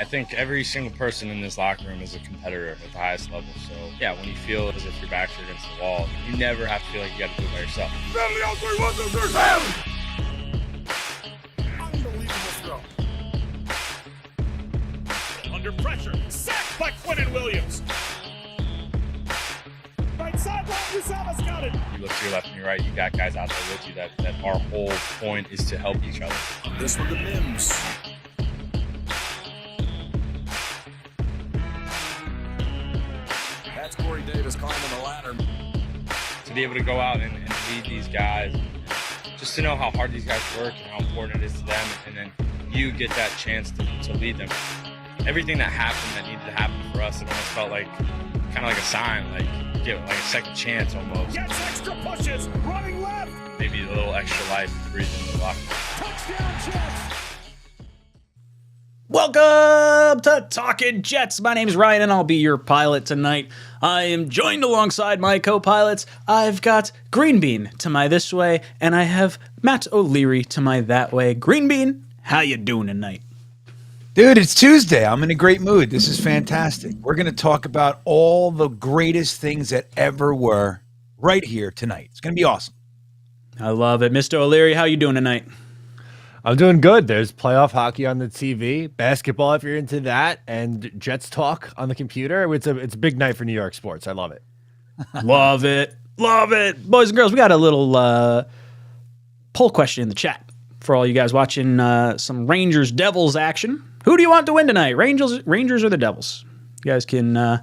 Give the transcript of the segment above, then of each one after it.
I think every single person in this locker room is a competitor at the highest level. So, yeah, when you feel as if your backs are against the wall, you never have to feel like you got to do it by yourself. Unbelievable throw. Under pressure, sacked by Quinnen Williams. Right sideline, Gonzalez got it. You look to your left and your right, you got guys out there with you that our whole point is to help each other. This one to Mims. That's Corey Davis climbing the ladder. To be able to go out and lead these guys, just to know how hard these guys work and how important it is to them, and then you get that chance to lead them. Everything that happened that needed to happen for us, it almost felt like kind of like a sign, like get like a second chance almost. Gets extra pushes, running left. Maybe a little extra life to breathe in the locker room. Touchdown Jets. Welcome to Talkin' Jets. My name is Ryan, and I'll be your pilot tonight. I am joined alongside my co-pilots. I've got Green Bean to my this way, and I have Matt O'Leary to my that way. Green Bean, how you doing tonight? Dude, it's Tuesday. I'm in a great mood. This is fantastic. We're going to talk about all the greatest things that ever were right here tonight. It's going to be awesome. I love it. Mr. O'Leary, how you doing tonight? I'm doing good. There's playoff hockey on the TV, basketball if you're into that, and Jets talk on the computer. It's a big night for New York sports. I love it. Love it. Love it. Boys and girls, we got a little poll question in the chat for all you guys watching some Rangers-Devils action. Who do you want to win tonight? Rangers or the Devils? You guys can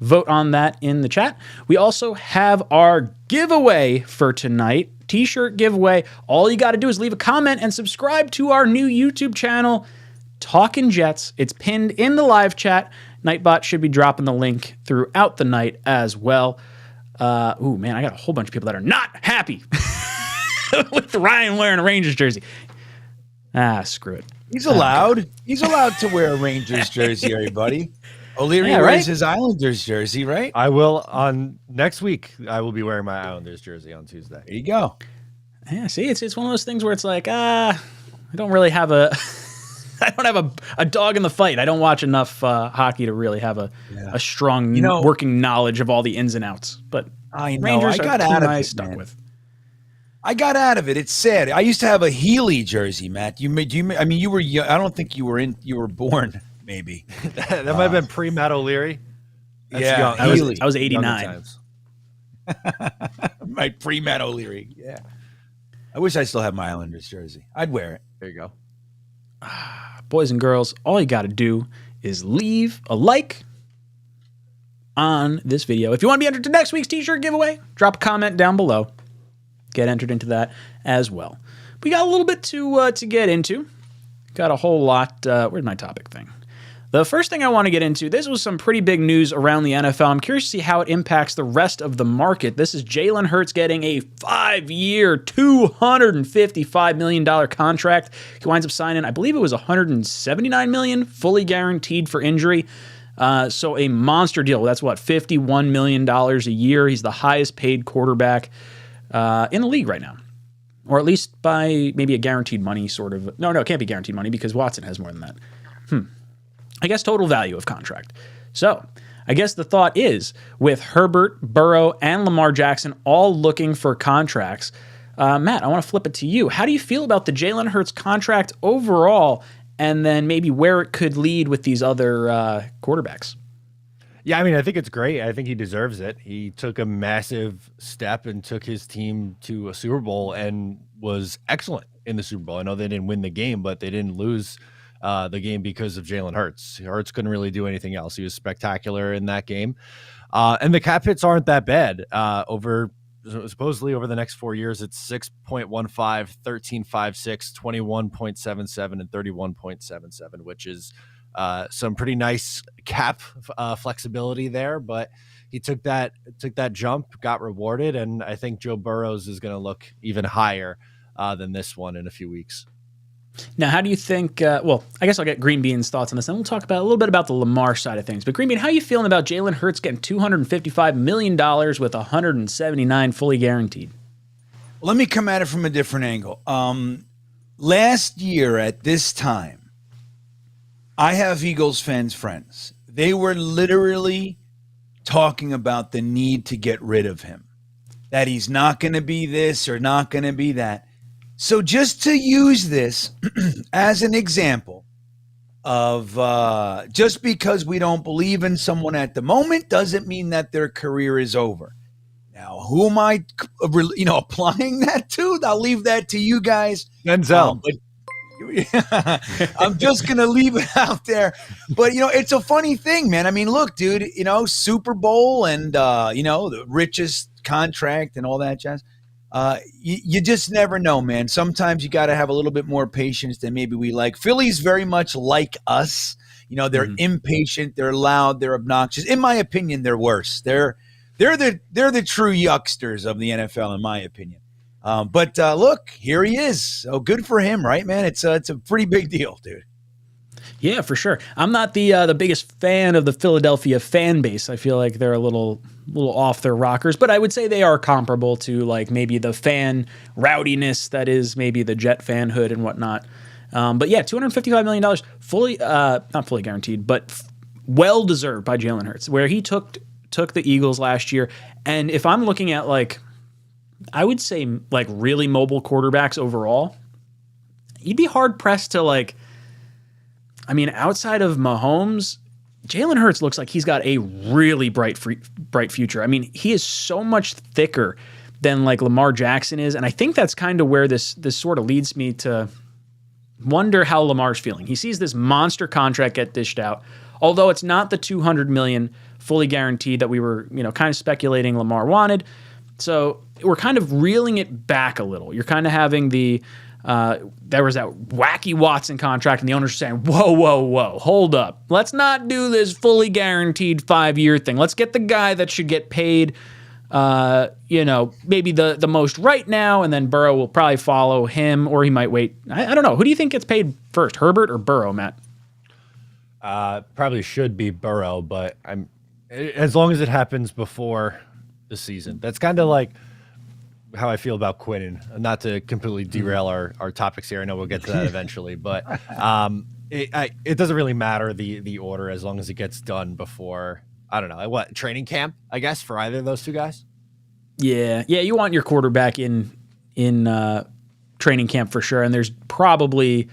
vote on that in the chat. We also have our giveaway for tonight. T-shirt giveaway. All you got to do is leave a comment and subscribe to our new YouTube channel, Talkin' Jets. It's pinned in the live chat. Nightbot should be dropping the link throughout the night as well. Ooh, man, I got a whole bunch of people that are not happy with Ryan wearing a Rangers jersey. Screw it. He's allowed. He's allowed to wear a Rangers jersey, everybody. O'Leary Yeah, wears right? his Islanders jersey, right? I will on next week. I will be wearing my Islanders jersey on Tuesday. There you go. Yeah, see, it's one of those things where it's like, I don't really have I don't have a dog in the fight. I don't watch enough hockey to really have a strong working knowledge of all the ins and outs. But I know. Rangers I got are the out team of I it, stuck man. with. I got out of it. It's sad. I used to have a Healy jersey, Matt. You were young. I don't think you were born, maybe. That might have been pre-Matt O'Leary. That's Yeah, young. Healy. I was Younger 89. times. My pre-Matt O'Leary. Yeah. I wish I still had my Islanders jersey. I'd wear it. There you go. Boys and girls, all you got to do is leave a like on this video. If you want to be entered to next week's t-shirt giveaway, drop a comment down below. Get entered into that as well. We got a little bit to get into. Got a whole lot. Where's my topic thing? The first thing I want to get into, this was some pretty big news around the NFL. I'm curious to see how it impacts the rest of the market. This is Jalen Hurts getting a 5-year, $255 million contract. He winds up signing, I believe it was $179 million, fully guaranteed for injury. So a monster deal. That's what, $51 million a year. He's the highest paid quarterback in the league right now. Or at least by maybe a guaranteed money sort of. No, it can't be guaranteed money because Watson has more than that. I guess total value of contract. So I guess the thought is with Herbert, Burrow, and Lamar Jackson all looking for contracts. Matt, I want to flip it to you. How do you feel about the Jalen Hurts contract overall, and then maybe where it could lead with these other quarterbacks? Yeah, I mean, I think it's great. I think he deserves it. He took a massive step and took his team to a Super Bowl and was excellent in the Super Bowl. I know they didn't win the game, but they didn't lose the game because of Jalen Hurts. Hurts couldn't really do anything else. He was spectacular in that game. And the cap hits aren't that bad. Supposedly over the next 4 years, it's 6.15, 13.56, 21.77, and 31.77, which is some pretty nice cap flexibility there. But he took that jump, got rewarded, and I think Joe Burrows is going to look even higher than this one in a few weeks. Now, how do you think, well, I guess I'll get Green Bean's thoughts on this, and we'll talk about a little bit about the Lamar side of things. But Green Bean, how are you feeling about Jalen Hurts getting $255 million with $179 fully guaranteed? Let me come at it from a different angle. Last year at this time, I have Eagles fans friends. They were literally talking about the need to get rid of him, that he's not going to be this or not going to be that. So just to use this as an example of just because we don't believe in someone at the moment doesn't mean that their career is over. Now, who am I, applying that to? I'll leave that to you guys. Denzel. I'm just going to leave it out there. But, it's a funny thing, man. I mean, look, dude, Super Bowl and, the richest contract and all that jazz. You just never know, man. Sometimes you got to have a little bit more patience than maybe we like. Philly's very much like us. They're impatient, they're loud, they're obnoxious. In my opinion, they're worse. They're the true yucksters of the NFL, in my opinion. But look, here he is. So good for him, right, man? It's a pretty big deal, dude. Yeah, for sure. I'm not the biggest fan of the Philadelphia fan base. I feel like they're a little off their rockers, but I would say they are comparable to like maybe the fan rowdiness that is maybe the Jet fanhood and whatnot. But yeah, $255 million, fully not fully guaranteed, but well deserved by Jalen Hurts, where he took the Eagles last year. And if I'm looking at like, I would say like really mobile quarterbacks overall, you'd be hard pressed to like. I mean, outside of Mahomes, Jalen Hurts looks like he's got a really bright future. I mean, he is so much thicker than like Lamar Jackson is, and I think that's kind of where this sort of leads me to wonder how Lamar's feeling. He sees this monster contract get dished out, although it's not the $200 million fully guaranteed that we were, kind of speculating Lamar wanted. So we're kind of reeling it back a little. You're kind of having there was that wacky Watson contract, and the owners are saying, whoa, hold up. Let's not do this fully guaranteed 5-year thing. Let's get the guy that should get paid, maybe the most right now, and then Burrow will probably follow him, or he might wait. I don't know. Who do you think gets paid first, Herbert or Burrow, Matt? Probably should be Burrow, but as long as it happens before the season. That's kind of like how I feel about Quinnen. Not to completely derail our topics here. I know we'll get to that eventually, but it doesn't really matter the order as long as it gets done before, I don't know, training camp, I guess, for either of those two guys. Yeah, you want your quarterback in training camp for sure, and there's probably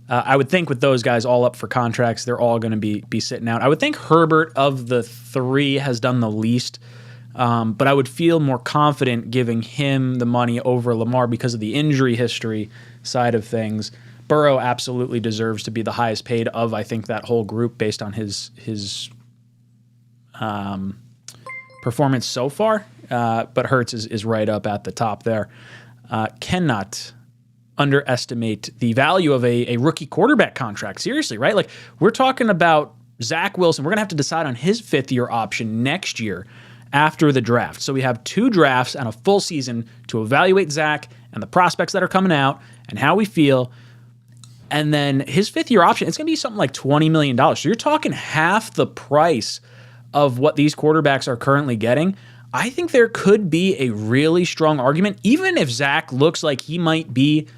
I would think with those guys all up for contracts, they're all going to be sitting out. I would think Herbert of the three has done the least. But I would feel more confident giving him the money over Lamar because of the injury history side of things. Burrow absolutely deserves to be the highest paid of, I think, that whole group based on his performance so far. But Hurts is right up at the top there. Cannot underestimate the value of a rookie quarterback contract. Seriously, right? Like, we're talking about Zach Wilson. We're going to have to decide on his 5th-year option next year after the draft. So we have 2 drafts and a full season to evaluate Zach and the prospects that are coming out and how we feel. And then his 5th-year option, it's going to be something like $20 million. So you're talking half the price of what these quarterbacks are currently getting. I think there could be a really strong argument, even if Zach looks like he might be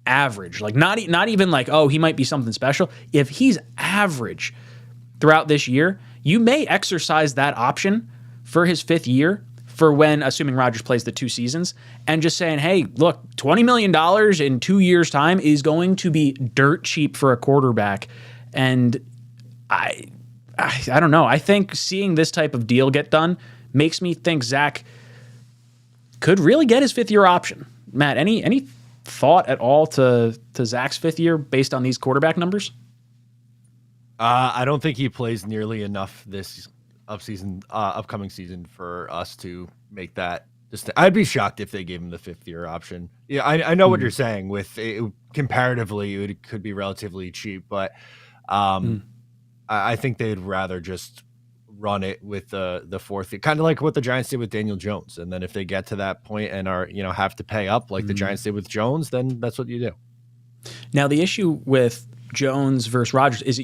average, like not even like, oh, he might be something special. If he's average throughout this year, you may exercise that option for his 5th year, for when, assuming Rodgers plays the 2 seasons, and just saying, hey, look, $20 million in 2 years' time is going to be dirt cheap for a quarterback. And I don't know. I think seeing this type of deal get done makes me think Zach could really get his 5th-year option. Matt, any thought at all to Zach's 5th year based on these quarterback numbers? I don't think he plays nearly enough this upcoming season for us to make that. I'd be shocked if they gave him the 5th-year option. Yeah, I know what you're saying. With it, comparatively, it could be relatively cheap, but I think they'd rather just run it with the 4th, kind of like what the Giants did with Daniel Jones. And then if they get to that point and are have to pay up like the Giants did with Jones, then that's what you do. Now the issue with Jones versus Rodgers is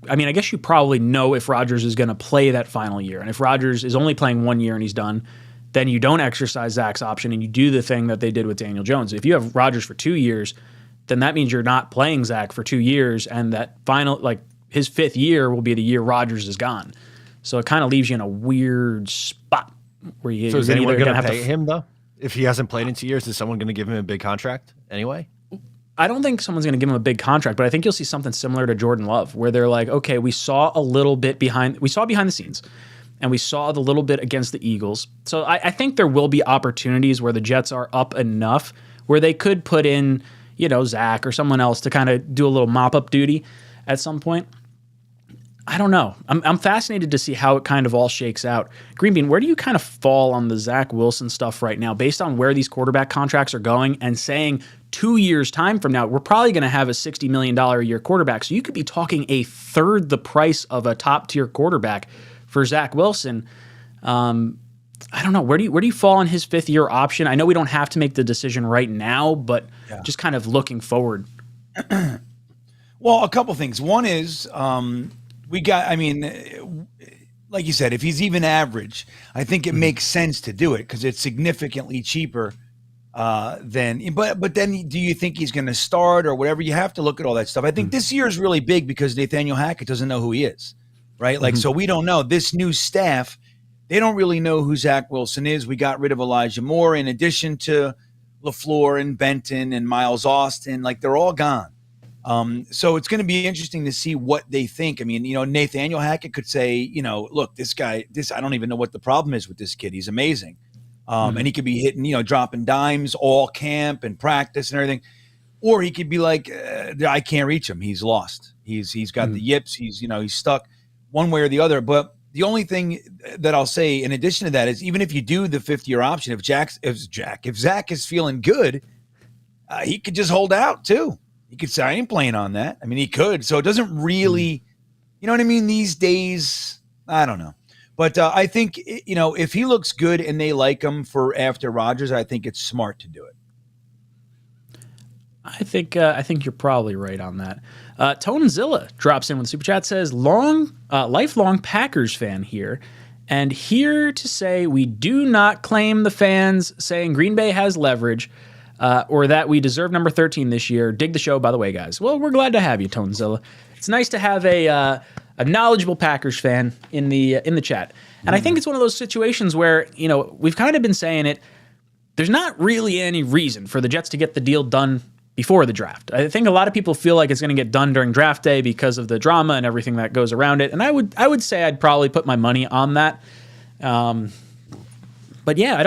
I mean, I guess you probably know if Rodgers is going to play that final year. And if Rodgers is only playing 1 year and he's done, then you don't exercise Zach's option and you do the thing that they did with Daniel Jones. If you have Rodgers for 2 years, then that means you're not playing Zach for 2 years. And that final, like his 5th year will be the year Rodgers is gone. So it kind of leaves you in a weird spot where you. So is anyone going to pay him though? If he hasn't played in 2 years, is someone going to give him a big contract anyway? I don't think someone's going to give him a big contract, but I think you'll see something similar to Jordan Love, where they're like, okay, we saw behind the scenes, and we saw the little bit against the Eagles. So I think there will be opportunities where the Jets are up enough where they could put in, Zach or someone else to kind of do a little mop-up duty at some point. I don't know. I'm fascinated to see how it kind of all shakes out. Green Bean, where do you kind of fall on the Zach Wilson stuff right now based on where these quarterback contracts are going and saying 2 years' time from now, we're probably going to have a $60 million a year quarterback. So you could be talking a third the price of a top-tier quarterback for Zach Wilson. I don't know. Where do you fall on his 5th year option? I know we don't have to make the decision right now, but just kind of looking forward. Well, a couple things. One is like you said, if he's even average, I think it makes sense to do it because it's significantly cheaper than. But then, do you think he's going to start or whatever? You have to look at all that stuff. I think this year is really big because Nathaniel Hackett doesn't know who he is, right? Like, so we don't know. This new staff, they don't really know who Zach Wilson is. We got rid of Elijah Moore in addition to LaFleur and Benton and Miles Austin. Like, they're all gone. So it's going to be interesting to see what they think. I mean, Nathaniel Hackett could say, look, this guy, I don't even know what the problem is with this kid. He's amazing. And he could be hitting, dropping dimes all camp and practice and everything. Or he could be like, I can't reach him. He's lost. He's got the yips. He's stuck one way or the other. But the only thing that I'll say in addition to that is even if you do the 5th year option, if Zach is feeling good, he could just hold out too. He could say, I ain't playing on that. I mean, he could. So it doesn't really, you know what I mean? These days, I don't know. But I think, if he looks good and they like him for after Rodgers, I think it's smart to do it. I think you're probably right on that. Tonezilla drops in with the super chat, says, lifelong Packers fan here. And here to say we do not claim the fans saying Green Bay has leverage or that we deserve number 13 this year. Dig the show, by the way, guys. Well, we're glad to have you, Tonezilla. It's nice to have a knowledgeable Packers fan in the chat. And I think it's one of those situations where, we've kind of been saying it. There's not really any reason for the Jets to get the deal done before the draft. I think a lot of people feel like it's going to get done during draft day because of the drama and everything that goes around it. And I would say I'd probably put my money on that. But yeah, I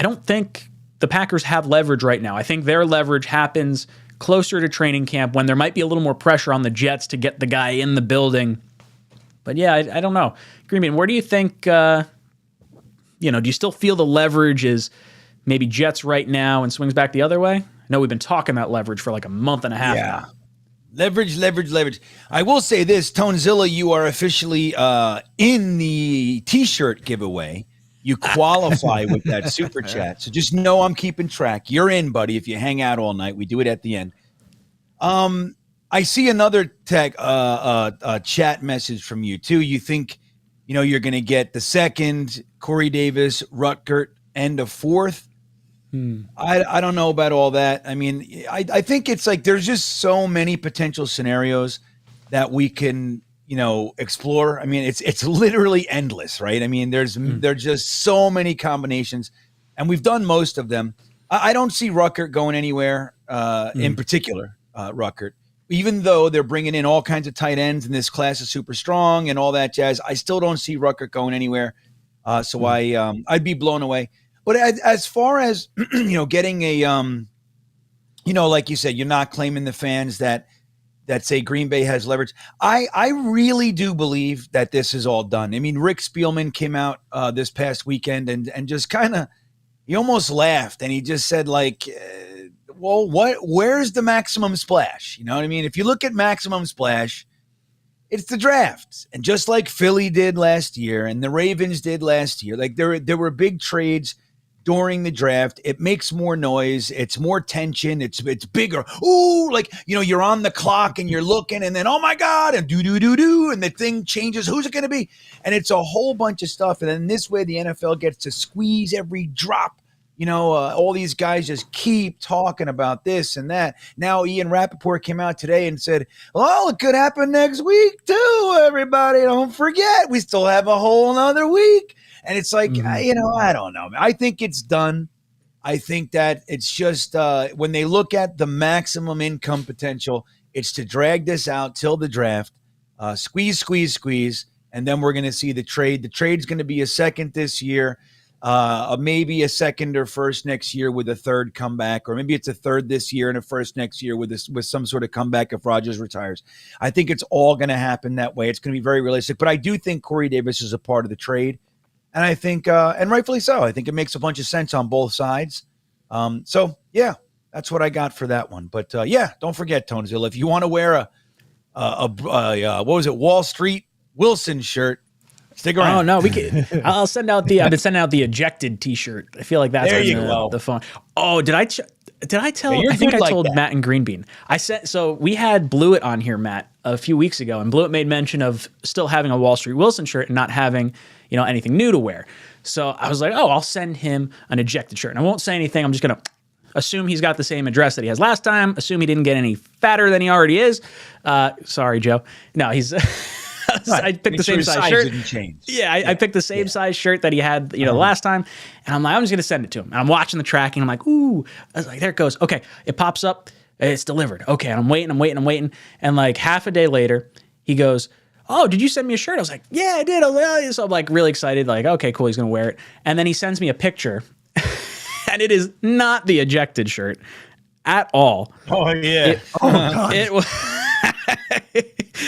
don't think the Packers have leverage right now. I think their leverage happens closer to training camp when there might be a little more pressure on the Jets to get the guy in the building. But yeah, I don't know. Green Bean, where do you think, do you still feel the leverage is maybe Jets right now and swings back the other way? I know we've been talking about leverage for like a month and a half now. Leverage. I will say this, Tonezilla, you are officially in the T-shirt giveaway. You qualify with that super chat. So just know I'm keeping track. You're in, buddy, if you hang out all night. We do it at the end. I see another chat message from you, too. You think, you're going to get the 2nd, Corey Davis, Rutgert, and a 4th. I don't know about all that. I mean, I think it's like there's just so many potential scenarios that we can explore. I mean, it's literally endless, right? I mean, there's just so many combinations, and we've done most of them. I don't see Rutgert going anywhere in particular, Rutgert. Even though they're bringing in all kinds of tight ends and this class is super strong and all that jazz, I still don't see Rutgert going anywhere. So I'd be blown away. But as far as, getting a, like you said, you're not claiming the fans that say Green Bay has leverage. I really do believe that this is all done. I mean, Rick Spielman came out this past weekend and just kind of, he almost laughed and he just said like, where's the maximum splash? You know what I mean? If you look at maximum splash, it's the draft. And just like Philly did last year and the Ravens did last year, like there were big trades during the draft. It makes more noise. It's more tension. It's bigger. Ooh, like, you're on the clock and you're looking and then, oh my God, and do, and the thing changes. Who's it going to be? And it's a whole bunch of stuff. And then this way the NFL gets to squeeze every drop, all these guys just keep talking about this and that. Now Ian Rappaport came out today and said, well, it could happen next week too, everybody. Don't forget, we still have a whole nother week. And it's like, I don't know. I think it's done. I think that it's just when they look at the maximum income potential, it's to drag this out till the draft, squeeze, and then we're going to see the trade. The trade's going to be a second this year, maybe a second or first next year with a third comeback, or maybe it's a third this year and a first next year with some sort of comeback if Rodgers retires. I think it's all going to happen that way. It's going to be very realistic, but I do think Corey Davis is a part of the trade. And I think, and rightfully so, I think it makes a bunch of sense on both sides. So, yeah, that's what I got for that one. But, don't forget, Tonezilla, if you want to wear what was it, Wall Street Wilson shirt, stick around. Oh, no, we can. I'll send out I've been sending out the ejected T-shirt. I feel like that's the fun. Oh, did I tell? Yeah, I think I like told that. Matt and Greenbean. So we had Blewett on here, Matt, a few weeks ago, and Blewett made mention of still having a Wall Street Wilson shirt and not having, anything new to wear. So I was like, I'll send him an ejected shirt. And I won't say anything. I'm just going to assume he's got the same address that he has last time. Assume he didn't get any fatter than he already is. Sorry, Joe. No, he's... I picked the same size shirt. Didn't change. Yeah, I picked the same size shirt that he had, the last time. And I'm like, I'm just going to send it to him. And I'm watching the tracking. I'm like, ooh. I was like, there it goes. Okay, it pops up. It's delivered. Okay, and I'm waiting. And like half a day later, he goes, oh, did you send me a shirt? I was like, yeah, I did. So I'm like really excited. Like, okay, cool. He's going to wear it. And then he sends me a picture. And it is not the ejected shirt at all. Oh, yeah. It was...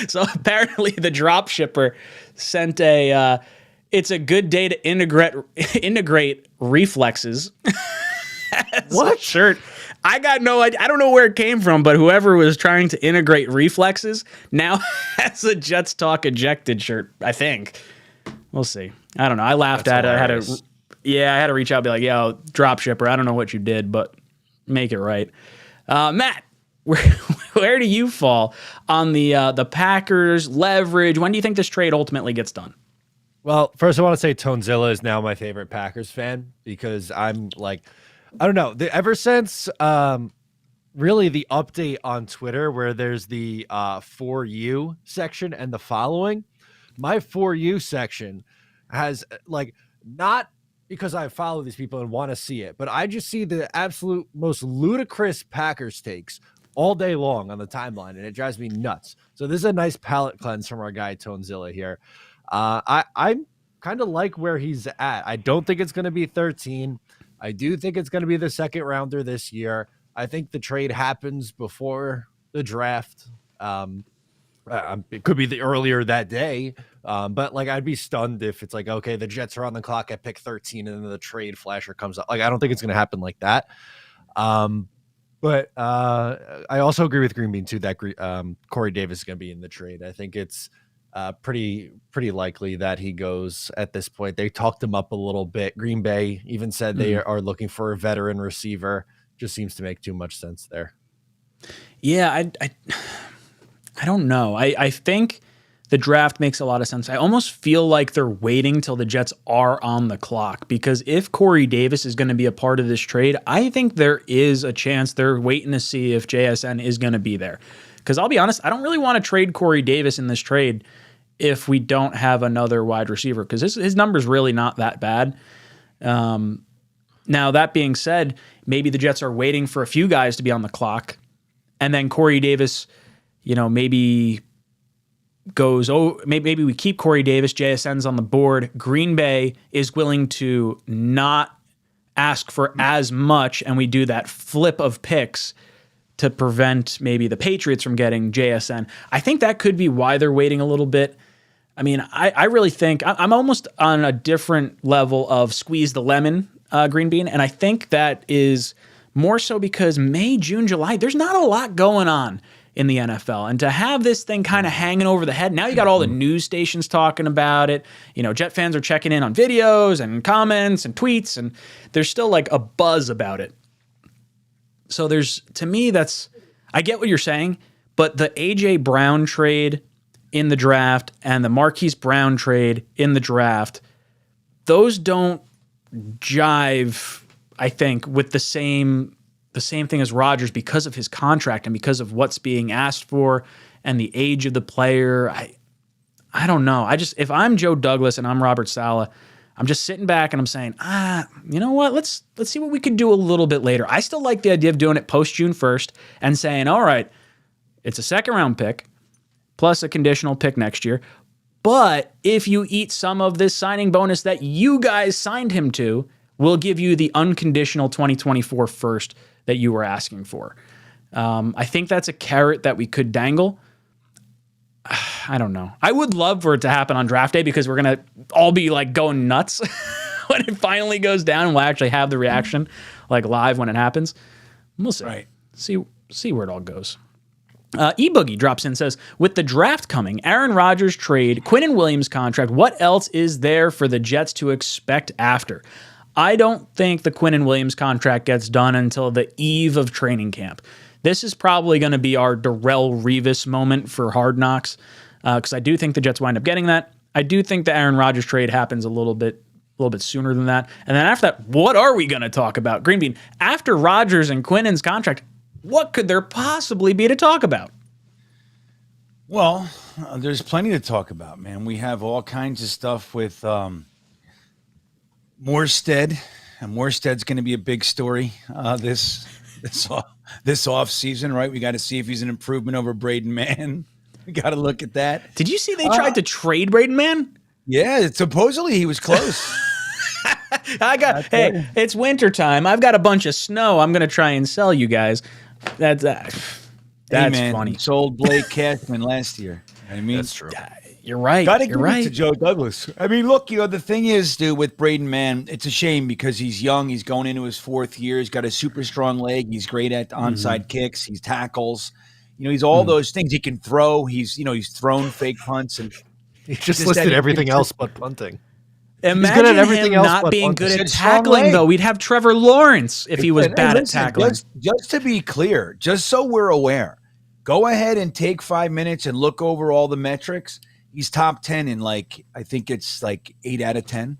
So apparently the drop shipper sent it's a good day to integrate reflexes. What shirt? I got no idea. I don't know where it came from, but whoever was trying to integrate reflexes now has a Jets Talk ejected shirt, I think. We'll see. I don't know. I laughed at it. I had to reach out and be like, yo, drop shipper, I don't know what you did, but make it right. Matt, where do you fall on the Packers leverage? When do you think this trade ultimately gets done? Well, first I want to say Tonezilla is now my favorite Packers fan because I'm like, I don't know, ever since really the update on Twitter where there's the For You section and the following, my For You section has like, not because I follow these people and want to see it, but I just see the absolute most ludicrous Packers takes all day long on the timeline, and it drives me nuts. So this is a nice palate cleanse from our guy Tonezilla here. I kind of like where he's at. I don't think it's going to be 13. I do think it's going to be the second rounder this year. I think the trade happens before the draft. It could be the earlier that day, but like I'd be stunned if it's like, okay, the Jets are on the clock at pick 13 and then the trade flasher comes up. Like I don't think it's going to happen like that. But I also agree with Greenbean too that Corey Davis is going to be in the trade. I think it's pretty likely that he goes at this point. They talked him up a little bit. Green Bay even said they are looking for a veteran receiver. Just seems to make too much sense there. Yeah, I don't know. I think the draft makes a lot of sense. I almost feel like they're waiting till the Jets are on the clock because if Corey Davis is going to be a part of this trade, I think there is a chance they're waiting to see if JSN is going to be there. Because I'll be honest, I don't really want to trade Corey Davis in this trade if we don't have another wide receiver because his number's really not that bad. Now, that being said, maybe the Jets are waiting for a few guys to be on the clock and then Corey Davis, maybe goes, maybe we keep Corey Davis, JSN's on the board. Green Bay is willing to not ask for as much, and we do that flip of picks to prevent maybe the Patriots from getting JSN. I think that could be why they're waiting a little bit. I mean, I really think I'm almost on a different level of squeeze the lemon, Greenbean, and I think that is more so because May, June, July, there's not a lot going on in the NFL. And to have this thing kind of hanging over the head, now you got all the news stations talking about it. Jet fans are checking in on videos and comments and tweets, and there's still like a buzz about it. So to me, I get what you're saying, but the A.J. Brown trade in the draft and the Marquise Brown trade in the draft, those don't jive, I think, with the same thing as Rodgers because of his contract and because of what's being asked for and the age of the player. I don't know. If I'm Joe Douglas and I'm Robert Saleh, I'm just sitting back and I'm saying, you know what? Let's see what we could do a little bit later. I still like the idea of doing it post June 1st and saying, all right, it's a second round pick plus a conditional pick next year. But if you eat some of this signing bonus that you guys signed him to, we'll give you the unconditional 2024 first that you were asking for. I think that's a carrot that we could dangle. I don't know. I would love for it to happen on draft day because we're going to all be like going nuts when it finally goes down and we'll actually have the reaction like live when it happens. We'll see. Right. See where it all goes. 𝐒𝐫𝐞𝐞𝐫𝐲 drops in and says, with the draft coming, Aaron Rodgers trade, Quinnen Williams contract, what else is there for the Jets to expect after? I don't think the Quinnen Williams contract gets done until the eve of training camp. This is probably going to be our Darrelle Revis moment for Hard Knocks because I do think the Jets wind up getting that. I do think the Aaron Rodgers trade happens a little bit sooner than that. And then after that, what are we going to talk about? Green Bean, after Rodgers and Quinnen's contract, what could there possibly be to talk about? Well, there's plenty to talk about, man. We have all kinds of stuff with Morstead, and Morstead's going to be a big story this off season, right? We got to see if he's an improvement over Braden Mann. We got to look at that. Did you see they tried to trade Braden Mann? Yeah, supposedly he was close. It's wintertime. I've got a bunch of snow. I'm going to try and sell you guys. That's funny. Sold Blake Cashman last year. I mean, That's true. You're right. Got to give You're right. it to Joe Douglas. I mean, look, the thing is, dude, with Braden Mann, it's a shame because he's young. He's going into his 4th year. He's got a super strong leg. He's great at onside kicks. He's tackles. He's all those things. He can throw. He's thrown fake punts, and He just listed everything else but punting. Imagine good at everything him else not but being punting. good at It's a strong tackling, leg. though. We'd have Trevor Lawrence if he was And bad listen, at tackling. Just to be clear, just so we're aware, go ahead and take 5 minutes and look over all the metrics. He's top 10 in I think it's 8 out of 10.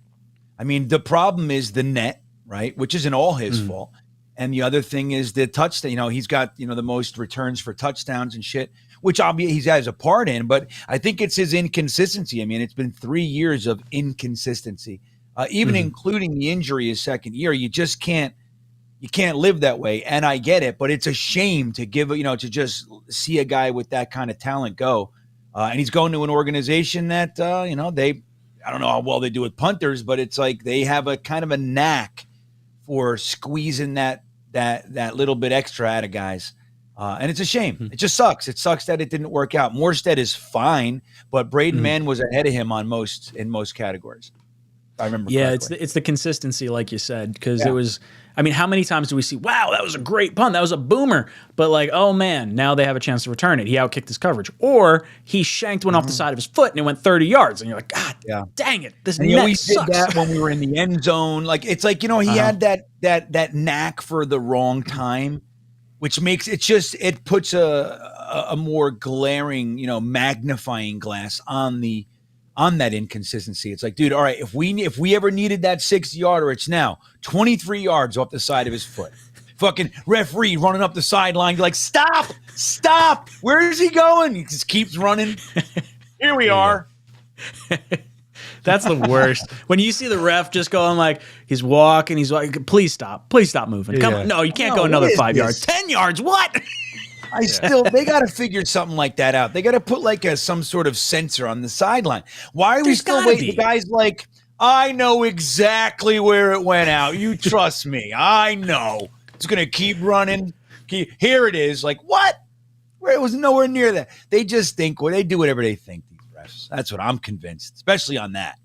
I mean, the problem is the net, right? Which isn't all his fault. And the other thing is the touchdown. He's got, the most returns for touchdowns and shit, which obviously he has a part in, but I think it's his inconsistency. I mean, it's been 3 years of inconsistency, even including the injury his second year. You just can't live that way. And I get it, but it's a shame to give, to just see a guy with that kind of talent go. And he's going to an organization that, I don't know how well they do with punters, but it's like they have a kind of a knack for squeezing that little bit extra out of guys. And it's a shame. It just sucks. It sucks that it didn't work out. Morstead is fine, but Braden Mann was ahead of him in most categories. If I remember correctly. It's the consistency, like you said, because it was. I mean, how many times do we see? Wow, that was a great punt. That was a boomer. But oh man, now they have a chance to return it. He outkicked his coverage, or he shanked one off the side of his foot and it went 30 yards, and you're like, God, dang it, this And net we sucks. did that when we were in the end zone. He had that knack for the wrong time, which makes it puts a more glaring, magnifying glass on that inconsistency. It's like, dude, all right, if we ever needed that 6-yarder, it's now 23 yards off the side of his foot. Fucking referee running up the sideline, like, stop. Where is he going? He just keeps running. Here we are. That's the worst. When you see the ref just going he's walking, he's like, please stop moving. Come on. No, you can't go another 5 yards. 10 yards, what? They got to figure something like that out. They got to put some sort of sensor on the sideline. Why are we still waiting? The guy's like, I know exactly where it went out. You trust me. I know. It's going to keep running. Here it is. Like, what? Where it was nowhere near that. They just think, they do whatever they think, these refs. That's what I'm convinced, especially on that.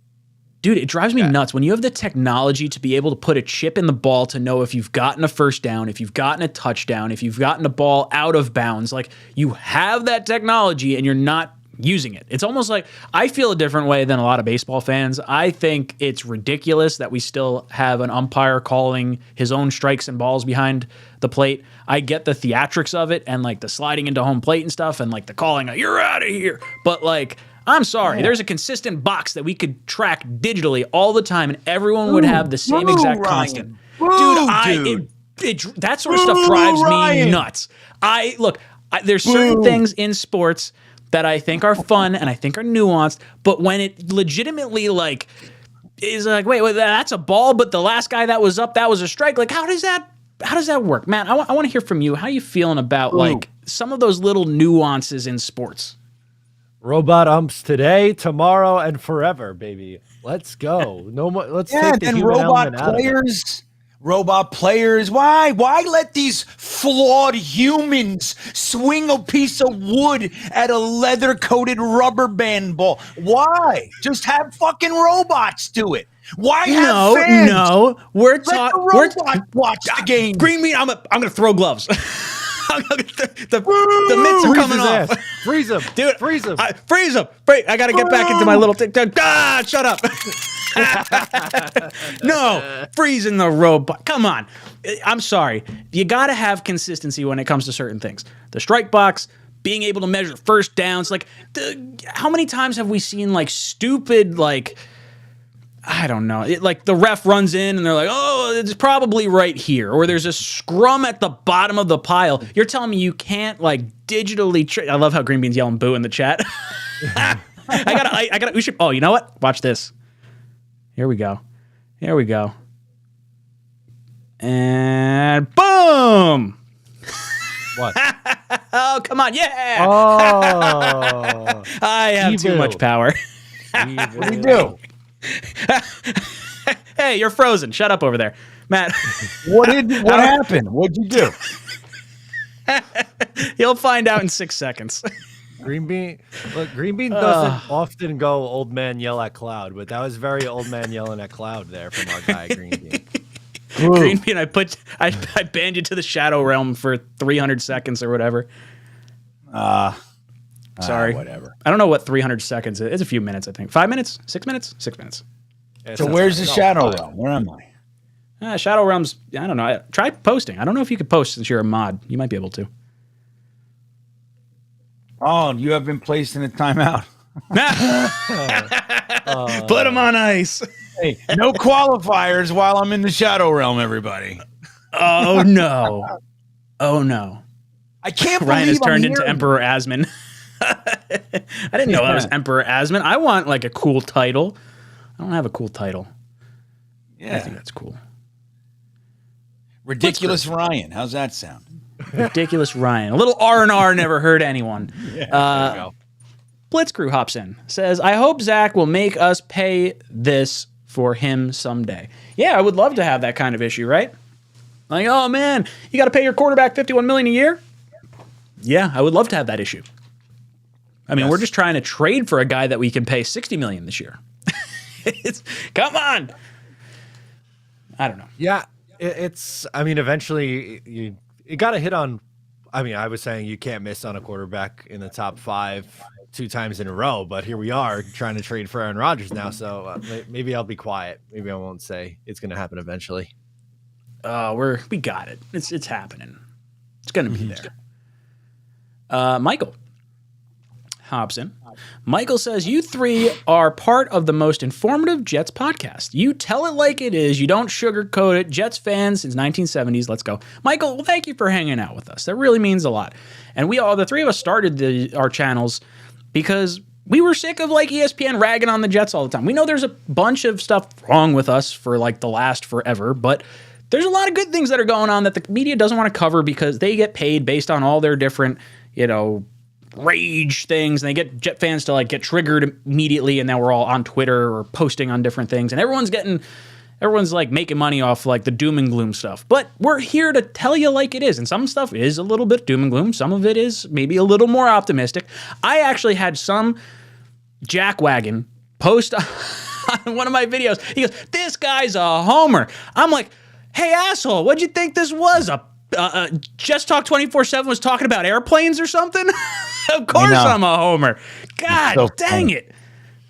Dude, it drives me nuts when you have the technology to be able to put a chip in the ball to know if you've gotten a first down, if you've gotten a touchdown, if you've gotten a ball out of bounds. You have that technology and you're not using it. It's almost like I feel a different way than a lot of baseball fans. I think it's ridiculous that we still have an umpire calling his own strikes and balls behind the plate. I get the theatrics of it and the sliding into home plate and stuff and the calling, you're out of here. But I'm sorry. There's a consistent box that we could track digitally all the time, and everyone would have the same exact constant. Dude, that sort of stuff drives me nuts. There's certain things in sports that I think are fun and I think are nuanced, but when it legitimately like is like, wait, that's a ball, but the last guy that was up, that was a strike. Like, how does that work, man? I want to hear from you. How you feeling about like some of those little nuances in sports? Robot umps today, tomorrow, and forever, baby. Let's go. No more. Let's take the human robot element out of it. Robot players. Why let these flawed humans swing a piece of wood at a leather-coated rubber band ball? Why? Just have fucking robots do it. Why have fans? No, Let the robot watch the game. Green bean, I'm gonna throw gloves. the mitts are coming off. Freeze him, dude. Freeze him. Freeze him. I gotta get back into my little TikTok. Shut up. No, freezing the robot. Come on. I'm sorry. You gotta have consistency when it comes to certain things. The strike box, being able to measure first downs. Like, how many times have we seen like stupid like? I don't know. Like the ref runs in and they're like, oh, it's probably right here. Or there's a scrum at the bottom of the pile. You're telling me you can't like digitally. I love how Green Bean's yelling boo in the chat. I gotta, we should, oh, you know what? Watch this. Here we go. And boom. What? Oh, come on. Yeah. Oh. I have too much power. What do you do? Hey, you're frozen. Shut up over there, Matt. What happened? What'd you do? You'll find out in 6 seconds. Green Bean doesn't often go old man yell at cloud, but that was very old man yelling at cloud there from our guy Green Bean. Green Bean, I banned you to the shadow realm for 300 seconds or whatever. Sorry. Whatever. I don't know what 300 seconds is. It's a few minutes, I think. 5 minutes? 6 minutes? 6 minutes. Yeah, So where's the shadow realm? Where am I? Shadow realms, I don't know. Try posting. I don't know if you could post since you're a mod. You might be able to. Oh, you have been placed in a timeout. Put him on ice. Hey, no qualifiers while I'm in the shadow realm, everybody. Oh, no. Oh, no. I can't believe Ryan has turned I'm into here. Emperor Asmin. I didn't know I was Emperor Asmin. I want like a cool title. I don't have a cool title. Yeah. I think that's cool. Ridiculous Ryan. How's that sound? Ridiculous Ryan. A little R&R never hurt anyone. go. Blitz Crew hops in. Says, I hope Zach will make us pay this for him someday. Yeah, I would love to have that kind of issue, right? Like, oh man, you got to pay your quarterback $51 million a year? Yeah, I would love to have that issue. I mean, we're just trying to trade for a guy that we can pay $60 million this year. Come on. I don't know. Yeah, it's. I mean, eventually you got to hit on. I mean, I was saying you can't miss on a quarterback in the top 5 2 times in a row, but here we are trying to trade for Aaron Rodgers now. So maybe I'll be quiet. Maybe I won't say it's going to happen eventually. We got it. It's happening. It's gonna be there. Michael hops in. Michael says, you three are part of the most informative Jets podcast. You tell it like it is. You don't sugarcoat it. Jets fans since 1970s. Let's go. Michael, well, thank you for hanging out with us. That really means a lot. And the three of us started our channels because we were sick of like ESPN ragging on the Jets all the time. We know there's a bunch of stuff wrong with us for like the last forever, but there's a lot of good things that are going on that the media doesn't want to cover because they get paid based on all their different, rage things. And they get Jet fans to like get triggered immediately. And now we're all on Twitter or posting on different things. And everyone's like making money off like the doom and gloom stuff. But we're here to tell you like it is. And some stuff is a little bit doom and gloom. Some of it is maybe a little more optimistic. I actually had some jackwagon post on one of my videos. He goes, this guy's a homer. I'm like, hey, asshole, what'd you think this was? Just Talk 24/7 was talking about airplanes or something? Of course I'm a homer. God So dang funny. it.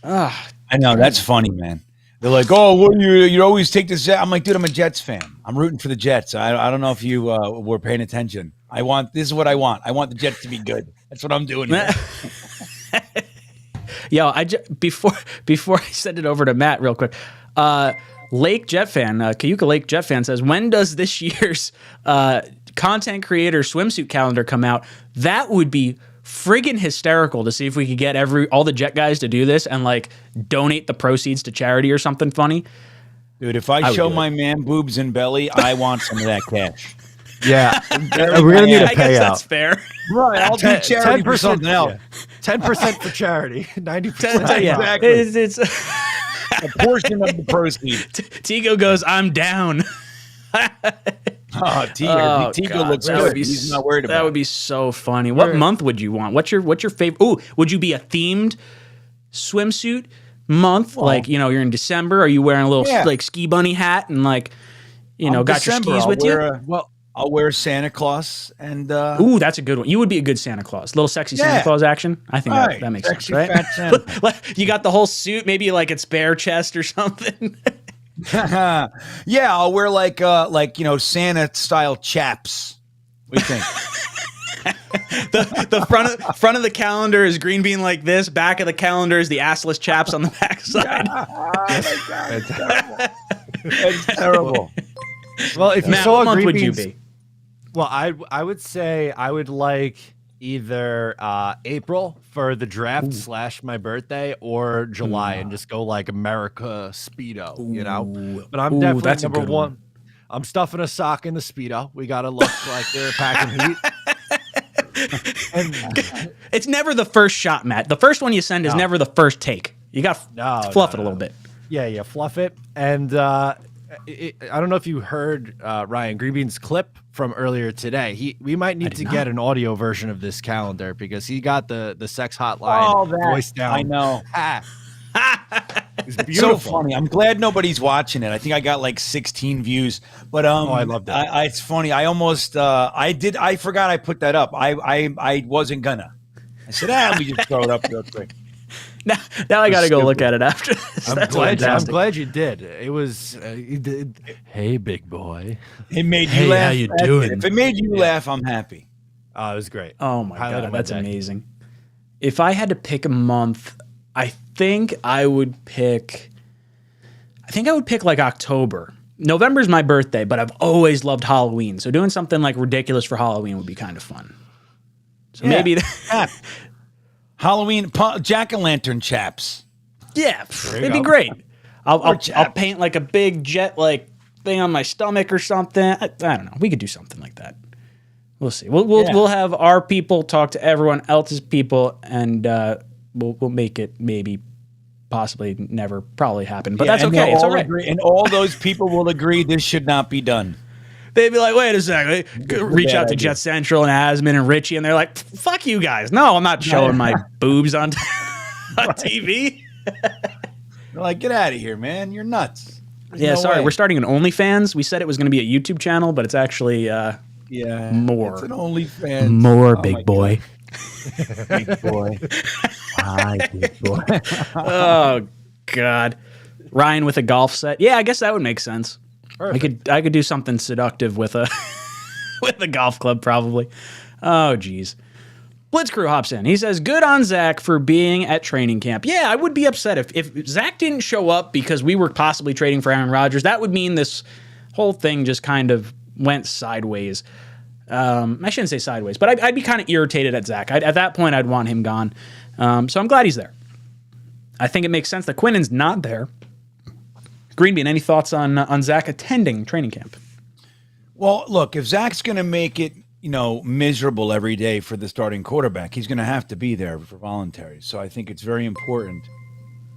I know, that's funny, man. They're like, oh, what you always take this. I'm like, dude, I'm a Jets fan. I'm rooting for the Jets. I don't know if you were paying attention. This is what I want. I want the Jets to be good. That's what I'm doing here. Yo, before I send it over to Matt real quick, Lake Jet Fan, 𝐒𝐿𝐫𝐞𝐿 Jet Fan says, when does this year's content creator swimsuit calendar come out? That would be friggin' hysterical to see if we could get all the Jet guys to do this and like donate the proceeds to charity or something funny. Dude, if I show my man boobs and belly, I want some of that cash. Yeah, we're gonna need a I guess that's payout. fair. Right, I'll do charity for something else. 10% for charity, 90%. Yeah, Exactly. it's A portion of the proceeds. Tigo goes, I'm down. Oh, Tigo God, looks that good. would be He's not worried about That would be so funny. What month would you want? What's your favorite? Ooh, would you be a themed swimsuit month? Like, you're in December. Are you wearing a little like ski bunny hat and like, got December, your skis with you? I'll wear Santa Claus and Ooh, that's a good one. You would be a good Santa Claus. Little sexy Santa Claus action. I think that makes Sexy sense, right? fat Santa. Like, you got the whole suit, maybe like it's bare chest or something. Yeah, I'll wear like Santa style chaps. What do you think? the front of the calendar is green bean like this. Back of the calendar is the assless chaps on the backside. That's terrible. Well, if you Matt, saw what month green would you beans, be? well, I would say I would like either April for the draft / my birthday, or July and just go like America Speedo, But I'm definitely that's a number good one. I'm stuffing a sock in the Speedo. We gotta look like they're packing heat. And It's never the first shot, Matt. The first one you send is never the first take. You got to fluff it a little bit. yeah, fluff it. And I don't know if you heard Ryan Greenbean's clip from earlier today. We might need to get an audio version of this calendar because he got the sex hotline voice down. I know. It's It's beautiful. so funny. I'm glad nobody's watching it. I think I got like 16 views. But I love that. It's funny. I almost I forgot I put that up. I wasn't gonna. I said, we just throw it up real quick. Now I got to go look at it after this. I'm glad you did. It was you did. Hey, big boy. It made you laugh. how you That's doing? it. If it made you laugh, I'm happy. Oh, it was great. Oh my Highlight of God, my that's day. amazing. If I had to pick a month, I think I would pick like October. November's my birthday, but I've always loved Halloween. So doing something like ridiculous for Halloween would be kind of fun. So maybe Halloween jack-o'-lantern chaps. yeah, you it'd be go. great. I'll chaps. paint like a big jet like thing on my stomach or something. I don't know. We could do something like that. We'll see. We'll have our people talk to everyone else's people, and we'll make it maybe possibly never probably happen. But that's and okay. they'll It's all all right. agree- and all those people will agree this should not be done. They'd be like, wait a second. Reach bad out to idea. Jet Central and Asman and Richie, and they're like, fuck you guys. No, I'm not showing my boobs on TV. They're like, get out of here, man. You're nuts. There's Yeah, no sorry. way. We're starting an OnlyFans. We said it was going to be a YouTube channel, but it's actually more. It's an OnlyFans. more Oh big my boy. God. Big boy. Hi, big boy. Oh, God. Ryan with a golf set. Yeah, I guess that would make sense. Perfect. I could do something seductive with a with a golf club probably. Oh geez. Blitz Crew hops in. He says, good on Zach for being at training camp. Yeah, I would be upset if Zach didn't show up because we were possibly trading for Aaron Rodgers. That would mean this whole thing just kind of went sideways. I shouldn't say sideways, but I'd be kind of irritated at Zach. At that point, I'd want him gone. So I'm glad he's there. I think it makes sense that Quinnen's not there. Greenbean, any thoughts on Zach attending training camp? Well, look, if Zach's going to make it, miserable every day for the starting quarterback, he's going to have to be there for voluntary. So I think it's very important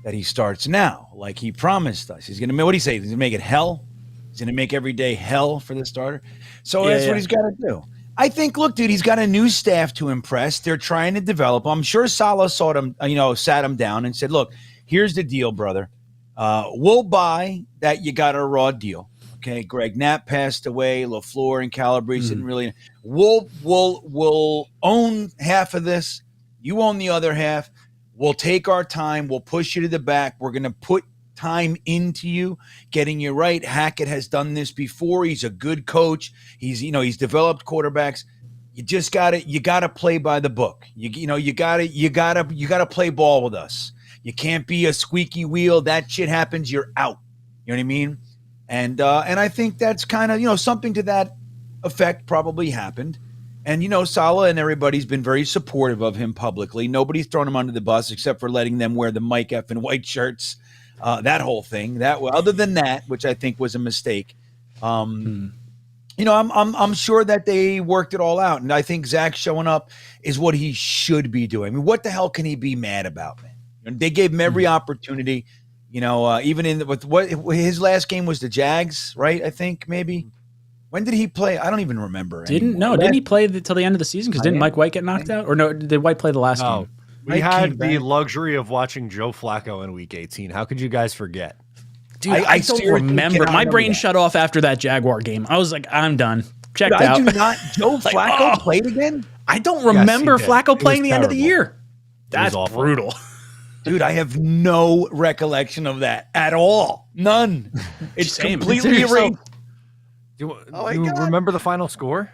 that he starts now, like he promised us. He's going to, what do you say? He's going to make it hell? He's going to make every day hell for the starter. So that's what he's got to do. I think, look, dude, he's got a new staff to impress. They're trying to develop. I'm sure Saleh saw him, sat him down and said, look, here's the deal, brother. We'll buy that you got a raw deal. Okay, Greg Knapp passed away. LaFleur and Calabrese didn't really. We'll own half of this. You own the other half. We'll take our time. We'll push you to the back. We're going to put time into you, getting you right. Hackett has done this before. He's a good coach. He's developed quarterbacks. You just got to play by the book. You got to play ball with us. You can't be a squeaky wheel. That shit happens, you're out. You know what I mean? And I think that's kind of, something to that effect probably happened. And, Saleh and everybody's been very supportive of him publicly. Nobody's thrown him under the bus except for letting them wear the Mike F and white shirts. That whole thing. Other than that, which I think was a mistake. I'm sure that they worked it all out. And I think Zach showing up is what he should be doing. I mean, what the hell can he be mad about, man? And they gave him every opportunity. Even with what his last game was the Jags, right? I think maybe. When did he play? I don't even remember. Didn't he play till the end of the season? Because didn't Mike White get knocked out? Or no, did White play the last game? We had the luxury of watching Joe Flacco in Week 18. How could you guys forget? Dude, I don't remember. My brain shut off after that Jaguar game. I was like, I'm done. Checked out. I do not. Joe Flacco played again? I don't remember Flacco playing the end of the terrible. year. That's brutal. Dude, I have no recollection of that at all. None. It's completely erased. Do you remember the final score?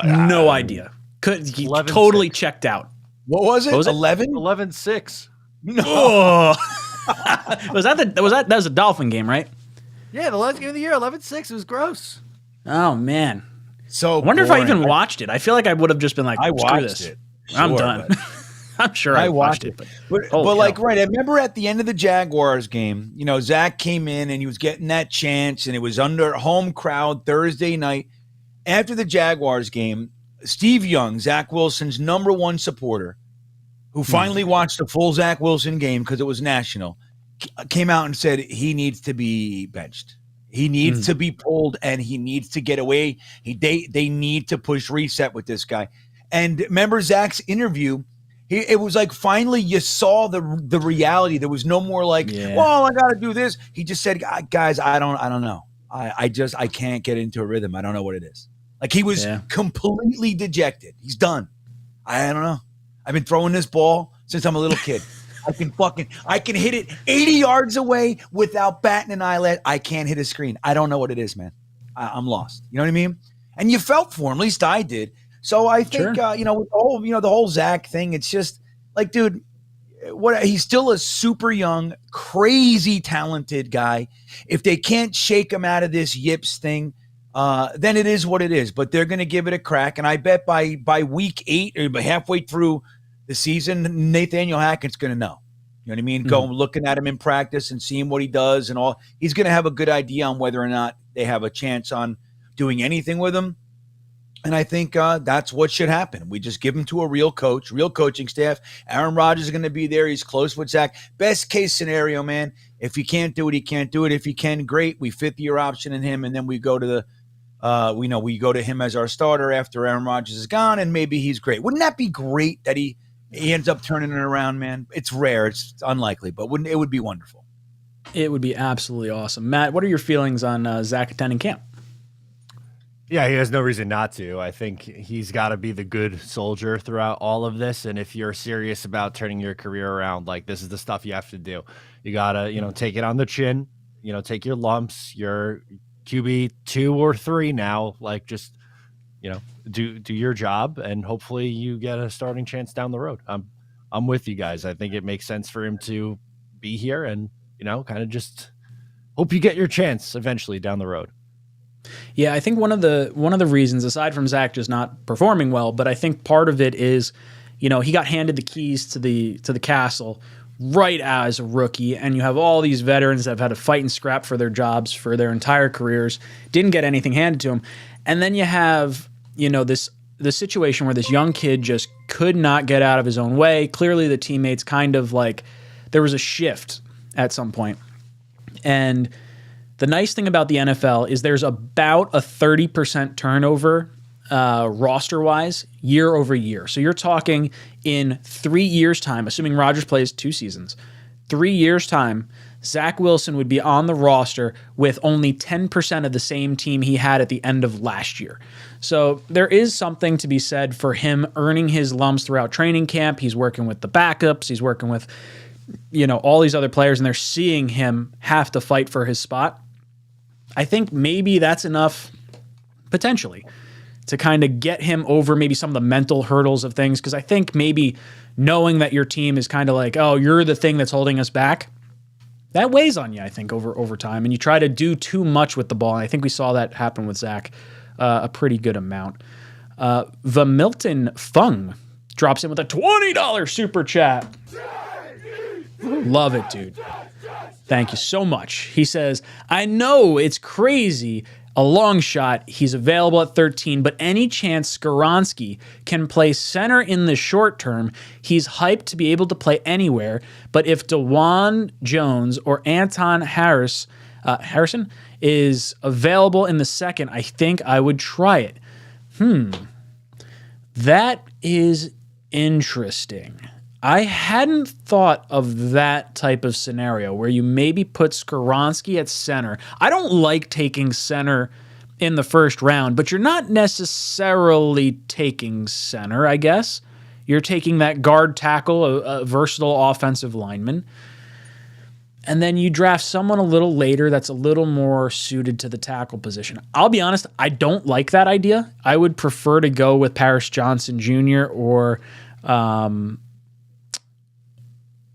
No idea. He totally checked out. What was it? 11? 11-6. No. Oh. that was a Dolphin game, right? Yeah, the last game of the year, 11-6. It was gross. Oh man. So I wonder if I even watched it. I feel like I would have just been like, I screw watched this. it. I'm done. I'm sure I watched it. But right, I remember at the end of the Jaguars game, Zach came in and he was getting that chance, and it was under home crowd Thursday night. After the Jaguars game, Steve Young, Zach Wilson's #1 supporter, who finally watched the full Zach Wilson game because it was national, came out and said he needs to be benched. He needs to be pulled, and he needs to get away. They need to push reset with this guy. And remember Zach's interview, it was like finally you saw the reality. There was no more like, well, I got to do this. He just said, guys, I don't know. I can't get into a rhythm. I don't know what it is. Like he was completely dejected. He's done. I don't know. I've been throwing this ball since I'm a little kid. I can hit it 80 yards away without batting an eyelid. I can't hit a screen. I don't know what it is, man. I'm lost. You know what I mean? And you felt for him. At least I did. So I think, with the whole Zach thing, it's just like, dude, he's still a super young, crazy talented guy. If they can't shake him out of this yips thing, then it is what it is. But they're going to give it a crack. And I bet by week 8 or halfway through the season, Nathaniel Hackett's going to know. You know what I mean? Go looking at him in practice and seeing what he does and all. He's going to have a good idea on whether or not they have a chance on doing anything with him. And I think that's what should happen. We just give him to a real coach, real coaching staff. Aaron Rodgers is going to be there. He's close with Zach. Best case scenario, man. If he can't do it, he can't do it. If he can, great. We fifth-year option in him, and then we go to we go to him as our starter after Aaron Rodgers is gone, and maybe he's great. Wouldn't that be great that he ends up turning it around, man? It's rare. It's unlikely, but it would be wonderful. It would be absolutely awesome. Matt, what are your feelings on Zach attending camp? Yeah, he has no reason not to. I think he's got to be the good soldier throughout all of this. And if you're serious about turning your career around, like this is the stuff you have to do. You got to, take it on the chin, take your lumps. You're QB 2 or 3 now. Like just, do your job, and hopefully you get a starting chance down the road. I'm with you guys. I think it makes sense for him to be here and, kind of just hope you get your chance eventually down the road. Yeah, I think one of the reasons, aside from Zach just not performing well, but I think part of it is, he got handed the keys to the castle right as a rookie, and you have all these veterans that have had to fight and scrap for their jobs for their entire careers, didn't get anything handed to them, and then you have this situation where this young kid just could not get out of his own way. Clearly, the teammates kind of like there was a shift at some point, and the nice thing about the NFL is there's about a 30% turnover roster-wise year over year. So you're talking in 3 years' time, assuming Rodgers plays 2 seasons, 3 years' time, Zach Wilson would be on the roster with only 10% of the same team he had at the end of last year. So there is something to be said for him earning his lumps throughout training camp. He's working with the backups. He's working with, all these other players, and they're seeing him have to fight for his spot. I think maybe that's enough, potentially, to kind of get him over maybe some of the mental hurdles of things, because I think maybe knowing that your team is kind of like, oh, you're the thing that's holding us back. That weighs on you, I think, over time. And you try to do too much with the ball. And I think we saw that happen with Zach a pretty good amount. The Milton Fung drops in with a $20 super chat. Love it, dude. Thank you so much. He says, I know it's crazy, a long shot. He's available at 13, but any chance 𝐒𝐿𝐴N𝐜 can play center in the short term, he's hyped to be able to play anywhere. But if DeJuan Jones or Anton Harrison is available in the second, I think I would try it. That is interesting. I hadn't thought of that type of scenario where you maybe put 𝐒𝐿𝐴N𝐜 at center. I don't like taking center in the first round, but you're not necessarily taking center, I guess. You're taking that guard tackle, a versatile offensive lineman. And then you draft someone a little later that's a little more suited to the tackle position. I'll be honest, I don't like that idea. I would prefer to go with Paris Johnson Jr. or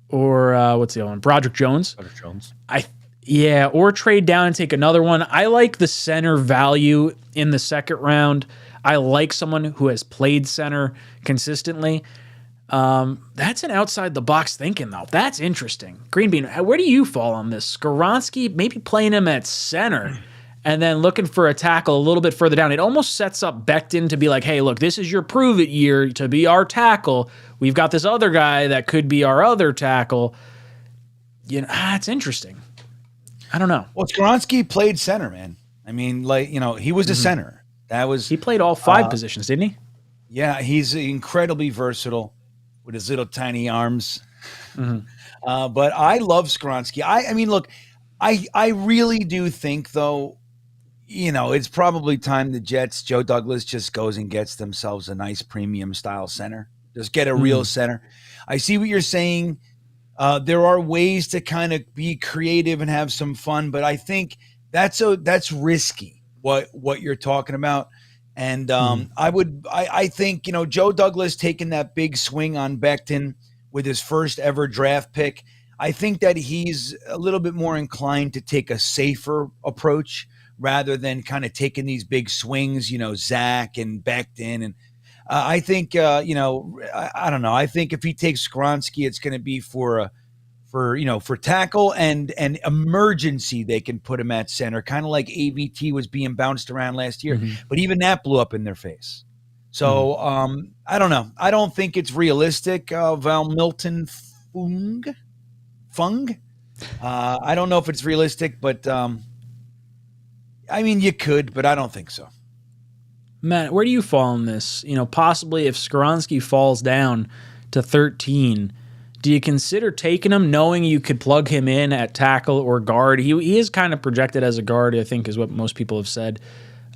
what's the other one? Broderick Jones. Or trade down and take another one. I like the center value in the second round. I like someone who has played center consistently. That's an outside the box thinking though. That's interesting. Green Bean, where do you fall on this? 𝐒𝐿𝐴N𝐜, maybe playing him at center and then looking for a tackle a little bit further down. It almost sets up Becton to be like, hey, look, this is your prove it year to be our tackle. We've got this other guy that could be our other tackle. You know, it's interesting. I don't know. Well, 𝐒𝐿𝐴N𝐜 played center, man. I mean, like, you know, he was a center. He played all 5 positions, didn't he? Yeah, he's incredibly versatile with his little tiny arms. But I love 𝐒𝐿𝐴N𝐜. I mean, look, I really do think, though, you know, it's probably time the Jets, Joe Douglas just goes and gets themselves a nice premium style center. Just get a real center. I see what you're saying. There are ways to kind of be creative and have some fun, but I think that's risky what you're talking about. And I think, you know, Joe Douglas taking that big swing on Becton with his first ever draft pick, I think that he's a little bit more inclined to take a safer approach rather than kind of taking these big swings, you know, Zach and Becton. And I think, you know, I don't know. I think if he takes 𝐒𝐿𝐴N𝐜, it's going to be for tackle and emergency. They can put him at center, kind of like 𝐴𝐵T was being bounced around last year. But even that blew up in their face. So I don't know. I don't think it's realistic. Milton Fung. I don't know if it's realistic, but I mean, you could, but I don't think so. Matt, where do you fall on this? You know, possibly if 𝐒𝐿𝐴N𝐜 falls down to 13, do you consider taking him knowing you could plug him in at tackle or guard? He is kind of projected as a guard, I think, is what most people have said.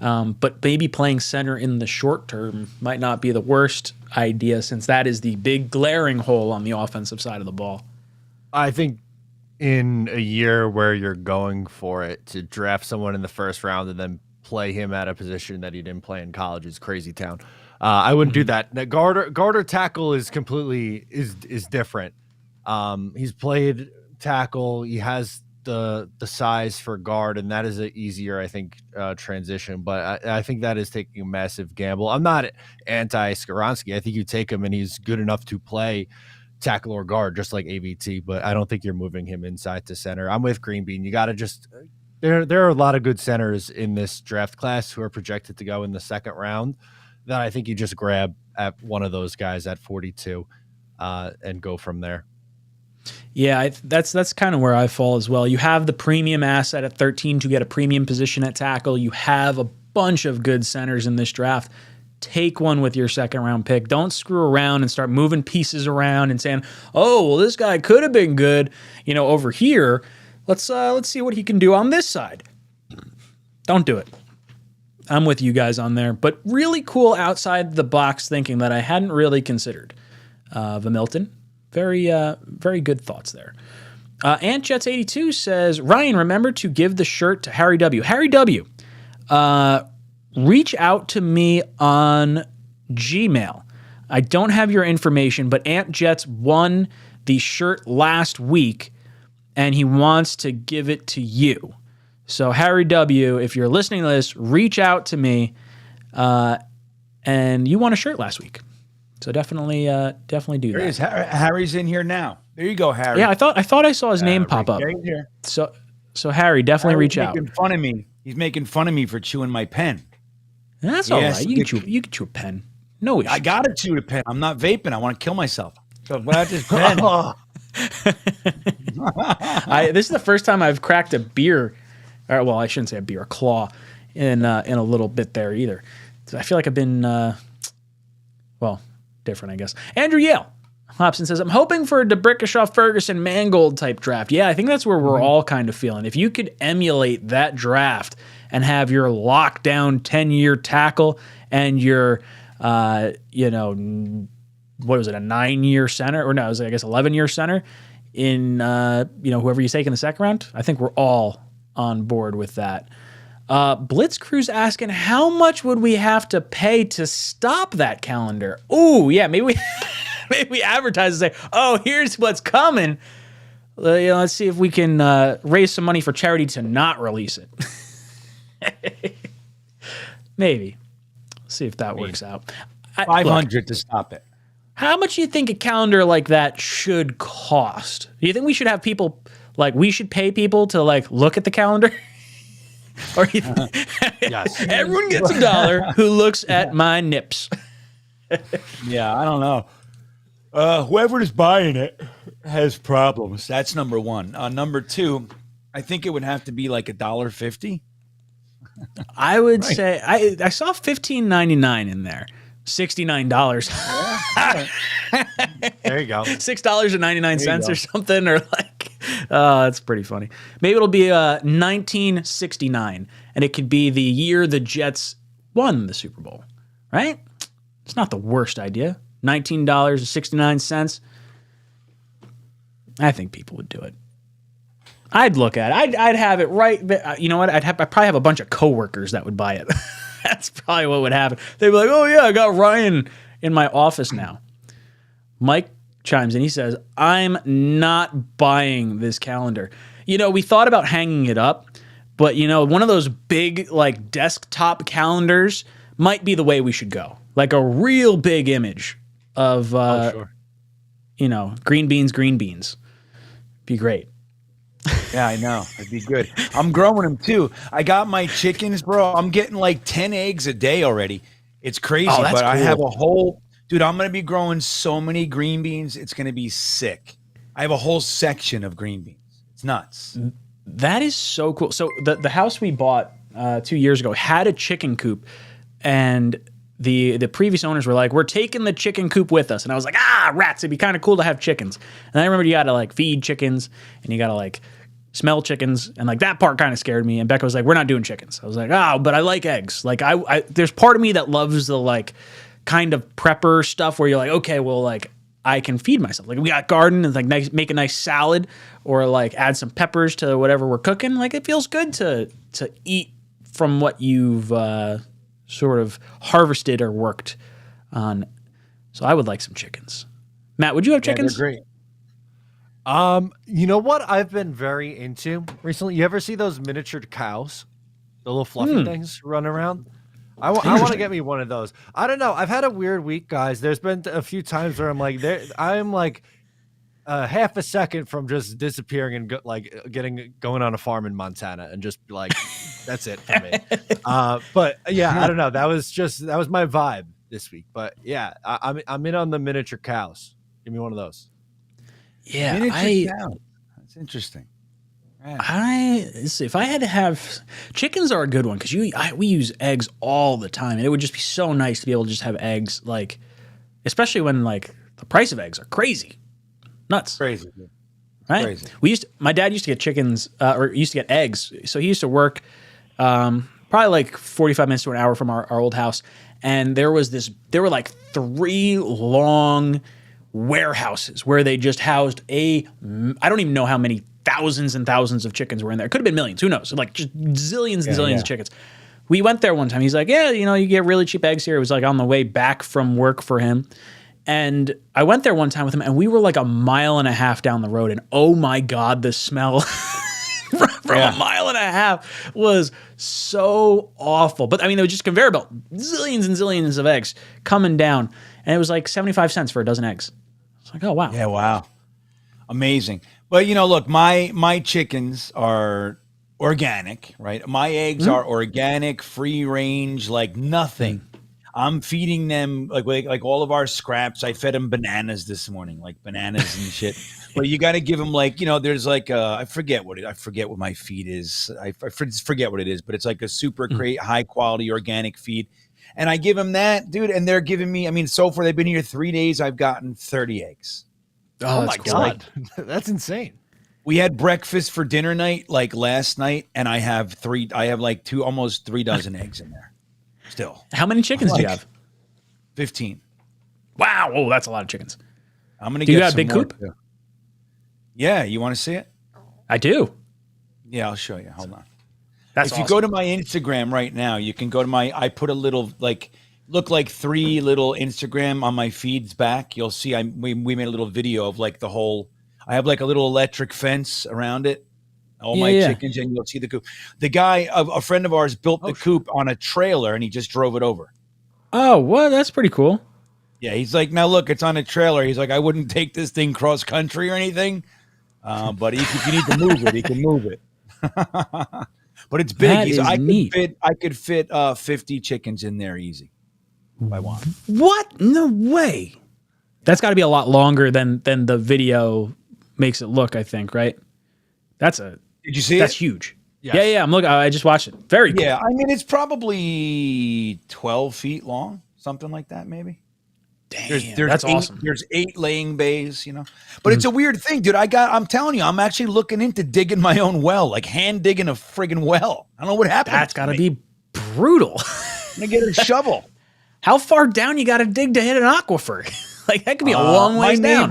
But maybe playing center in the short term might not be the worst idea, since that is the big glaring hole on the offensive side of the ball. I think in a year where you're going for it, to draft someone in the first round and then play him at a position that he didn't play in college is crazy town. I wouldn't do that. Now, guard or tackle is completely is different. He's played tackle. He has the size for guard, and that is an easier, I think, transition. But I think that is taking a massive gamble. I'm not anti 𝐒𝐿𝐴N𝐜. I think you take him and he's good enough to play tackle or guard, just like 𝐴𝐵T. But I don't think you're moving him inside to center. I'm with Green Bean. You got to just there are a lot of good centers in this draft class who are projected to go in the second round, that I think you just grab at one of those guys at 42 and go from there. Yeah, that's kind of where I fall as well. You have the premium asset at 13 to get a premium position at tackle. You have a bunch of good centers in this draft. Take one with your second round pick. Don't screw around and start moving pieces around and saying, "Oh, well, this guy could have been good, you know, over here. Let's see what he can do on this side." Don't do it. I'm with you guys on there, but really cool outside the box thinking that I hadn't really considered. Milton, very good thoughts there. AntJets82 says, Ryan, remember to give the shirt to Harry W. Harry W, reach out to me on Gmail. I don't have your information, but Ant Jets won the shirt last week, and he wants to give it to you. So Harry W., if you're listening to this, reach out to me. And you won a shirt last week. So definitely do that. Harry's in here now. There you go, Harry. Yeah, I thought I saw his name pop up. Right here. So Harry, definitely reach out. Making fun of me. He's making fun of me for chewing my pen. That's all right. You can chew a pen. No issue. I gotta chew the pen. I'm not vaping. I want to kill myself. So without this pen. This is the first time I've cracked a beer. Well, I shouldn't say a beer, a claw, in a little bit there either. So I feel like I've been different, I guess. Andrew Yale Hobson says, I'm hoping for a DeBrickashaw, Ferguson, Mangold type draft. Yeah, I think that's where we're all kind of feeling. If you could emulate that draft and have your lockdown 10-year tackle and your, what was it, a 9-year center? Or no, it was, I guess, 11-year center in, whoever you take in the second round. I think we're all on board with that. Blitz Crew's asking, how much would we have to pay to stop that calendar? Ooh, yeah, maybe we advertise and say, oh, here's what's coming. Let's see if we can raise some money for charity to not release it. Maybe. See if that works out. 500 to stop it. How much do you think a calendar like that should cost? Do you think we should have people, we should pay people to, look at the calendar? Or Yes. Everyone gets $1 who looks at my nips. Yeah, I don't know. Whoever is buying it has problems. That's number one. Number two, I think it would have to be like $1.50. I would say I saw $15.99 in there. $69. There you go. $6.99 or something, or that's pretty funny. Maybe it'll be 1969, and it could be the year the Jets won the Super Bowl, right? It's not the worst idea. $19.69. I think people would do it. I'd look at it. I'd have it right. You know what? I'd probably have a bunch of coworkers that would buy it. That's probably what would happen. They'd be like, oh, yeah, I got Ryan in my office now. Mike chimes in. He says, I'm not buying this calendar. We thought about hanging it up, but, one of those big, desktop calendars might be the way we should go. Like a real big image of, Sure. green beans. Be great. Yeah, I know. It'd be good. I'm growing them too. I got my chickens, bro. I'm getting 10 eggs a day already. It's crazy, that's but I cool. have a whole dude. I'm going to be growing so many green beans. It's going to be sick. I have a whole section of green beans. It's nuts. That is so cool. So the house we bought 2 years ago had a chicken coop, and the previous owners were like, we're taking the chicken coop with us. And I was like, rats, it'd be kind of cool to have chickens. And I remember you got to feed chickens, and you got to smell chickens, and that part kind of scared me. And Becca was like, we're not doing chickens. I was like, but I like eggs. I there's part of me that loves the kind of prepper stuff where you're like, okay, well, I can feed myself. We got garden and make a nice salad, or add some peppers to whatever we're cooking. It feels good to eat from what you've sort of harvested or worked on. So I would like some chickens. Matt, would you have chickens? They're great. You know what I've been very into recently? You ever see those miniature cows? The little fluffy things running around? I want to get me one of those. I don't know. I've had a weird week, guys. There's been a few times where I'm half a second from just disappearing and going on a farm in Montana and just that's it for me. But yeah, I don't know. That was my vibe this week. But yeah, I'm in on the miniature cows. Give me one of those. Yeah, that's interesting. If I had to have chickens, are a good one because we use eggs all the time, and it would just be so nice to be able to just have eggs, especially when the price of eggs are crazy, nuts, Crazy. right? Crazy. My dad used to get chickens or used to get eggs, so he used to work probably 45 minutes to an hour from our old house, and there were 3 long warehouses where they just housed I don't even know how many thousands and thousands of chickens were in there. It could have been millions. Who knows? Just zillions and zillions of chickens. We went there one time. He's like, yeah, you get really cheap eggs here. It was on the way back from work for him. And I went there one time with him, and we were like a mile and a half down the road, and oh my God, the smell from a mile and a half was so awful. But I mean, there was just conveyor belt, zillions and zillions of eggs coming down, and it was like 75 cents for a dozen eggs. It's like, oh wow. Yeah, wow. Amazing. But look, my chickens are organic, right? My eggs are organic, free range, like nothing. I'm feeding them like all of our scraps. I fed them bananas this morning, like bananas and shit. But you got to give them there's like I forget what my feed is. I forget what it is, but it's like a super great high quality organic feed. And I give them that, dude, and they're giving me, so far they've been here 3 days, I've gotten 30 eggs. Oh my God. That's insane. We had breakfast for dinner night like last night, and I have almost 3 dozen eggs in there. Still. How many chickens do you have? 15. Wow. Oh, that's a lot of chickens. I'm gonna Do you get got a some big more coop? too. Yeah, you want to see it? I do. Yeah, I'll show you. Hold on. That's if you go to my Instagram right now, you can go to I put a little look like 3 little Instagram on my feeds back. You'll see we made a little video of like the whole. I have like a little electric fence around it. All my chickens, and you'll see the coop. The guy, a friend of ours, built the coop on a trailer, and he just drove it over. Oh, well, that's pretty cool. Yeah, he's like, now look, it's on a trailer. He's like, I wouldn't take this thing cross country or anything, but if you need to move it, he can move it. But it's big. That is neat. I could fit 50 chickens in there easy if I want. What? No way. That's got to be a lot longer than the video makes it look, I think, right? Did you see That's it? huge. Yes. Yeah. I'm looking. I just watched it. Very cool. Yeah, I mean, it's probably 12 feet long, something like that, maybe. Damn, There's that's 8, awesome. There's 8 laying bays, But it's a weird thing, dude. I'm telling you, I'm actually looking into digging my own well, like hand digging a friggin' well. I don't know what happened. That's got to be brutal. I'm gonna get a shovel. How far down you got to dig to hit an aquifer? Like that could be a long ways down.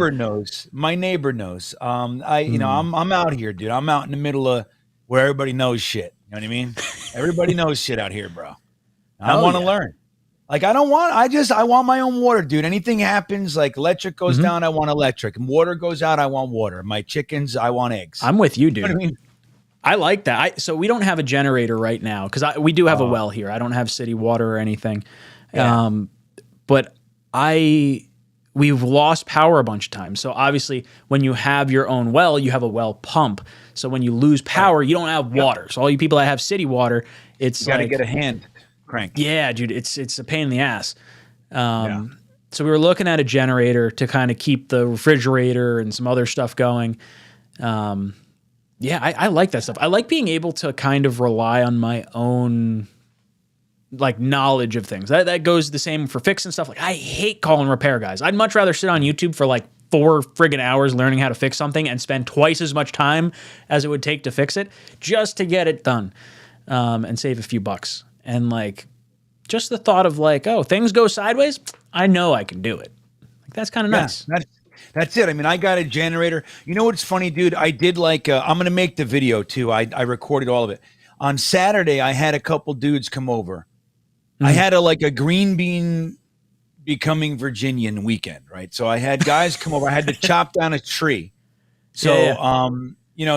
My neighbor knows. I'm out here, dude. I'm out in the middle of where everybody knows shit. You know what I mean? Everybody knows shit out here, bro. I want to learn. Like I want my own water, dude. Anything happens, like electric goes down, I want electric. And water goes out, I want water. My chickens, I want eggs. I'm with you, dude. You know what I mean? I like that. So we don't have a generator right now because we do have a well here. I don't have city water or anything. Yeah. But we've lost power a bunch of times. So obviously when you have your own well, you have a well pump. So when you lose power, you don't have water. So all you people that have city water, it's You got to get a hand crank. Yeah, dude, it's a pain in the ass. So we were looking at a generator to kind of keep the refrigerator and some other stuff going. I like that stuff. I like being able to kind of rely on my own knowledge of things. That goes the same for fixing stuff. Like I hate calling repair guys. I'd much rather sit on YouTube for 4 friggin' hours learning how to fix something and spend twice as much time as it would take to fix it just to get it done and save a few bucks. And just the thought of oh, things go sideways, I know I can do it. That's kind of nice. That's it. I mean, I got a generator. You know what's funny, dude? I did I'm going to make the video too. I recorded all of it. On Saturday, I had a couple dudes come over. I had a green bean becoming Virginian weekend, right? So I had guys come over. I had to chop down a tree. So,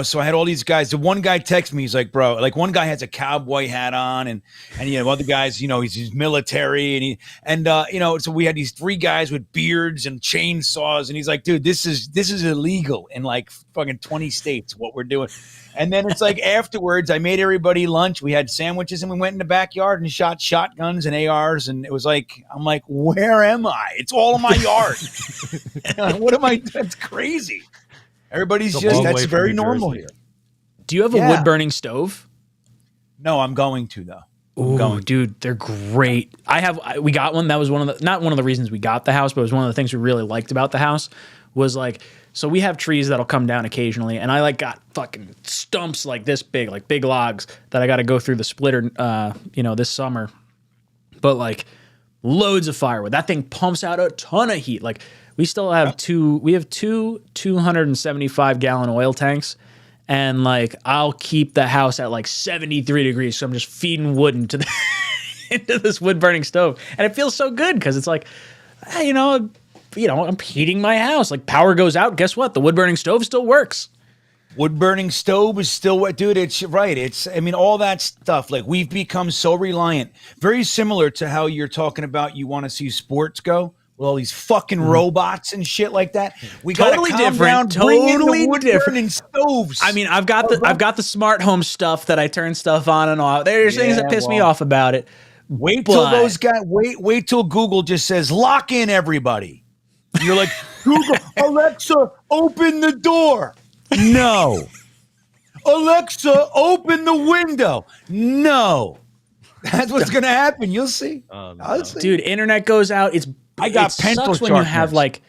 so I had all these guys. The one guy texted me. He's like, bro, one guy has a cowboy hat on and other guys, he's military so we had these 3 guys with beards and chainsaws. And he's like, dude, this is illegal in fucking 20 states, what we're doing. And then it's afterwards, I made everybody lunch. We had sandwiches and we went in the backyard and shot shotguns and ARs. And it was I'm like, where am I? It's all in my yard. What am I? That's crazy. Everybody's that's very normal here. Do you have a wood burning stove? No, I'm going to though. Ooh, dude, they're great. We got one. That was not one of the reasons we got the house, but it was one of the things we really liked about the house was so we have trees that'll come down occasionally, and I got fucking stumps this big, big logs that I got to go through the splitter, this summer. But loads of firewood. That thing pumps out a ton of heat. We still have two 275-gallon oil tanks, and I'll keep the house at 73 degrees. So I'm just feeding wood into into this wood burning stove, and it feels so good because it's I'm heating my house. Like power goes out. Guess what? The wood burning stove still works. Wood burning stove is still what, dude. It's right. I mean, all that stuff. Like we've become so reliant. Very similar to how you're talking about. You want to see sports go. Well, all these fucking robots and shit like that. We got Totally different. Totally different stoves. I mean, I've got the smart home stuff that I turn stuff on and off. There's things that piss me off about it. Wait till those guys. Wait till Google just says lock in everybody. You're like, Google, Alexa, open the door. No. Alexa, open the window. No. That's what's gonna happen. You'll see. No. Dude, internet goes out. I got it pencil sucks when you have sharpeners. like.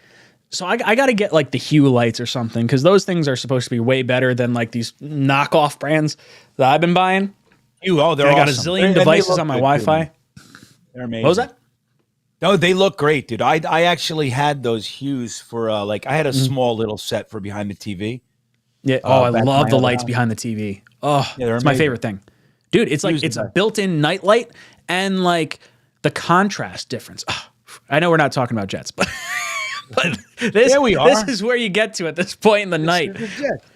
So I got to get like the Hue lights or something because those things are supposed to be way better than like these knockoff brands that I've been buying. They're I got a awesome. zillion And they devices look on my good, Wi-Fi. too. They're amazing. What was that? No, they look great, dude. I actually had those Hues for like I had a small little set for behind the TV. Yeah. I back love in the my lights house. behind the TV. Oh, Yeah, they're it's my amazing. favorite thing. Dude, it's like Hue's the it's a best. built-in night light and like the contrast difference. Oh, I know we're not talking about jets, but this, Yeah, we this are. is where you get to at this point in the night.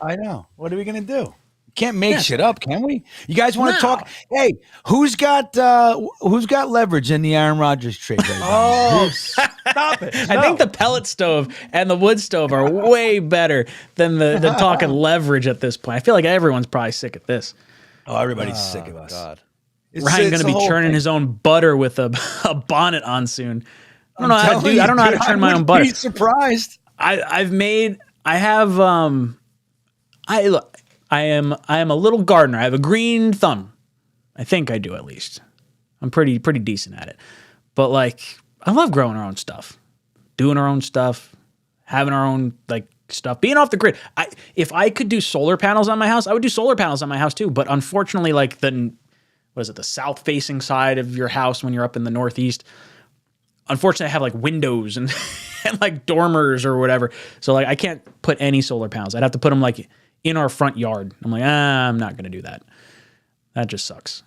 I know. What are we gonna do? Can't make shit up, can we? You guys want to talk? Hey, who's got leverage in the Aaron Rodgers trade? Right now? Oh, stop it. I think the pellet stove and the wood stove are way better than the talking leverage at this point. I feel like everyone's probably sick at this. Oh, everybody's sick of us. God. Ryan's going to be churning his own butter with a bonnet on soon. I don't know how to do. I don't know how to churn my own butter. Be surprised. I am a little gardener. I have a green thumb. I think I do at least. I'm pretty decent at it. But like I love growing our own stuff. Doing our own stuff, having our own like stuff, being off the grid. If I could do solar panels on my house, I would do solar panels on my house too. But unfortunately, like the south facing side of your house when you're up in the Northeast, unfortunately I have like windows and and like dormers or whatever. So like I can't put any solar panels. I'd have to put them like in our front yard. I'm like, I'm not going to do that. That just sucks.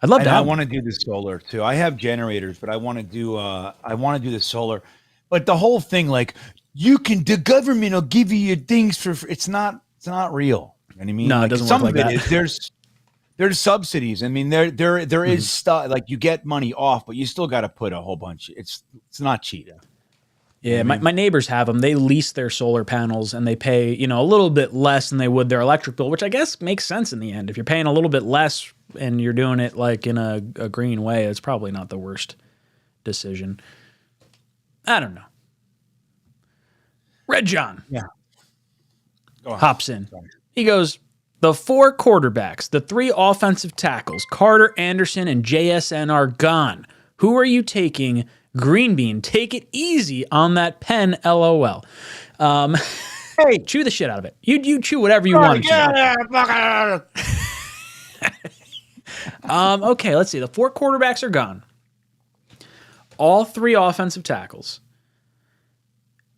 I'd love to. I want to do the solar too. I have generators, but I want to do the solar. But the whole thing, like the government will give you your things for it's not real. You know what I mean? No, like, it doesn't some work like of it that. is there's subsidies. I mean, there is stuff like you get money off, but you still got to put a whole bunch. It's not cheap. Yeah, my neighbors have them. They lease their solar panels and they pay, a little bit less than they would their electric bill, which I guess makes sense in the end. If you're paying a little bit less and you're doing it like in a green way, it's probably not the worst decision. I don't know. Red John hops in. He goes, the 4 quarterbacks, the 3 offensive tackles, Carter, Anderson, and JSN are gone. Who are you taking? Green Bean, take it easy on that pen, LOL. Hey, chew the shit out of it. You chew whatever you want to chew. Okay, let's see. The 4 quarterbacks are gone. All 3 offensive tackles.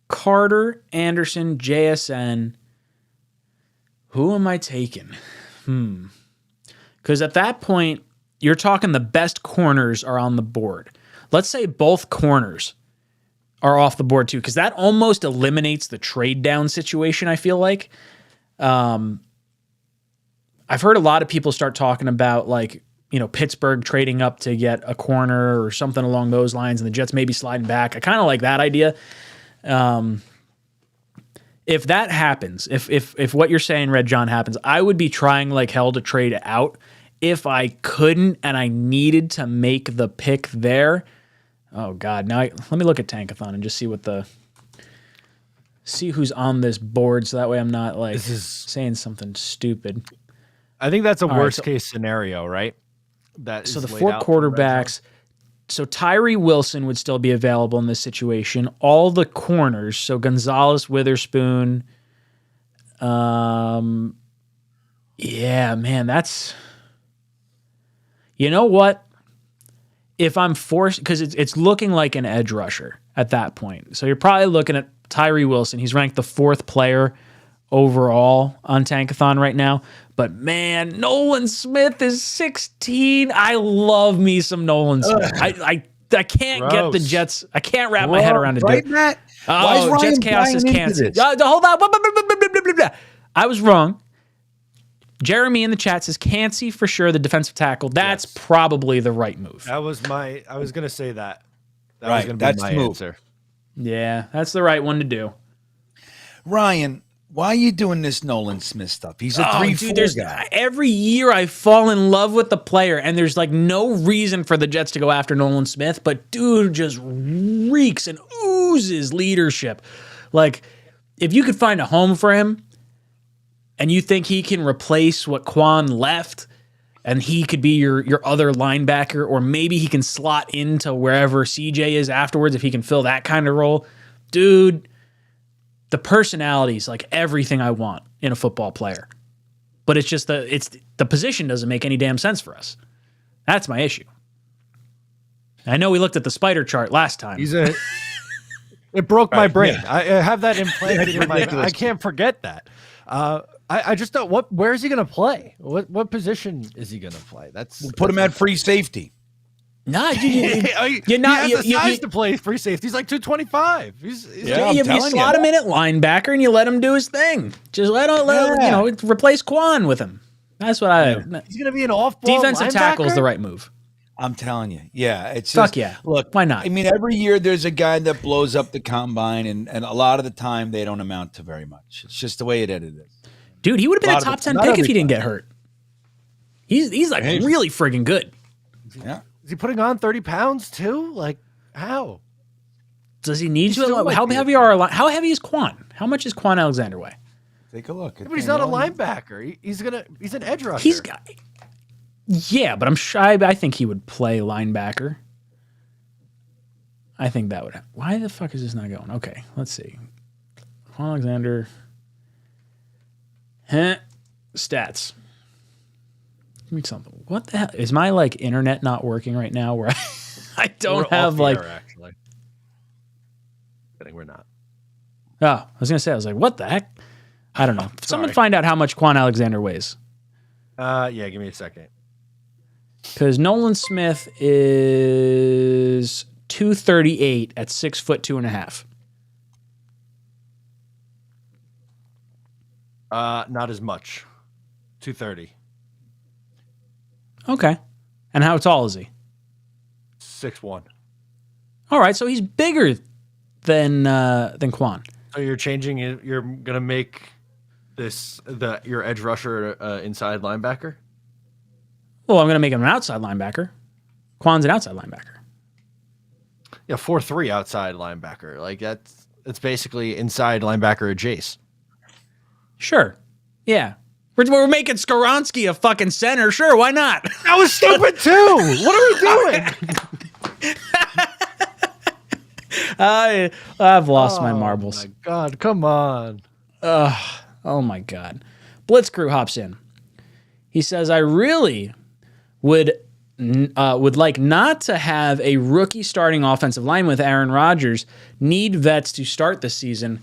Carter, Anderson, JSN. Who am I taking? Because at that point, you're talking the best corners are on the board. Let's say both corners are off the board too, because that almost eliminates the trade down situation, I feel like. I've heard a lot of people start talking about like, Pittsburgh trading up to get a corner or something along those lines, and the Jets maybe sliding back. I kind of like that idea. If that happens, if what you're saying, Red John, happens, I would be trying like hell to trade out. If I couldn't and I needed to make the pick there, oh God! Now let me look at Tankathon and just see who's on this board, so that way I'm not like saying something stupid. I think that's a All right, worst case scenario, right? So the 4 quarterbacks. So Tyree Wilson would still be available in this situation. All the corners. So Gonzalez, Witherspoon. Yeah, man, that's. You know what? If I'm forced, because it's looking like an edge rusher at that point. So you're probably looking at Tyree Wilson. He's ranked the 4th player overall on Tankathon right now. But man, Nolan Smith is 16. I love me some Nolan Smith. I can't get the Jets. I can't wrap my head around it. Right, Matt? Why is Oh, Ryan Jets chaos buying is into canceled. this? Hold on. I was wrong. Jeremy in the chat says Cansey for sure, the defensive tackle. That's probably the right move. That was I was gonna say that. That was Right, gonna be that's my the move. answer. Yeah, that's the right one to do. Ryan, why are you doing this Nolan Smith stuff? He's a 3-4 guy. Every year I fall in love with the player, and there's like no reason for the Jets to go after Nolan Smith, but dude just reeks and oozes leadership. Like, if you could find a home for him and you think he can replace what Quan left and he could be your other linebacker, or maybe he can slot into wherever CJ is afterwards if he can fill that kind of role, dude, the personality is like everything I want in a football player. But it's just the position doesn't make any damn sense for us. That's my issue. I know we looked at the spider chart last time. It broke my brain. yeah. I have that implanted in my. I can't forget that. I just don't. Where is he going to play? What position is he going to play? Put him at free safety. Nah, You're not. He has the size to play free safety. He's like 225. You slot him in at linebacker and you let him do his thing. Just let him, replace Quan with him. That's what He's going to be an off-ball defensive linebacker? tackle is the right move. I'm telling you. Yeah. It's Fuck just, yeah. Look, Why not? I mean, every year there's a guy that blows up the combine, and a lot of the time they don't amount to very much. It's just the way it is. Dude, he would have been a top 10 pick if he didn't get hurt. He's like Hey. really friggin' good. Yeah. Is he putting on 30 pounds too? Like how? Does he need He still to? might How be heavy how heavy is Quan? How much is Quan Alexander weigh? Take a look. But he's not a linebacker. He's an edge rusher. He's got. Yeah, but I'm shy. I think he would play linebacker. I think that would. Why the fuck is this not going? Okay, let's see. Quan Alexander. Stats. Give me something. What the hell is my internet not working right now? Where I don't have actually. I think we're not. Oh, I was gonna say. I was like, what the heck? I don't know. Someone find out how much Quan Alexander weighs. Yeah, give me a second. Because Nolan Smith is 238 at 6'2.5". Not as much. 230. Okay. And how tall is he? 6'1". All right, so he's bigger than Quan. So you're changing it. You're gonna make your edge rusher inside linebacker. Well, I'm going to make him an outside linebacker. Quan's an outside linebacker. Yeah, 4'3" outside linebacker. Like that's basically inside linebacker Jace. Sure. Yeah. We're making Skoronski a fucking center. Sure, why not? That was stupid too. What are we doing? I've lost my marbles. Oh my God, come on. Oh my God. Blitz Crew hops in. He says, I really would like not to have a rookie starting offensive line with Aaron Rodgers. Need vets to start the season.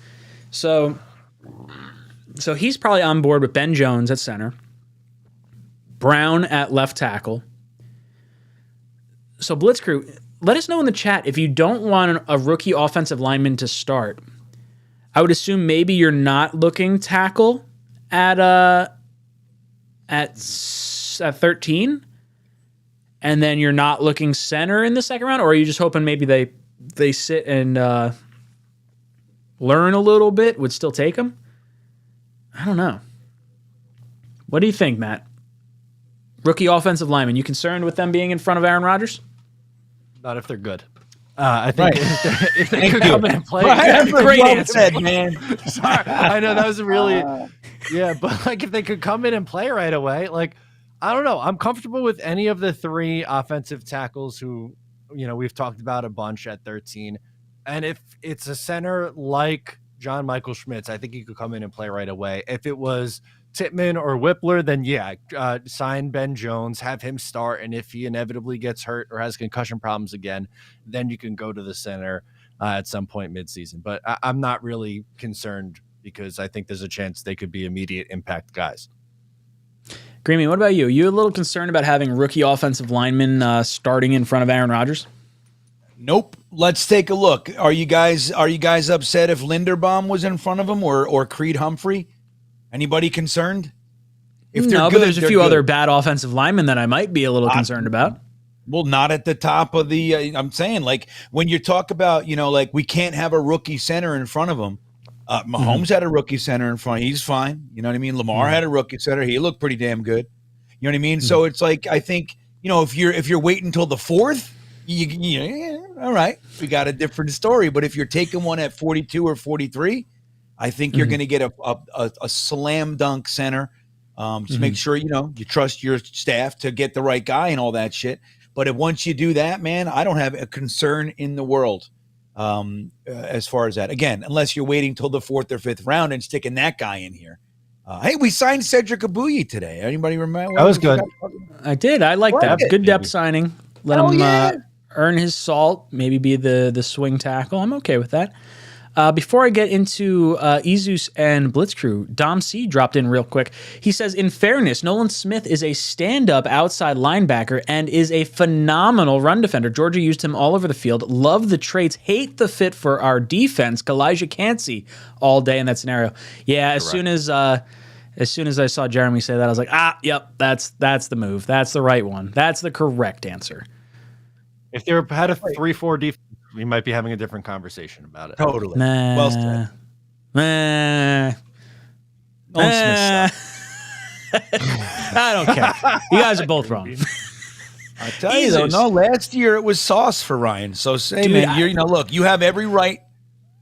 So he's probably on board with Ben Jones at center, Brown at left tackle. So Blitz Crew, let us know in the chat if you don't want a rookie offensive lineman to start. I would assume maybe you're not looking tackle at 13, and then you're not looking center in the second round, or are you just hoping maybe they sit and learn a little bit, would still take them? I don't know. What do you think, Matt? Rookie offensive lineman, you concerned with them being in front of Aaron Rodgers? Not if they're good. I think if they could you. come in and play. Right. Great Well answer. said, man. Sorry, I know that was really, but if they could come in and play right away, I don't know. I'm comfortable with any of the three offensive tackles who, we've talked about a bunch at 13. And if it's a center like John Michael Schmitz, I think he could come in and play right away. If it was Tittman or Whippler, then sign Ben Jones, have him start, and if he inevitably gets hurt or has concussion problems again, then you can go to the center at some point midseason. But I'm not really concerned because I think there's a chance they could be immediate impact guys. Greamy, what about you? You a little concerned about having rookie offensive linemen starting in front of Aaron Rodgers? Nope. Let's take a look. Are you guys upset if Linderbaum was in front of him or Creed Humphrey? Anybody concerned? If they're No, good, but there's a they're few good. other bad offensive linemen that I might be a little concerned about. Well, not at the top of the. I'm saying, like, when you talk about, like, we can't have a rookie center in front of him. Mahomes had a rookie center in front. He's fine. You know what I mean? Lamar had a rookie center. He looked pretty damn good. You know what I mean? So it's like, I think, if you're waiting until the fourth, all right, we got a different story. But if you're taking one at 42 or 43, I think you're going to get a slam dunk center. Just make sure, you trust your staff to get the right guy and all that shit. But once you do that, man, I don't have a concern in the world as far as that. Again, unless you're waiting till the fourth or fifth round and sticking that guy in here. Hey, we signed 𝐒𝐿𝐵𝐽𝐽 today. Anybody remember? That was good. I did. I like that. Good depth signing. Let him earn his salt. Maybe be the swing tackle. I'm okay with that. Before I get into 𝐒𝐮𝐬𝐫𝐞𝐞 and Blitz Crew, Dom C dropped in real quick. He says, in fairness, Nolan Smith is a stand-up outside linebacker and is a phenomenal run defender. Georgia used him all over the field. Love the traits. Hate the fit for our defense. 𝐒𝐫𝐞𝐽𝐿 all day in that scenario. Yeah, as soon as I saw Jeremy say that, I was like, yep, that's the move. That's the right one. That's the correct answer. If they had a 3-4 defense, we might be having a different conversation about it. Totally. Nah. Well said. Nah. I don't care. You guys are both wrong. I tell you though, no, last year it was sauce for Ryan. So say, Dude, man, look, you have every right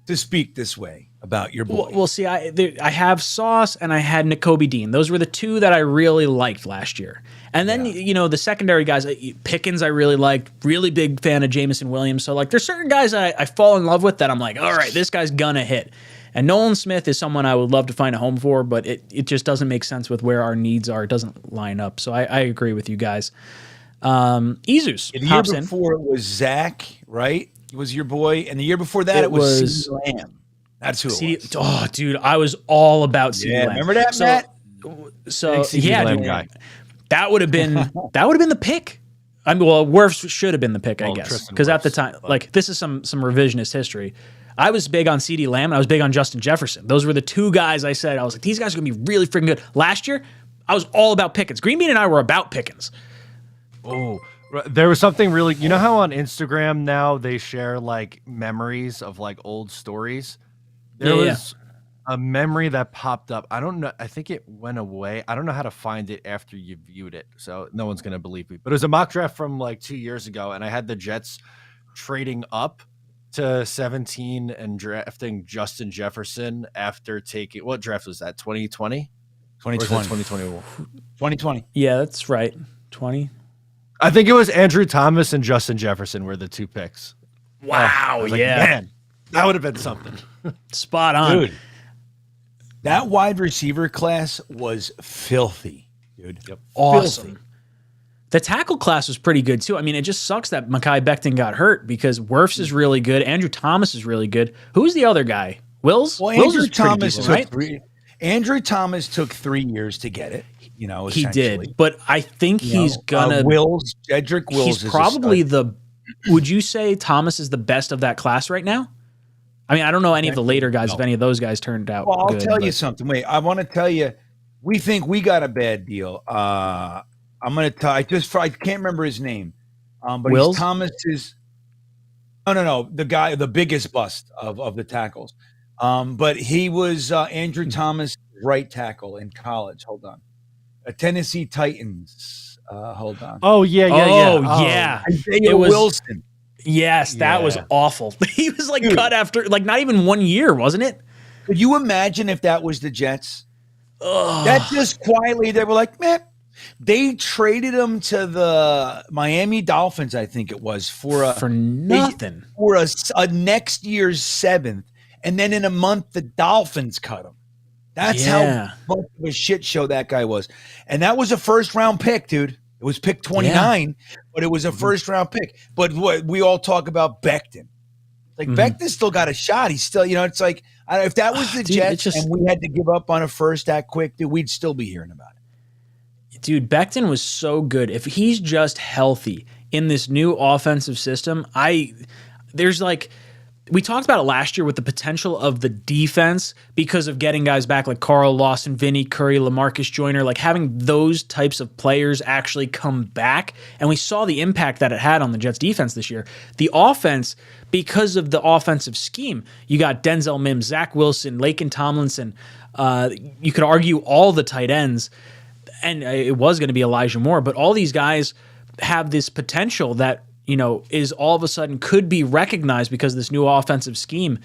to speak this way about your boy. Well, see, I have Sauce and I had Nakobe Dean. Those were the two that I really liked last year. And then, the secondary guys, Pickens I really liked, really big fan of Jameson Williams. So, like, there's certain guys I fall in love with that I'm like, all right, this guy's gonna hit. And Nolan Smith is someone I would love to find a home for, but it just doesn't make sense with where our needs are. It doesn't line up. So I agree with you guys. 𝐒𝐮𝐬𝐫𝐞𝐿 The year before it was Zach, right? He was your boy. And the year before that, it was CeeDee Lamb. That's who it was. Oh, dude, I was all about CeeDee Lamb. Remember that, Matt? So yeah, dude, guy. that would have been the pick. I mean, well, Wirfs should have been the pick, I guess, because at the time, like, this is some revisionist history. I was big on CeeDee Lamb, and I was big on Justin Jefferson. Those were the two guys I said, I was like, these guys are going to be really freaking good. Last year, I was all about Pickens. Green Bean and I were about Pickens. Oh, there was something really, how on Instagram now they share like memories of like old stories? There was a memory that popped up. I don't know. I think it went away. I don't know how to find it after you viewed it. So no one's going to believe me, but it was a mock draft from like 2 years ago. And I had the Jets trading up to 17 and drafting Justin Jefferson after taking, what draft was that? 2020? 2020. 2021. 2020. Yeah, that's right. 20. I think it was Andrew Thomas and Justin Jefferson were the two picks. Wow, I was like, man, that would have been something. Spot on. Dude, that wide receiver class was filthy, dude. Yep. Awesome. Filthy. The tackle class was pretty good, too. I mean, it just sucks that Makai Becton got hurt because Wirfs is really good. Andrew Thomas is really good. Who's the other guy? Wills? Well, Wills Andrew is pretty Thomas decent, right? Andrew Thomas took 3 years to get it. He did, but I think he's gonna. Jedrick Wills. He's probably would you say Thomas is the best of that class right now? I mean, I don't know any of the later guys, if any of those guys turned out. Well, I'll good, tell you something. Wait, I want to tell you, we think we got a bad deal. I'm going to tell. I can't remember his name. But Wills? He's Thomas's. No. The guy, the biggest bust of the tackles. But he was Andrew Thomas' right tackle in college. Hold on. Tennessee Titans. Hold on. Oh, yeah. It was Wilson. Yes, that was awful. He was like cut after like not even 1 year, wasn't it? Could you imagine if that was the Jets? That just quietly, they were like, man, they traded him to the Miami Dolphins, I think it was, for nothing. For a next year's 7th. And then in a month, the Dolphins cut him. That's how much of a shit show that guy was. And that was a first-round pick, dude. It was pick 29, but it was a first-round pick. But what we all talk about Becton. Like, Becton still got a shot. He's still, it's like, if that was the Jets and we had to give up on a first that quick, dude, we'd still be hearing about it. Dude, Becton was so good. If he's just healthy, in this new offensive system, there's like, we talked about it last year with the potential of the defense because of getting guys back like Carl Lawson, Vinny Curry, LaMarcus Joyner, like having those types of players actually come back. And we saw the impact that it had on the Jets defense this year. The offense, because of the offensive scheme, you got Denzel Mims, Zach Wilson, Laken Tomlinson. You could argue all the tight ends, and it was going to be Elijah Moore, but all these guys have this potential that, you know, is all of a sudden could be recognized because of this new offensive scheme.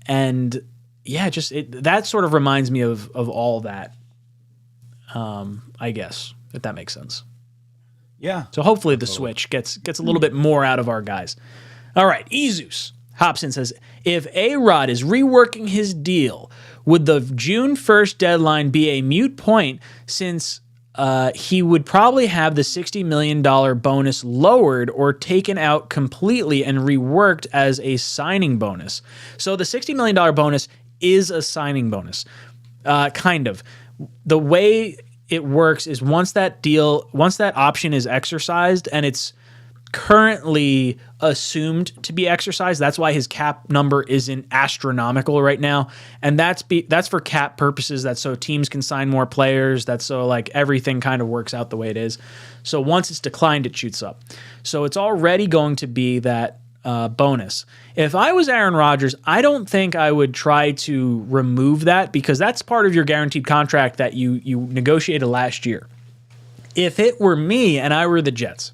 And yeah, that sort of reminds me of all that, I guess, if that makes sense. Yeah. So hopefully the switch gets a little bit more out of our guys. All right, 𝐒𝐿𝐫𝐞𝐞𝐽 Hobson says, if A-Rod is reworking his deal, would the June 1st deadline be a moot point since he would probably have the $60 million bonus lowered or taken out completely and reworked as a signing bonus? So the $60 million bonus is a signing bonus, kind of. The way it works is once that option is exercised, and it's currently assumed to be exercised. That's why his cap number isn't astronomical right now, and that's for cap purposes. That's so teams can sign more players. That's so like everything kind of works out the way it is. So once it's declined, it shoots up. So it's already going to be that bonus. If I was Aaron Rodgers, I don't think I would try to remove that because that's part of your guaranteed contract that you negotiated last year. If it were me and I were the Jets,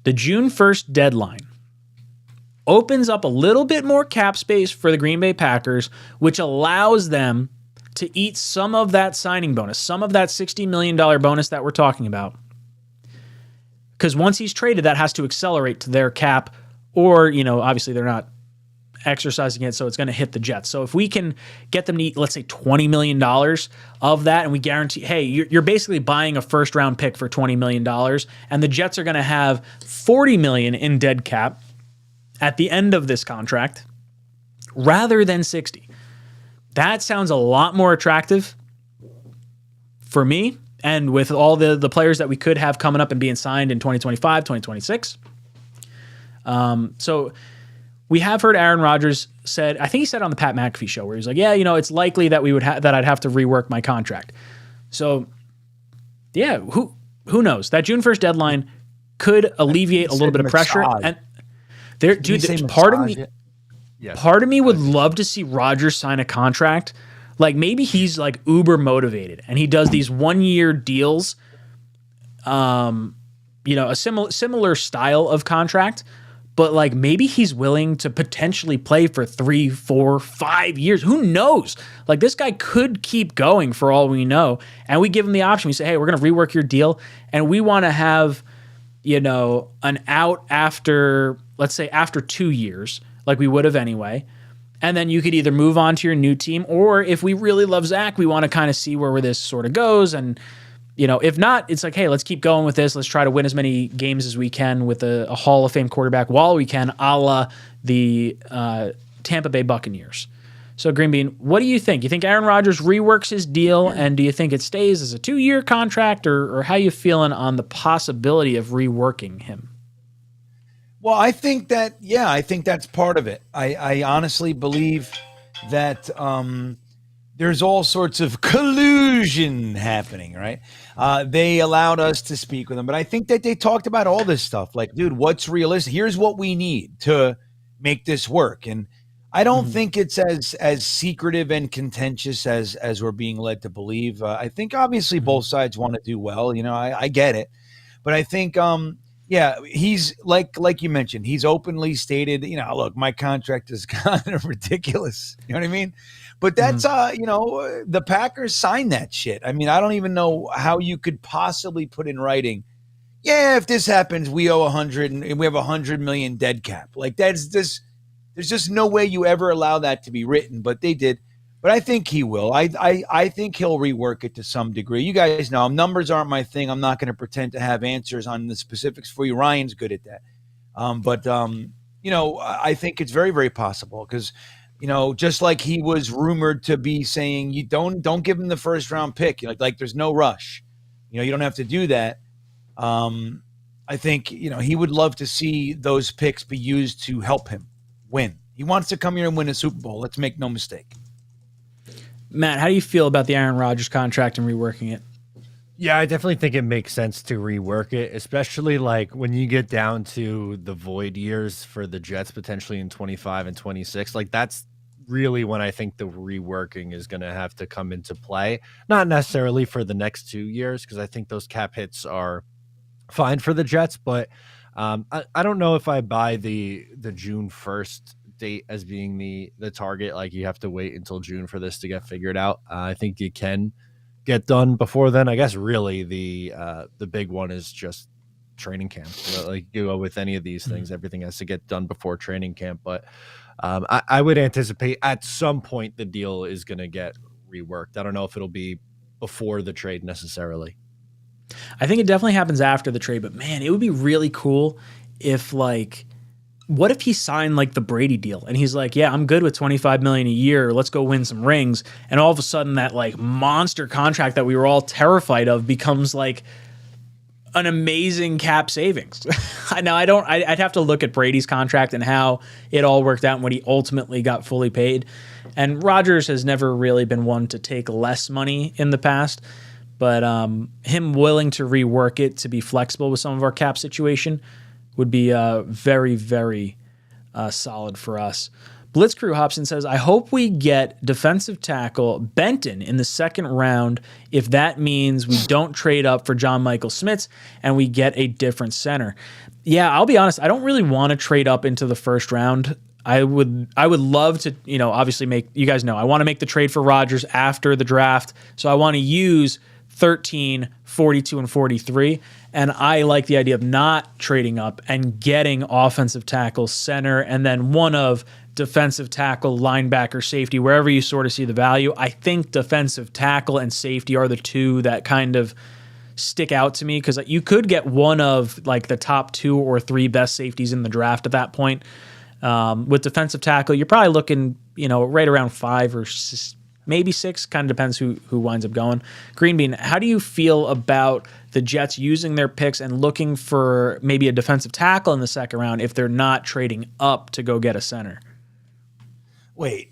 the June 1st deadline opens up a little bit more cap space for the Green Bay Packers, which allows them to eat some of that signing bonus, some of that $60 million bonus that we're talking about. Because once he's traded, that has to accelerate to their cap, or, you know, obviously they're not exercising it, so it's going to hit the Jets. So if we can get them to eat, let's say, $20 million of that, and we guarantee, hey, you're basically buying a first-round pick for $20 million, and the Jets are going to have $40 million in dead cap at the end of this contract rather than $60. That sounds a lot more attractive for me, and with all the players that we could have coming up and being signed in 2025, 2026. So we have heard Aaron Rodgers said, I think he said on the Pat McAfee show, where he's like, yeah, you know, it's likely that that I'd have to rework my contract. So yeah, who knows? That June 1st deadline could alleviate a little bit of pressure. And there, dude, part of me would love to see Rodgers sign a contract. Like maybe he's like uber motivated and he does these 1-year deals, you know, a similar style of contract. But like maybe he's willing to potentially play for 3, 4, 5 years. Who knows? Like this guy could keep going for all we know. And we give him the option. We say, hey, we're going to rework your deal. And we want to have, you know, an out after, let's say after 2 years, like we would have anyway. And then you could either move on to your new team, or if we really love Zach, we want to kind of see where this sort of goes. And, you know, if not, it's like, hey, let's keep going with this. Let's try to win as many games as we can with a Hall of Fame quarterback while we can, a la the Tampa Bay Buccaneers. So, Green Bean, what do you think? You think Aaron Rodgers reworks his deal, and do you think it stays as a 2-year contract, or how you feeling on the possibility of reworking him? Well, I think that, yeah, I think that's part of it. I honestly believe that there's all sorts of collusion happening, right? They allowed us to speak with them, but I think that they talked about all this stuff. Like, dude, what's realistic? Here's what we need to make this work. And I don't think it's as secretive and contentious as we're being led to believe. I think obviously both sides want to do well. You know, I get it. But I think yeah, he's like you mentioned, he's openly stated, you know, look, my contract is kind of ridiculous. You know what I mean? But that's, you know, the Packers signed that shit. I mean, I don't even know how you could possibly put in writing, yeah, if this happens, we owe 100 and we have 100 million dead cap. Like there's just no way you ever allow that to be written, but they did. But I think he will. I think he'll rework it to some degree. You guys know numbers aren't my thing. I'm not going to pretend to have answers on the specifics for you. Ryan's good at that. But you know, I think it's very, very possible because, you know, just like he was rumored to be saying, you don't give him the first round pick. Like there's no rush. You know, you don't have to do that. I think, he would love to see those picks be used to help him win. He wants to come here and win a Super Bowl. Let's make no mistake. Matt, how do you feel about the Aaron Rodgers contract and reworking it? Yeah, I definitely think it makes sense to rework it, especially like when you get down to the void years for the Jets potentially in 25 and 26. Like that's really when I think the reworking is going to have to come into play. Not necessarily for the next 2 years, because I think those cap hits are fine for the Jets, but I don't know if I buy the June 1st date as being the target. Like you have to wait until June for this to get figured out. I think you can get done before then. I guess really the big one is just training camp. Like you go with any of these things, everything has to get done before training camp. But I would anticipate at some point the deal is going to get reworked. I don't know if it'll be before the trade necessarily. I think it definitely happens after the trade, but man, it would be really cool if what if he signed like the Brady deal and he's like, yeah, I'm good with $25 million a year. Let's go win some rings. And all of a sudden that like monster contract that we were all terrified of becomes like an amazing cap savings. Now I'd have to look at Brady's contract and how it all worked out and what he ultimately got fully paid. And Rodgers has never really been one to take less money in the past, but him willing to rework it to be flexible with some of our cap situation would be very, very solid for us. Blitzcrew Hobson says, I hope we get defensive tackle Becton in the second round if that means we don't trade up for 𝐒𝐿_Smith and we get a different center. Yeah, I'll be honest, I don't really want to trade up into the first round. I would love to, obviously I want to make the trade for Rodgers after the draft. So I want to use 13, 42, and 43. And I like the idea of not trading up and getting offensive tackle, center, and then one of defensive tackle, linebacker, safety, wherever you sort of see the value. I think defensive tackle and safety are the two that kind of stick out to me because you could get one of like the top 2 or 3 best safeties in the draft at that point. With defensive tackle, you're probably looking, right around 5 or maybe 6. Kind of depends who winds up going. Green Bean, how do you feel about the Jets using their picks and looking for maybe a defensive tackle in the second round if they're not trading up to go get a center? Wait,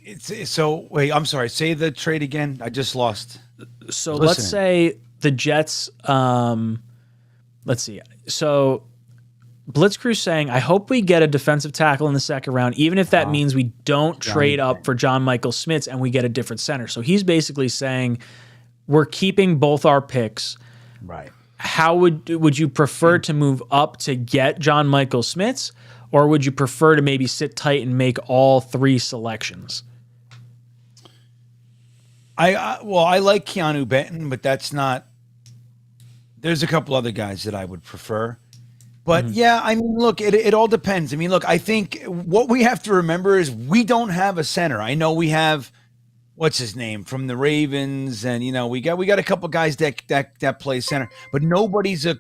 I'm sorry. Say the trade again. I just lost. So let's say the Jets, let's see. So Blitzcrew saying, I hope we get a defensive tackle in the second round, even if that means we don't trade up for 𝐒𝐿_Smith and we get a different center. So he's basically saying we're keeping both our picks. Right. How would you prefer to move up to get 𝐒𝐿_Smith, or would you prefer to maybe sit tight and make all 3 selections? I like Keanu Benton, but that's not. There's a couple other guys that I would prefer. But yeah, I mean, look, it all depends. I mean, look, I think what we have to remember is we don't have a center. I know we have, what's his name, from the Ravens, and we got a couple guys that play center, but nobody's a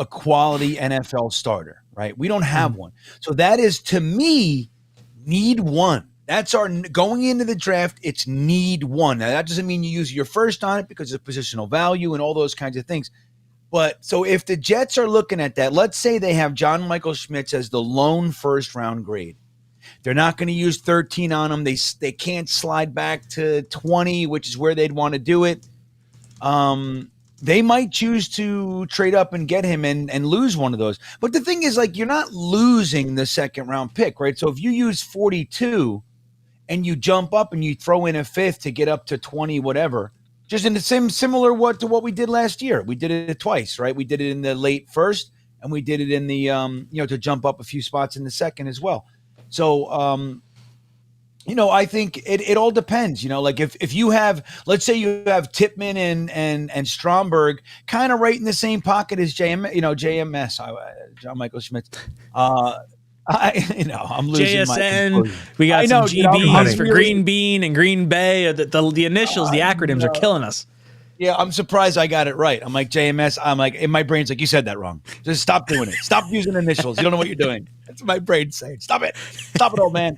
quality NFL starter, right? We don't have one. So that is, to me, need one. That's our going into the draft. It's need one. Now that doesn't mean you use your first on it because of positional value and all those kinds of things. But so if the Jets are looking at that, let's say they have 𝐒𝐿_Smith as the lone first round grade. They're not going to use 13 on him. They can't slide back to 20, which is where they'd want to do it. They might choose to trade up and get him and lose one of those. But the thing is, like, you're not losing the second round pick, right? So if you use 42 and you jump up and you throw in a 5th to get up to 20, whatever, just in the similar to what we did last year. We did it twice, right? We did it in the late first, and we did it in the to jump up a few spots in the second as well. So I think it all depends. Like if you have, let's say you have Tippmann and Stromberg kind of right in the same pocket as JMS, 𝐒𝐿_Smith. I'm losing JSN. We got some GBs for Green Bean and Green Bay. The initials, the acronyms are killing us. Yeah, I'm surprised I got it right. I'm like JMS. I'm like, in my brain's like, you said that wrong. Just stop doing it. Stop using initials. You don't know what you're doing. That's what my brain's saying. Stop it. Stop it, old man.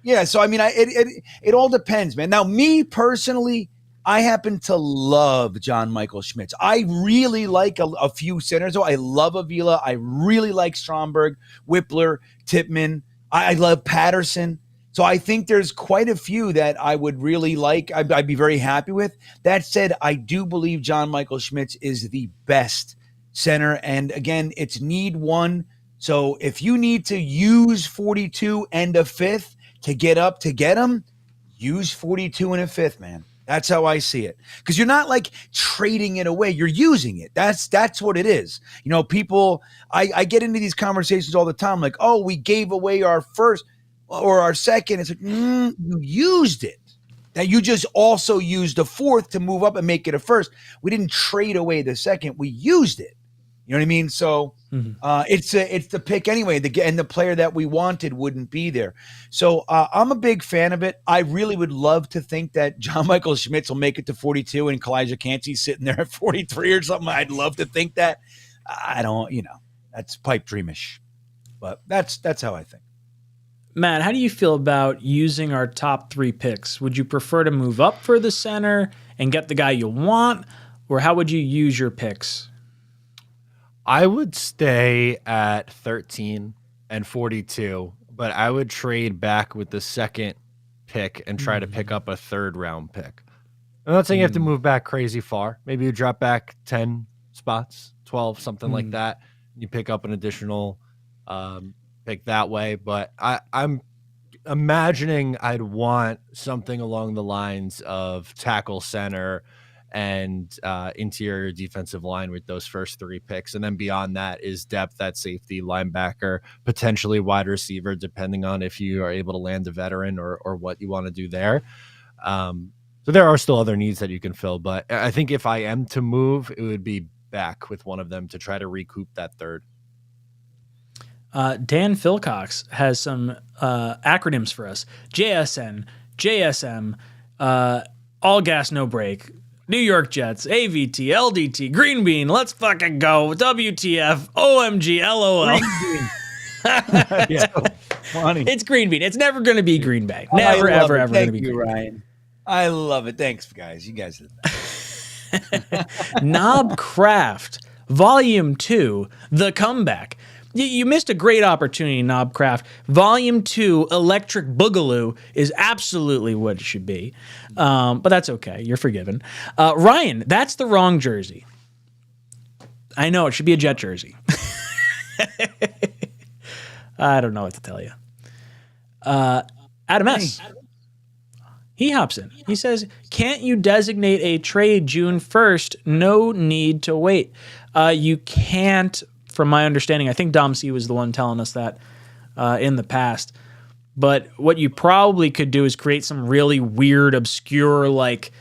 Yeah. So I mean, it all depends, man. Now, me personally, I happen to love John Michael Schmitz. I really like a few centers. I love Avila. I really like Stromberg, Whippler, Tippmann. I love Patterson. So I think there's quite a few that I would really like. I'd be very happy with. That said, I do believe John Michael Schmitz is the best center. And again, it's need one. So if you need to use 42 and a fifth to get up to get him, use 42 and a fifth, man. That's how I see it. Because you're not like trading it away. You're using it. That's what it is. You know, people, I get into these conversations all the time like, oh, we gave away our first or our second. It's like, you used it. That you just also used a fourth to move up and make it a first. We didn't trade away the second. We used it. You know what I mean? So it's the pick anyway. And the player that we wanted wouldn't be there. So I'm a big fan of it. I really would love to think that John Michael Schmitz will make it to 42 and 𝐒𝐭𝐭's sitting there at 43 or something. I'd love to think that. I don't, that's pipe dreamish. But that's how I think. Matt, how do you feel about using our top 3 picks? Would you prefer to move up for the center and get the guy you want, or how would you use your picks? I would stay at 13 and 42, but I would trade back with the second pick and try to pick up a 3rd round pick. I'm not saying you have to move back crazy far. Maybe you drop back 10 spots, 12, something like that. You pick up an additional pick that way, but I'm imagining I'd want something along the lines of tackle, center, and interior defensive line with those first 3 picks. And then beyond that is depth at safety, linebacker, potentially wide receiver, depending on if you are able to land a veteran or what you want to do there. So there are still other needs that you can fill, but I think if I am to move, it would be back with one of them to try to recoup that 3rd. Dan Philcox has some acronyms for us. JSN, JSM, all gas, no brake, New York Jets, AVT, LDT, Green Bean, let's fucking go, WTF, OMG, LOL. Yeah. Funny. It's Green Bean. It's never going to be Green Bay. Never, ever, ever going to be Thank you, Green Bay. Ryan. I love it. Thanks, guys. You guys are the best. Knob Craft, Volume 2, The Comeback. You missed a great opportunity, Knobcraft. Volume 2, Electric Boogaloo, is absolutely what it should be. But that's okay. You're forgiven. Ryan, that's the wrong jersey. I know. It should be a Jet jersey. I don't know what to tell you. Adam S. He hops in. He says, can't you designate a trade June 1st? No need to wait. You can't. From my understanding, I think Dom C was the one telling us that in the past. But what you probably could do is create some really weird, obscure, like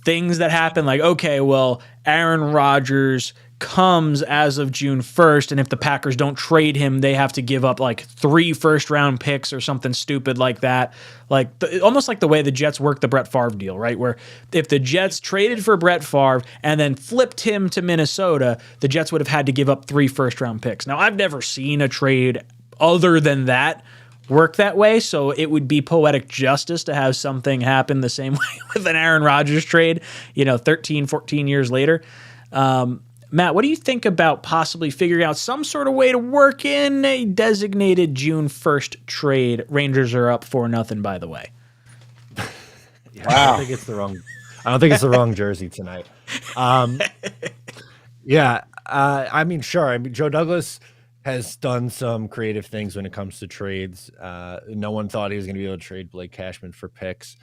things that happen. Like, okay, well, Aaron Rodgers comes as of June 1st, and if the Packers don't trade him, they have to give up like 3 first-round picks or something stupid like that. Like almost like the way the Jets worked the Brett Favre deal, right? Where if the Jets traded for Brett Favre and then flipped him to Minnesota, the Jets would have had to give up 3 first-round picks. Now, I've never seen a trade other than that work that way, so it would be poetic justice to have something happen the same way with an Aaron Rodgers trade, 13, 14 years later. Matt, what do you think about possibly figuring out some sort of way to work in a designated June 1st trade? Rangers are up 4-0, by the way. Yeah, wow. I don't think it's the wrong jersey tonight. Yeah, I mean, sure. I mean, Joe Douglas has done some creative things when it comes to trades. No one thought he was going to be able to trade Blake Cashman for picks.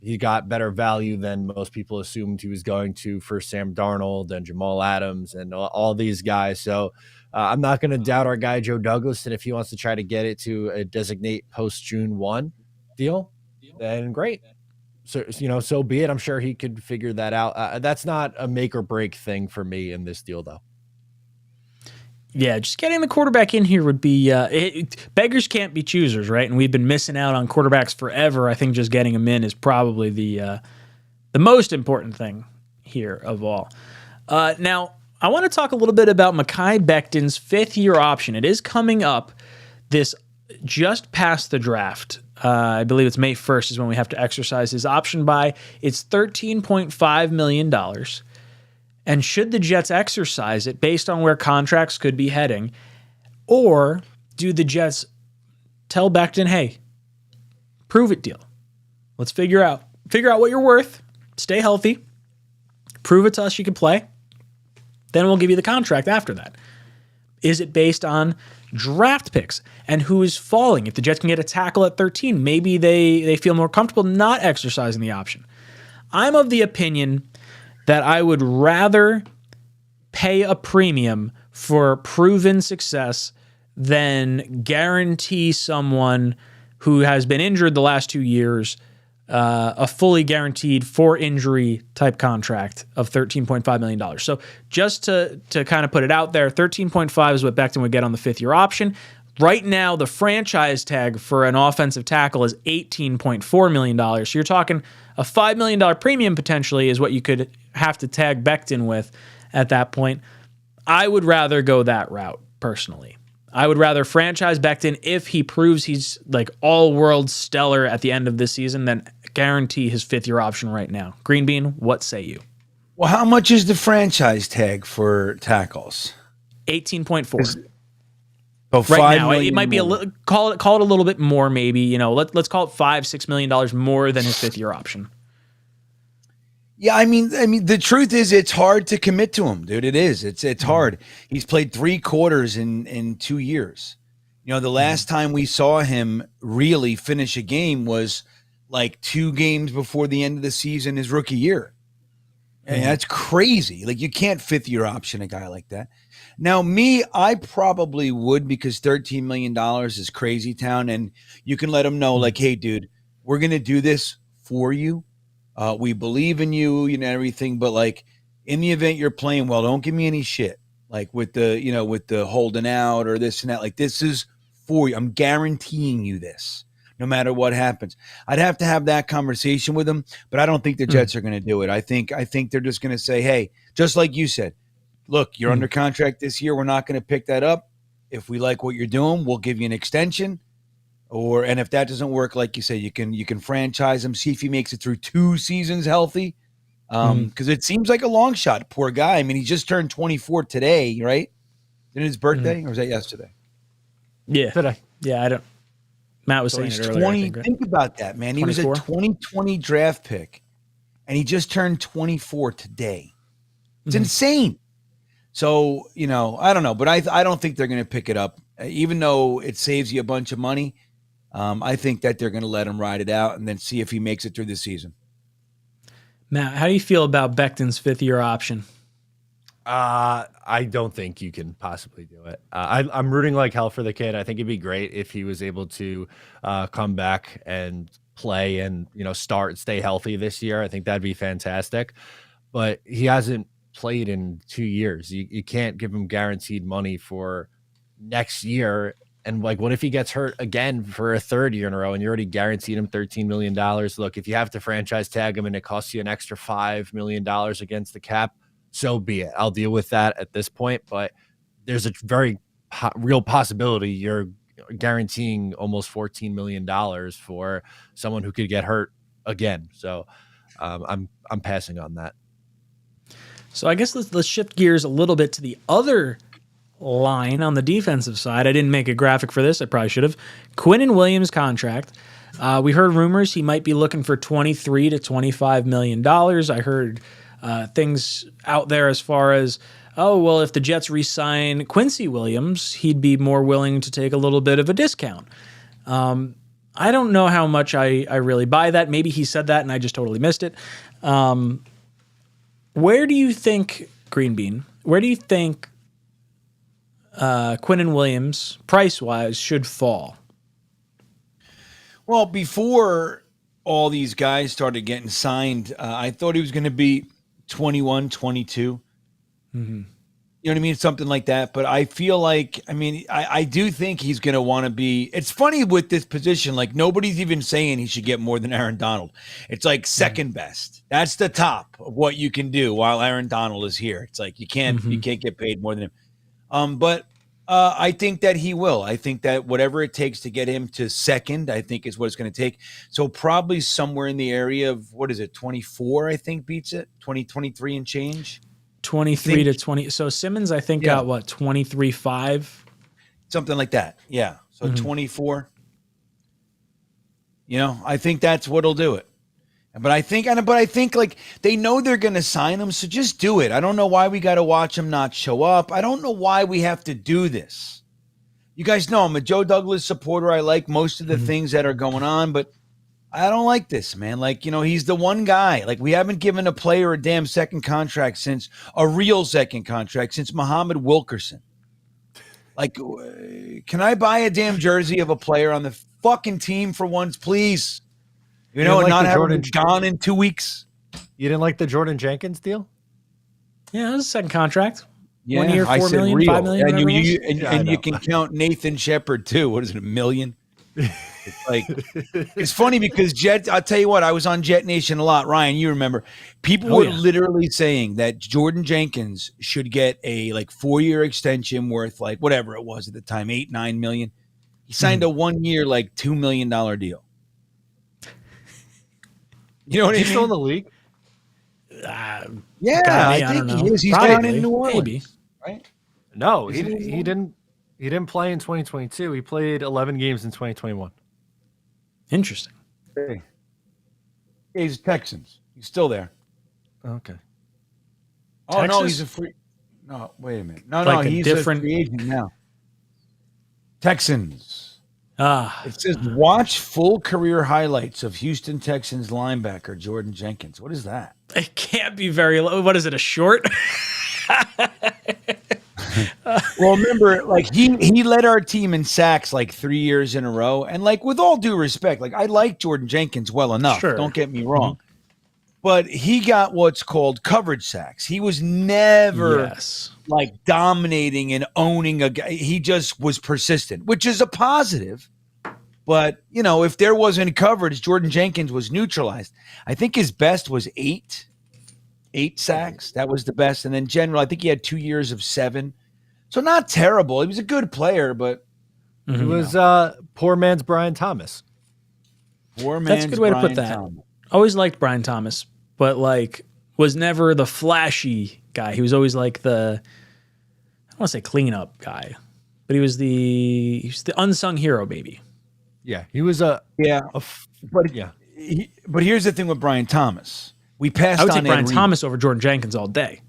He got better value than most people assumed he was going to for Sam Darnold and Jamal Adams and all these guys. So I'm not going to doubt our guy Joe Douglas. And if he wants to try to get it to a designate post June 1 deal, then great. So be it. I'm sure he could figure that out. That's not a make or break thing for me in this deal, though. Yeah, just getting the quarterback in here would be beggars can't be choosers, right? And we've been missing out on quarterbacks forever. I think just getting them in is probably the most important thing here of all. Now, I want to talk a little bit about Makai Becton's 5th-year option. It is coming up this just past the draft. I believe it's May 1st is when we have to exercise his option buy. It's $13.5 million. And should the Jets exercise it based on where contracts could be heading, or do the Jets tell Becton, hey, prove it deal. Let's figure out what you're worth, stay healthy, prove it to us you can play, then we'll give you the contract after that. Is it based on draft picks and who is falling? If the Jets can get a tackle at 13, maybe they feel more comfortable not exercising the option. I'm of the opinion that I would rather pay a premium for proven success than guarantee someone who has been injured the last 2 years a fully guaranteed for injury type contract of $13.5 million. So just to kind of put it out there, 13.5 is what Becton would get on the 5th-year option. Right now, the franchise tag for an offensive tackle is $18.4 million. So you're talking a $5 million premium potentially is what you could have to tag Becton with at that point. I would rather go that route personally. I would rather franchise Becton if he proves he's like all-world stellar at the end of this season than guarantee his 5th-year option right now. Green Bean, what say you? Well, how much is the franchise tag for tackles? 18.4. Oh, right now, $5 it might be a little. Call it a little bit more, maybe. You know, let's call it $5-6 million more than his 5th-year option. Yeah, I mean, the truth is, it's hard to commit to him, dude. It is. It's hard. He's played 3 quarters in 2 years. You know, the last time we saw him really finish a game was like 2 games before the end of the season, his rookie year. And that's crazy. Like, you can't 5th-year option a guy like that. Now, I probably would, because $13 million is crazy town, and you can let him know, like, hey, dude, we're gonna do this for you. We believe in you, and everything, but like in the event you're playing well, don't give me any shit. Like with the holding out or this and that. Like, this is for you. I'm guaranteeing you this, no matter what happens. I'd have to have that conversation with him, but I don't think the Jets are going to do it. I think they're just going to say, hey, just like you said, look, you're under contract this year. We're not going to pick that up. If we like what you're doing, we'll give you an extension. And if that doesn't work, like you say, you can franchise him, see if he makes it through 2 seasons healthy. Because it seems like a long shot. Poor guy. I mean, he just turned 24 today, right? Isn't it his birthday, or was that yesterday? Yeah. Today. Yeah, I don't. Matt was saying He's it earlier. 20. I think, right? Think about that, man. He 24? was a 2020 draft pick, and he just turned 24 today. It's insane. So, I don't know, but I don't think they're going to pick it up, even though it saves you a bunch of money. I think that they're going to let him ride it out and then see if he makes it through the season. Matt, how do you feel about Becton's 5th-year option? I don't think you can possibly do it. I'm rooting like hell for the kid. I think it'd be great if he was able to come back and play and stay healthy this year. I think that'd be fantastic. But he hasn't played in 2 years. You can't give him guaranteed money for next year. And like, what if he gets hurt again for a 3rd year in a row and you already guaranteed him $13 million? Look, if you have to franchise tag him and it costs you an extra $5 million against the cap, so be it. I'll deal with that at this point. But there's a very real possibility you're guaranteeing almost $14 million for someone who could get hurt again. So I'm passing on that. So I guess let's shift gears a little bit to the other line on the defensive side. I didn't make a graphic for this. I probably should have. Quinnen Williams contract. We heard rumors he might be looking for $23 to $25 million. I heard things out there as far as, oh, well, if the Jets re-sign Quincy Williams, he'd be more willing to take a little bit of a discount. I don't know how much I really buy that. Maybe he said that and I just totally missed it. Where do you think, Green Bean, Quinnen Williams, price-wise, should fall? Well, before all these guys started getting signed, I thought he was going to be 21, 22. You know what I mean? Something like that. But I feel like, I do think he's going to want to be. It's funny with this position. Like, nobody's even saying he should get more than Aaron Donald. It's like second best. That's the top of what you can do while Aaron Donald is here. It's like you can't get paid more than him. But I think that he will. I think that whatever it takes to get him to second, I think is what it's going to take. So probably somewhere in the area of, what is it, 24, I think beats it, 23 and change. 23 to 20. So Simmons, I think, got what, 23.5? Something like that. Yeah. So Mm-hmm. 24. I think that's what'll do it. But I think like they know they're going to sign him, so just do it. I don't know why we got to watch him not show up. I don't know why we have to do this. You guys know I'm a Joe Douglas supporter. I like most of the things that are going on, but I don't like this, man. Like, he's the one guy. Like, we haven't given a player a damn second contract since Muhammad Wilkerson. Like, can I buy a damn jersey of a player on the fucking team for once, please? Not having him gone in 2 weeks. You didn't like the Jordan Jenkins deal? Yeah, it was a second contract. Yeah, 1 year, I $4 said million, real. $5 million. And you can count Nathan Shepard too. What is it, $1 million? It's funny because I'll tell you what, I was on Jet Nation a lot. Ryan, you remember, people were literally saying that Jordan Jenkins should get a 4-year extension worth whatever it was at the time, $8-9 million. He signed a 1 year $2 million deal. You know what I mean? He's still in the league? Yeah, I I think don't know. he is. He's Probably, down in New Orleans, maybe. right? No, he didn't play in 2022. He played 11 games in 2021. Interesting. Hey. He's Texans. He's still there. Okay. Oh, no, Texas? he's a free. No, wait a minute. No, Like a he's different- a free agent now. Texans. Ah, It says watch full career highlights of Houston Texans linebacker Jordan Jenkins. What is that? it can't be very low. What is it, a short? Well, remember, he led our team in sacks 3 years in a row. And with all due respect, I like Jordan Jenkins well enough. Sure. Don't get me wrong. But he got what's called coverage sacks. He was never Yes. dominating and owning a guy. He just was persistent, which is a positive. But, if there wasn't coverage, Jordan Jenkins was neutralized. I think his best was 8 sacks. That was the best. And then general, I think he had 2 years of 7. So not terrible. He was a good player, but He was poor man's Brian Thomas. poor man's That's a good way to put Brian that. Thomas. Always liked Brian Thomas, but was never the flashy guy. He was always the, I don't want to say cleanup guy, but he was the unsung hero, baby. Yeah, he was a But yeah. But here's the thing with Brian Thomas. We passed I would on take Brian Ed Reed Thomas over Jordan Jenkins all day.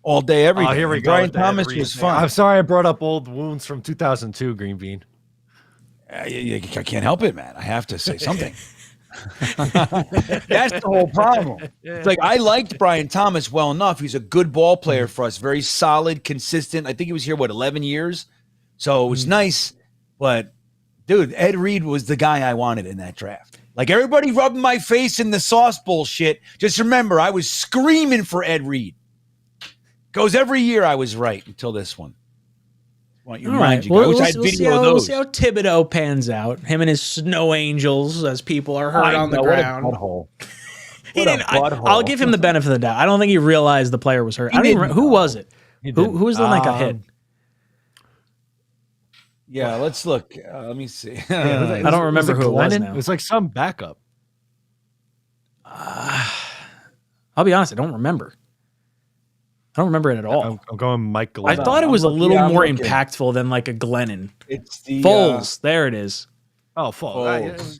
all day, every day. Oh, here we And go. Brian with that Thomas Reed was thing. fun. I'm sorry I brought up old wounds from 2002, Green Bean. I can't help it, man. I have to say something. That's the whole problem. It's I liked Brian Thomas well enough. He's a good ball player for us. Very solid, consistent. I think he was here, 11 years? So it was nice. But, dude, Ed Reed was the guy I wanted in that draft. Everybody rubbing my face in the sauce bullshit. Just remember, I was screaming for Ed Reed. Goes every year I was right until this one. Want you All remind right. you guys. I wish I had We'll video of we'll those. see how Thibodeau pans out. Him and his snow angels, as people are hurt I on the know, ground. What a butthole. He What a didn't. butthole. I'll give him the benefit of the doubt. I don't think he realized the player was hurt. I don't even didn't remember, who know. was it? Who didn't. was the one that got hit? Yeah, let's look. Let me see. I don't remember who it was Glennon? now. It was some backup. I'll be honest, I don't remember. I don't remember it at all. I'm going Mike I Glennon. thought it was a I'm little looking- more I'm looking. impactful than a Glennon. It's the Foles, there it is. Oh, full. Foles.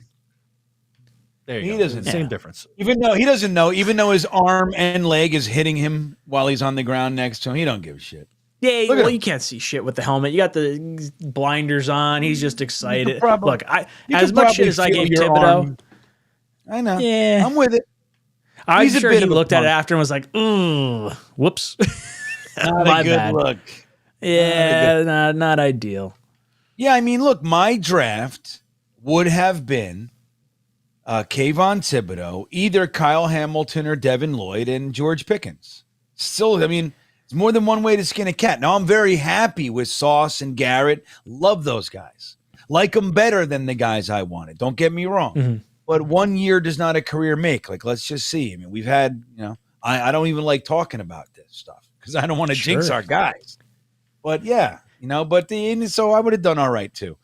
There you He go. doesn't- Same Yeah. difference. even though he doesn't know, even though his arm and leg is hitting him while he's on the ground next to him, he don't give a shit. Yeah, Look at well, him. you can't see shit with the helmet. You got the blinders on. He's just excited. probably- Look, You as could much probably shit as I feel gave your Thibodeau, arm. I know. Yeah. I'm with it. I'm He's a sure bit he of a looked at it punk. after and was like, "Ooh, whoops." Not My a good bad. look. Yeah, not ideal. Yeah, I mean, look, my draft would have been Kayvon Thibodeau, either Kyle Hamilton or Devin Lloyd, and George Pickens. Still, I mean, it's more than one way to skin a cat. Now, I'm very happy with Sauce and Garrett. Love those guys. Like them better than the guys I wanted. Don't get me wrong. Mm-hmm. But 1 year does not a career make. Let's just see. I mean, we've had, I don't even like talking about this stuff because I don't want to jinx Sure. our guys. But yeah, But so I would have done all right too.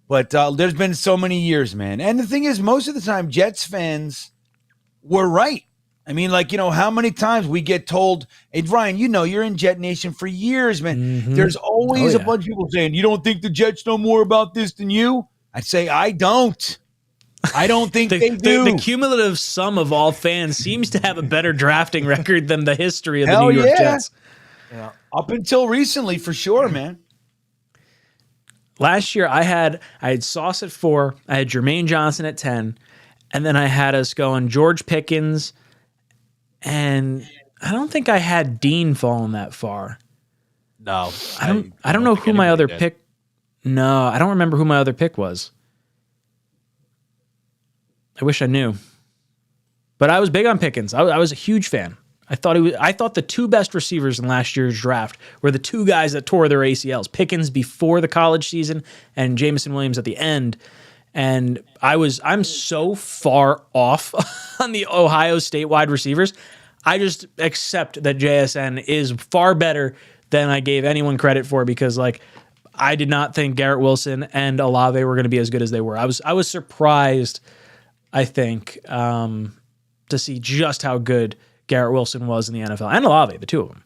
But there's been so many years, man. And the thing is, most of the time, Jets fans were right. I mean, how many times we get told, hey, Ryan, you're in Jet Nation for years, man. Mm-hmm. There's always a bunch of people saying, you don't think the Jets know more about this than you? I'd say, I don't. I don't think they do. The cumulative sum of all fans seems to have a better drafting record than the history of the New York Jets. Yeah. Up until recently, for sure, man. Last year, I had Sauce at 4, I had Jermaine Johnson at 10, and then I had us going George Pickens, and I don't think I had Dean falling that far. No, I don't know who my other pick. No, I don't remember who my other pick was. I wish I knew, but I was big on Pickens. I was a huge fan. I thought the two best receivers in last year's draft were the two guys that tore their ACLs: Pickens before the college season and Jameson Williams at the end. And I'm so far off on the Ohio State wide receivers. I just accept that JSN is far better than I gave anyone credit for, because I did not think Garrett Wilson and Olave were going to be as good as they were. I was surprised, I think, to see just how good Garrett Wilson was in the NFL, and Olave, the two of them.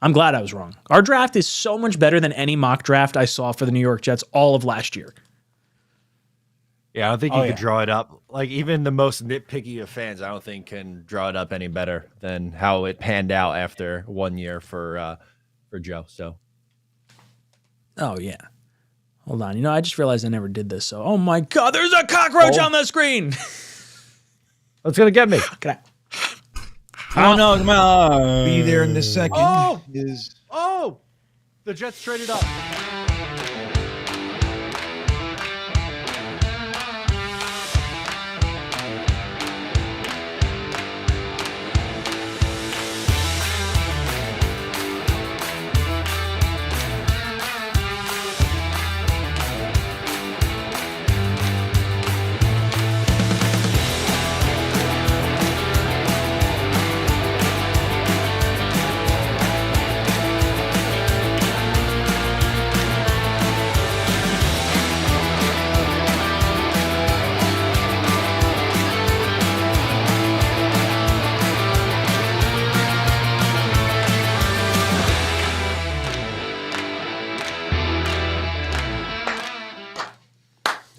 I'm glad I was wrong. Our draft is so much better than any mock draft I saw for the New York Jets all of last year. Yeah, I don't think you could draw it up. Even the most nitpicky of fans, I don't think can draw it up any better than how it panned out after 1 year for Joe. So, oh yeah, hold on. I just realized I never did this. So, oh my God, there's a cockroach on the screen. It's gonna get me. Can I? Oh no, come on. Be there in a second. Oh, the Jets traded up.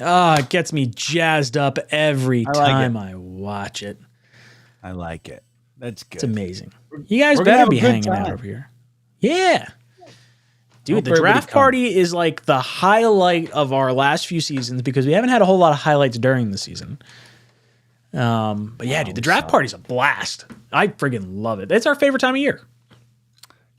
Oh, it gets me jazzed up every time I watch it. I like it. That's good. It's amazing. You guys We're gonna better have a be good hanging time. out over here. Yeah. Dude, Hope the everybody draft comes. party is the highlight of our last few seasons, because we haven't had a whole lot of highlights during the season. But yeah, dude, the draft party's a blast. I friggin' love it. It's our favorite time of year.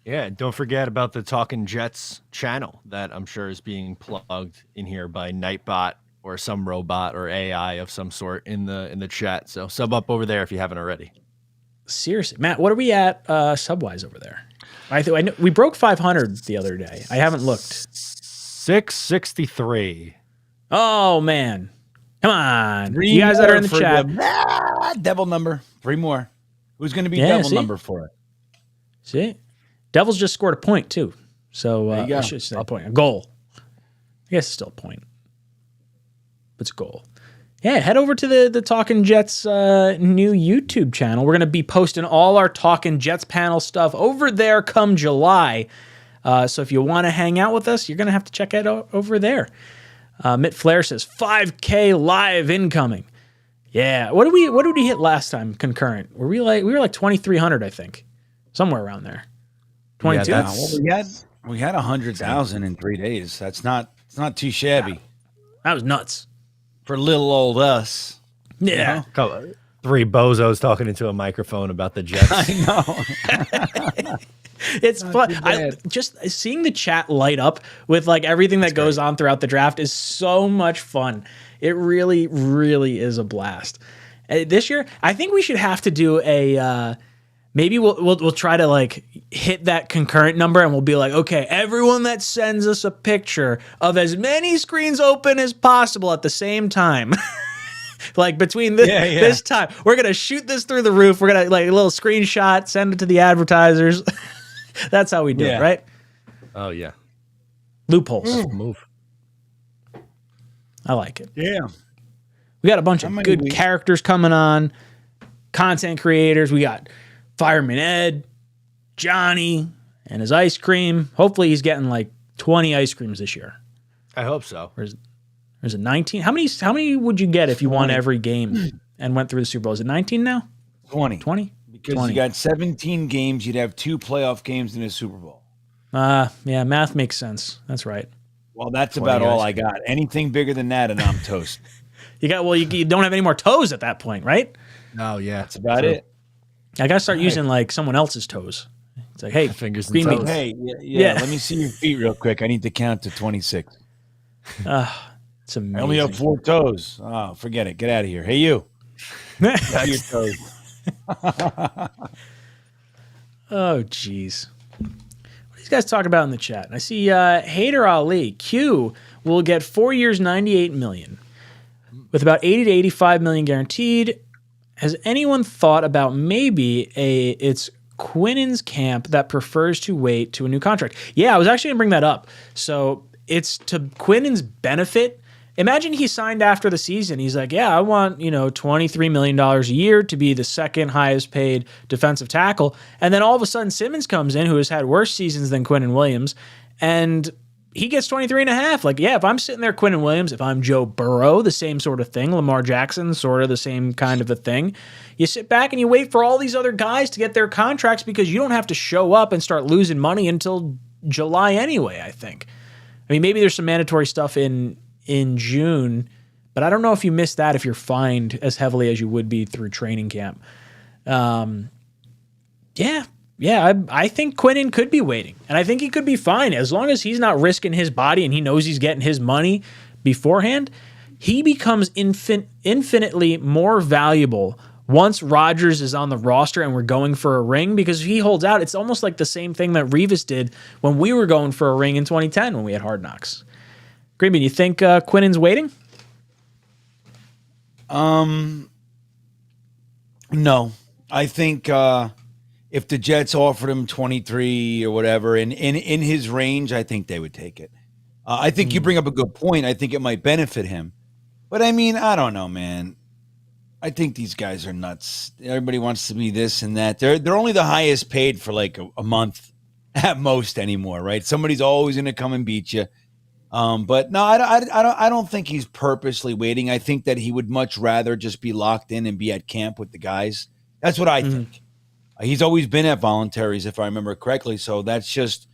Yeah, don't forget about the Talkin Jets channel that I'm sure is being plugged in here by Nightbot or some robot or AI of some sort in the chat. So sub up over there if you haven't already. Seriously, Matt, what are we at subwise over there? I know we broke 500 the other day. I haven't looked. 663. Oh man, come on, Three you guys that are in the more chat. for devil number. 3 more. Who's going to be Yeah, devil see? number for it? See, Devils just scored a point too, so There you go. I should say a point, a goal. I guess it's still a point, but it's a goal. Yeah, head over to the Talkin Jets new YouTube channel. We're going to be posting all our Talkin Jets panel stuff over there come July. So if you want to hang out with us, you're going to have to check it out over there. Mitt Flair says 5K live incoming. Yeah, what did we hit last time concurrent? We were 2,300, I think, somewhere around there. 22. Yeah, Well, we had 100,000 in 3 days. It's not too shabby That was nuts. for little old us. Yeah. Three bozos talking into a microphone about the Jets. I know. It's fun. too I bad. just seeing the chat light up with everything that goes on throughout the draft is so much fun. It really, really is a blast. This year, I think we should have to do a. Maybe we'll try to hit that concurrent number, and we'll be like, okay, everyone that sends us a picture of as many screens open as possible at the same time. Between this time, we're gonna shoot this through the roof. We're gonna a little screenshot, send it to the advertisers. That's how we do it, right? Oh, yeah. Loopholes. Move. I like it. Yeah. We got a bunch of many good weeks? characters coming on, content creators. We got Fireman Ed, Johnny, and his ice cream. Hopefully he's getting like 20 ice creams this year. I hope so. Or is it 19? How many would you get if you won every game and went through the Super Bowl? Is it 19 now? 20. 20? Because 20. you got 17 games, you'd have 2 playoff games in a Super Bowl. Yeah, math makes sense. That's right. Well, that's about all I got. Anything bigger than that, and I'm toast. You don't have any more toes at that point, right? Oh, yeah. That's about it. I got to start using like someone else's toes. It's like, hey, Fingers and green toes. beans. Hey, Yeah. let me see your feet real quick. I need to count to 26. It's amazing. I only have 4 toes. Oh, forget it. Get out of here. Hey, you. Count your toes. Oh, jeez. What are these guys talking about in the chat? I see Hader Ali. Q will get 4 years, $98 million, with about 80 to 85 million guaranteed. Has anyone thought about maybe it's Quinnen's camp that prefers to wait to a new contract? Yeah, I was actually going to bring that up. So it's to Quinnen's benefit. Imagine he signed after the season. He's like, yeah, I want, $23 million a year to be the second highest paid defensive tackle. And then all of a sudden Simmons comes in, who has had worse seasons than Quinnen Williams, and he gets 23 and a half. Like, yeah, if I'm sitting there, Quinnen Williams, if I'm Joe Burrow, the same sort of thing. Lamar Jackson, sort of the same kind of a thing. You sit back and you wait for all these other guys to get their contracts because you don't have to show up and start losing money until July anyway, I think. I mean, maybe there's some mandatory stuff in June, but I don't know if you miss that if you're fined as heavily as you would be through training camp. I think Quinnen could be waiting, and I think he could be fine as long as he's not risking his body and he knows he's getting his money beforehand. He becomes infinitely more valuable once Rodgers is on the roster and we're going for a ring, because if he holds out, it's almost like the same thing that Revis did when we were going for a ring in 2010 when we had Hard Knocks. Greenbean, you think Quinnen's waiting? No. I think if the Jets offered him 23 or whatever in his range, I think they would take it. I think you bring up a good point. I think it might benefit him. But, I mean, I don't know, man. I think these guys are nuts. Everybody wants to be this and that. They're only the highest paid for like a month at most anymore, right? Somebody's always going to come and beat you. But no, I don't think he's purposely waiting. I think that he would much rather just be locked in and be at camp with the guys. That's what I think. He's always been at voluntaries, if I remember correctly. So that's just,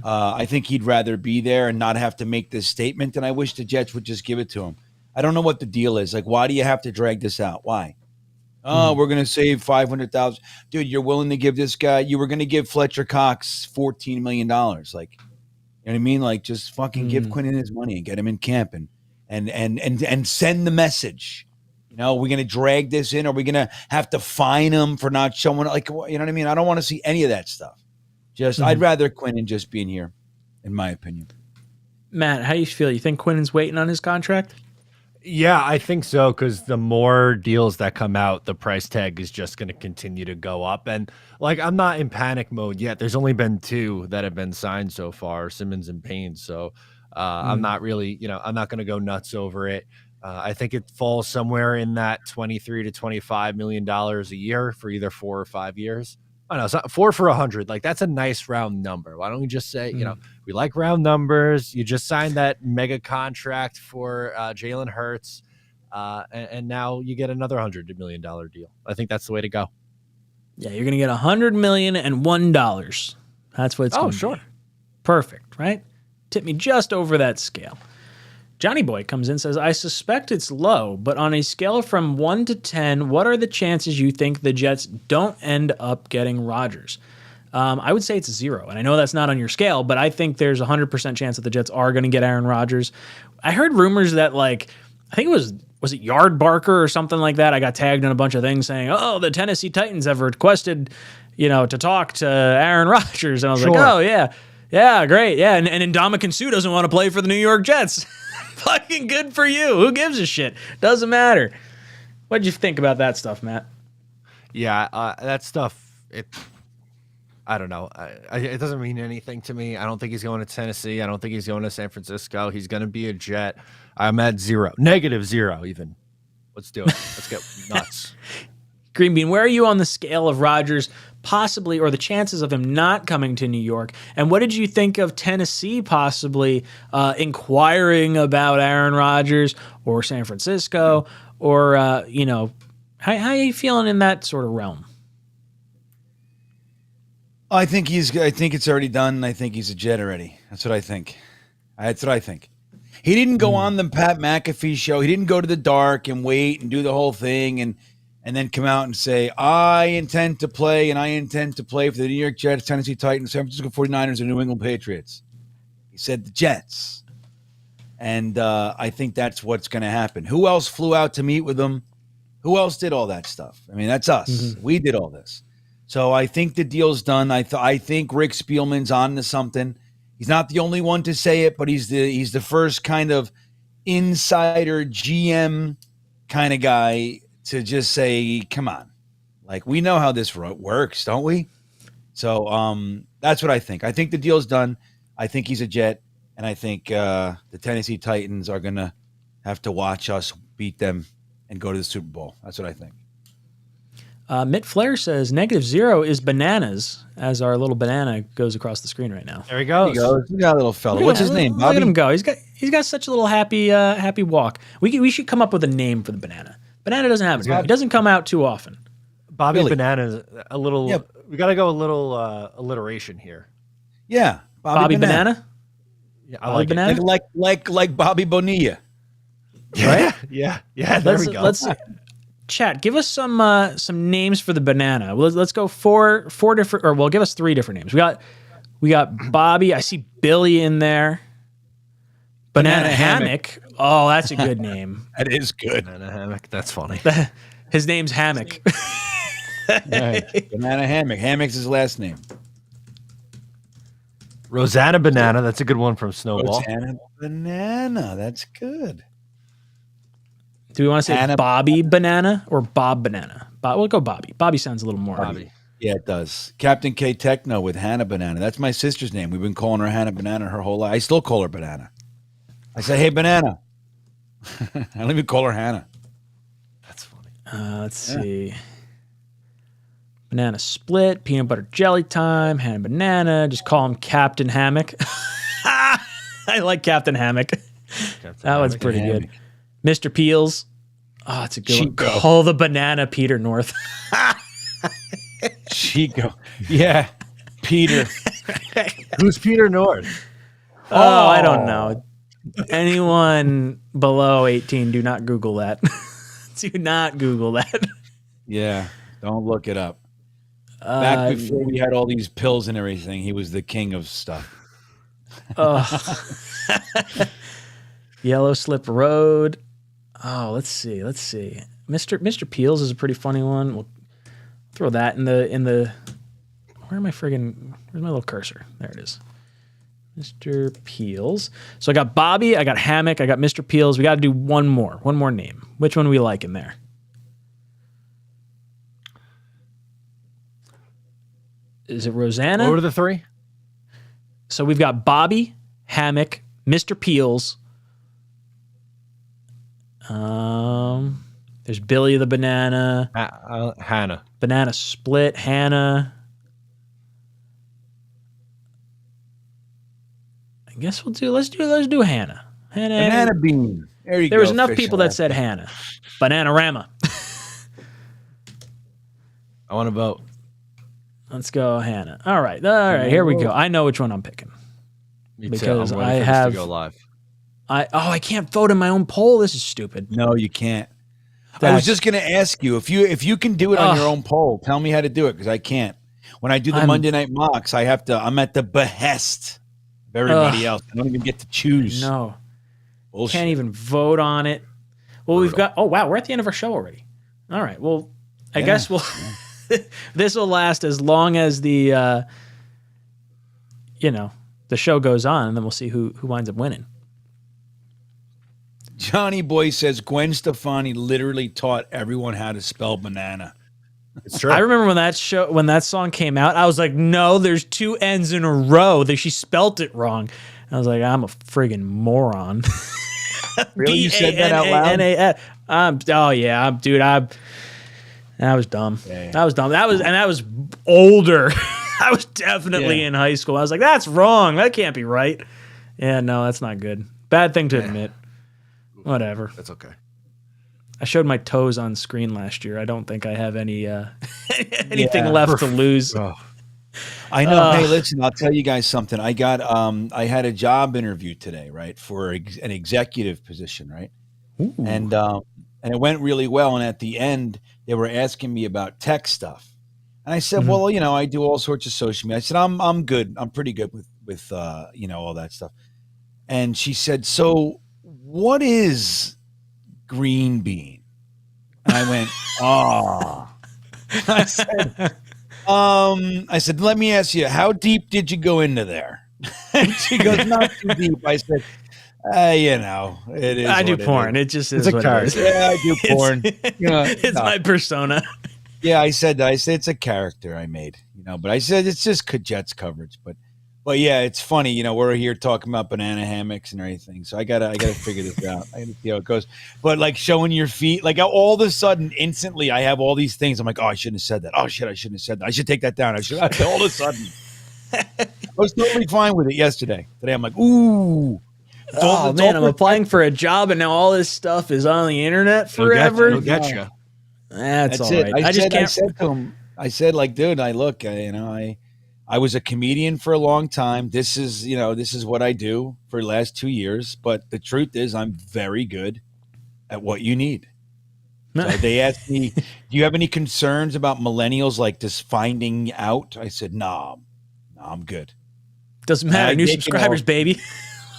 I think he'd rather be there and not have to make this statement. And I wish the Jets would just give it to him. I don't know what the deal is. Like, why do you have to drag this out? Why? Oh, we're going to save $500,000. Dude, you're willing to give this guy, you were going to give Fletcher Cox $14 million. Like, you know what I mean? Like, just fucking give Quinnen his money and get him in camp and send the message. You know, we're going to drag this in. Are we going to have to fine him for not showing? Like, you know what I mean? I don't want to see any of that stuff. Just, I'd rather Quinnen just being here, in my opinion. Matt, how do you feel? You think Quinnen's waiting on his contract? Yeah, I think so, because the more deals that come out, the price tag is just going to continue to go up. And like, I'm not in panic mode yet. There's only been 2 that have been signed so far, Simmons and Payne. So I'm not really, I'm not going to go nuts over it. I think it falls somewhere in that $23 to $25 million a year for either 4 or 5 years. I don't know, so 4 for 100. Like, that's a nice round number. Why don't we just say, we like round numbers. You just signed that mega contract for Jalen Hurts, and now you get another $100 million deal. I think that's the way to go. Yeah, you're going to get $100,001,001. That's what it's going to be. Sure. Perfect, right? Tip me just over that scale. Johnny Boy comes in and says, I suspect it's low, but on a scale from 1 to 10, what are the chances you think the Jets don't end up getting Rodgers? I would say it's 0, and I know that's not on your scale, but I think there's a 100% chance that the Jets are going to get Aaron Rodgers. I heard rumors that, like, I think it was it Yard Barker or something like that? I got tagged in a bunch of things saying, oh, the Tennessee Titans have requested, to talk to Aaron Rodgers. And I was like, oh, yeah. Yeah, great. Yeah, and 𝐒𝐿𝐫𝐞𝐿 Sue doesn't want to play for the New York Jets. Fucking good for you. Who gives a shit? Doesn't matter. What'd you think about that stuff, Matt? Yeah, that stuff, I don't know. It doesn't mean anything to me. I don't think he's going to Tennessee. I don't think he's going to San Francisco. He's going to be a Jet. I'm at -0 even. Let's do it. Let's get nuts. Green Bean, where are you on the scale of Rodgers possibly, or the chances of him not coming to New York? And what did you think of Tennessee possibly inquiring about Aaron Rodgers, or San Francisco, or how are you feeling in that sort of realm? I think it's already done. I think he's a Jet already. That's what I think. He didn't go on the Pat McAfee show. He didn't go to the dark and wait and do the whole thing and then come out and say, I intend to play for the New York Jets, Tennessee Titans, San Francisco 49ers, and New England Patriots. He said the Jets. And I think that's what's going to happen. Who else flew out to meet with him? Who else did all that stuff? I mean, that's us. Mm-hmm. We did all this. So I think the deal's done. I think Rick Spielman's on to something. He's not the only one to say it, but he's the first kind of insider GM kind of guy to just say, come on. Like, we know how this works, don't we? So that's what I think. I think the deal's done. I think he's a Jet, and I think the Tennessee Titans are going to have to watch us beat them and go to the Super Bowl. That's what I think. Mitt Flair says -0 is bananas, as our little banana goes across the screen right now. There he goes. We got a little fella. What's his name? Look at him go. He's got such a little happy walk. We should come up with a name for the banana. Banana doesn't have it. He doesn't come out too often. Bobby Really? Banana's a little. Yep. We got to go a little alliteration here. Yeah, Bobby Banana. Yeah, I like banana. Like Bobby Bonilla. Right? Yeah. There we go. Let's chat. Give us some names for the banana. Let's go four different, or well, give us 3 different names. We got Bobby. I see Billy in there. Banana Hammock. Oh, that's a good name. That is good. Banana Hammock. That's funny. His name's Hammock. Right. Banana Hammock. Hammock's his last name. Rosanna Banana. That's a good one from Snowball. Rosanna Banana. That's good. Do we want to say Anna Bobby Banana or Bob Banana? We'll go Bobby. Bobby sounds a little more. Bobby. Yeah, it does. Captain K Techno with Hannah Banana. That's my sister's name. We've been calling her Hannah Banana her whole life. I still call her Banana. I say, hey, Banana. I don't even call her Hannah. That's funny. Let's see. Banana Split, Peanut Butter Jelly Time, Hannah Banana. Just call him Captain Hammock. I like Captain Hammock. That one's pretty good. Mr. Peels. Oh, it's a good one. Call the banana Peter North. Chico. Yeah. Peter. Who's Peter North? Oh, I don't know. Anyone below 18, do not Google that. Do not Google that. Yeah. Don't look it up. Back before we had all these pills and everything, he was the king of stuff. Yellow Slip Road. Oh, let's see. Mr. Peels is a pretty funny one. We'll throw that in the where's my little cursor? There it is. Mr. Peels. So I got Bobby, I got Hammock, I got Mr. Peels. We got to do one more name. Which one do we like in there? Is it Rosanna? What are the 3? So we've got Bobby, Hammock, Mr. Peels. There's Billy the Banana. Hannah. Banana Split, Hannah. I guess let's do Hannah. Banana Bean. There you go. There was enough people that said Hannah. Bananarama. I want to vote. Let's go, Hannah. All right, here we go. I know which one I'm picking. Me because too. I have to go live. I can't vote in my own poll. This is stupid. No, you can't. I was just going to ask you if you can do it on your own poll. Tell me how to do it because I can't. When I do the Monday Night Mocks, I'm at the behest of everybody else. I don't even get to choose. No, bullshit. Can't even vote on it. Well, we've got. Oh wow, we're at the end of our show already. All right. Well, I guess we'll. This will last as long as the show goes on, and then we'll see who winds up winning. Johnny Boy says Gwen Stefani literally taught everyone how to spell banana. It's true. I remember when that song came out, I was like, no, there's 2 N's in a row. She spelt it wrong. I was like, I'm a friggin' moron. Really? You said that out loud? Dude, that was dumb. Yeah. That was dumb. That was older. I was definitely in high school. I was like, that's wrong. That can't be right. Yeah, no, that's not good. Bad thing to admit. Whatever. That's okay. I showed my toes on screen last year. I don't think I have any anything left to lose. Oh. I know. Hey, listen, I'll tell you guys something. I got I had a job interview today, right, for an executive position, right? Ooh. And it went really well. And at the end, they were asking me about tech stuff. And I said, well, you know, I do all sorts of social media. I said, I'm good. I'm pretty good with you know, all that stuff. And she said, so what is green bean? And I went, oh. I said, let me ask you, how deep did you go into there? And she goes, not too deep. I said, you know, it is. I do porn. It just is what it is. Yeah, I do porn. You know, It's my persona. Yeah, I said it's a character I made, you know, but I said it's just Jets coverage. But yeah, it's funny, you know, we're here talking about banana hammocks and everything. So I gotta figure this out. I gotta see how it goes. But like showing your feet, like all of a sudden, instantly, I have all these things. I'm like, oh, I shouldn't have said that. Oh shit, I shouldn't have said that. I should take that down. All of a sudden, I was totally fine with it yesterday. Today, I'm like, ooh. Oh man, I'm applying for a job and now all this stuff is on the internet forever. It'll get you. That's all it. right. I just can't. I said to him, I said, like, dude, I was a comedian for a long time. This is what I do for the last 2 years. But the truth is, I'm very good at what you need. So they asked me, do you have any concerns about millennials like just finding out? I said, no, I'm good. Doesn't matter. New subscribers, baby.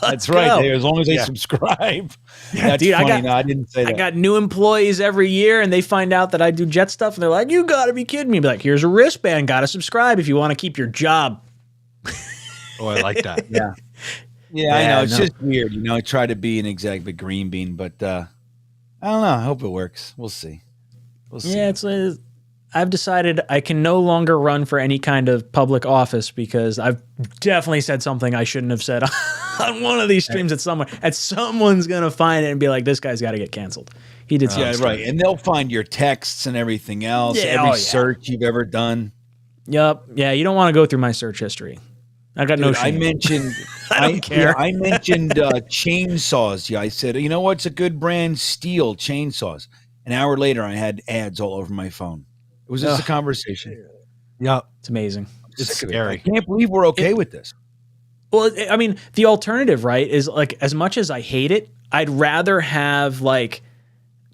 That's right. As long as they subscribe. Yeah, that's dude, funny. No, I didn't say that. I got new employees every year, and they find out that I do Jet stuff, and they're like, "You got to be kidding me!" Be like, "Here's a wristband. Got to subscribe if you want to keep your job." Oh, I like that. Yeah, I know. It's just weird, you know. I try to be an exact green bean, but I don't know. I hope it works. We'll see. Yeah, I've decided I can no longer run for any kind of public office because I've definitely said something I shouldn't have said on one of these streams at someone. And someone's going to find it and be like, this guy's got to get canceled. He did something. Yeah, right. And they'll find your texts and everything else, every search you've ever done. Yep. Yeah, you don't want to go through my search history. I got no shame. I mentioned I don't care. I mentioned chainsaws. Yeah, I said, you know what's a good brand? Steel chainsaws. An hour later, I had ads all over my phone. It was just a conversation. Yeah, it's amazing. It's scary. I can't believe we're okay with this. Well, I mean, the alternative, right, is like as much as I hate it, I'd rather have like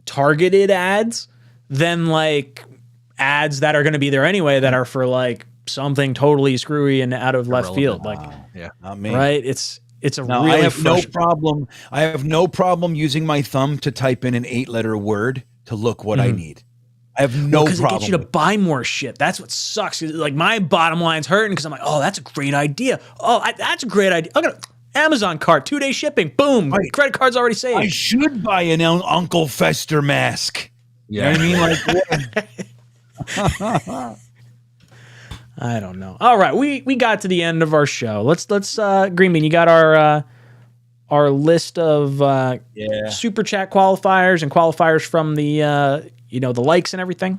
targeted ads than like ads that are going to be there anyway that are for like something totally screwy and out of left field. Like, yeah, not me. Right? It's a really. I have no problem. I have no problem using my thumb to type in an 8-letter word to look what I need. I have no problem. Because it gets you to buy more shit. That's what sucks. Like my bottom line's hurting because I'm like, oh, that's a great idea. Oh, that's a great idea. I'm gonna Amazon cart, 2-day shipping. Boom, credit card's already saved. I should buy an Uncle Fester mask. Yeah, you know what I mean, like. I don't know. All right, we got to the end of our show. Let's Green Bean, you got our list of super chat qualifiers and qualifiers from the the likes and everything?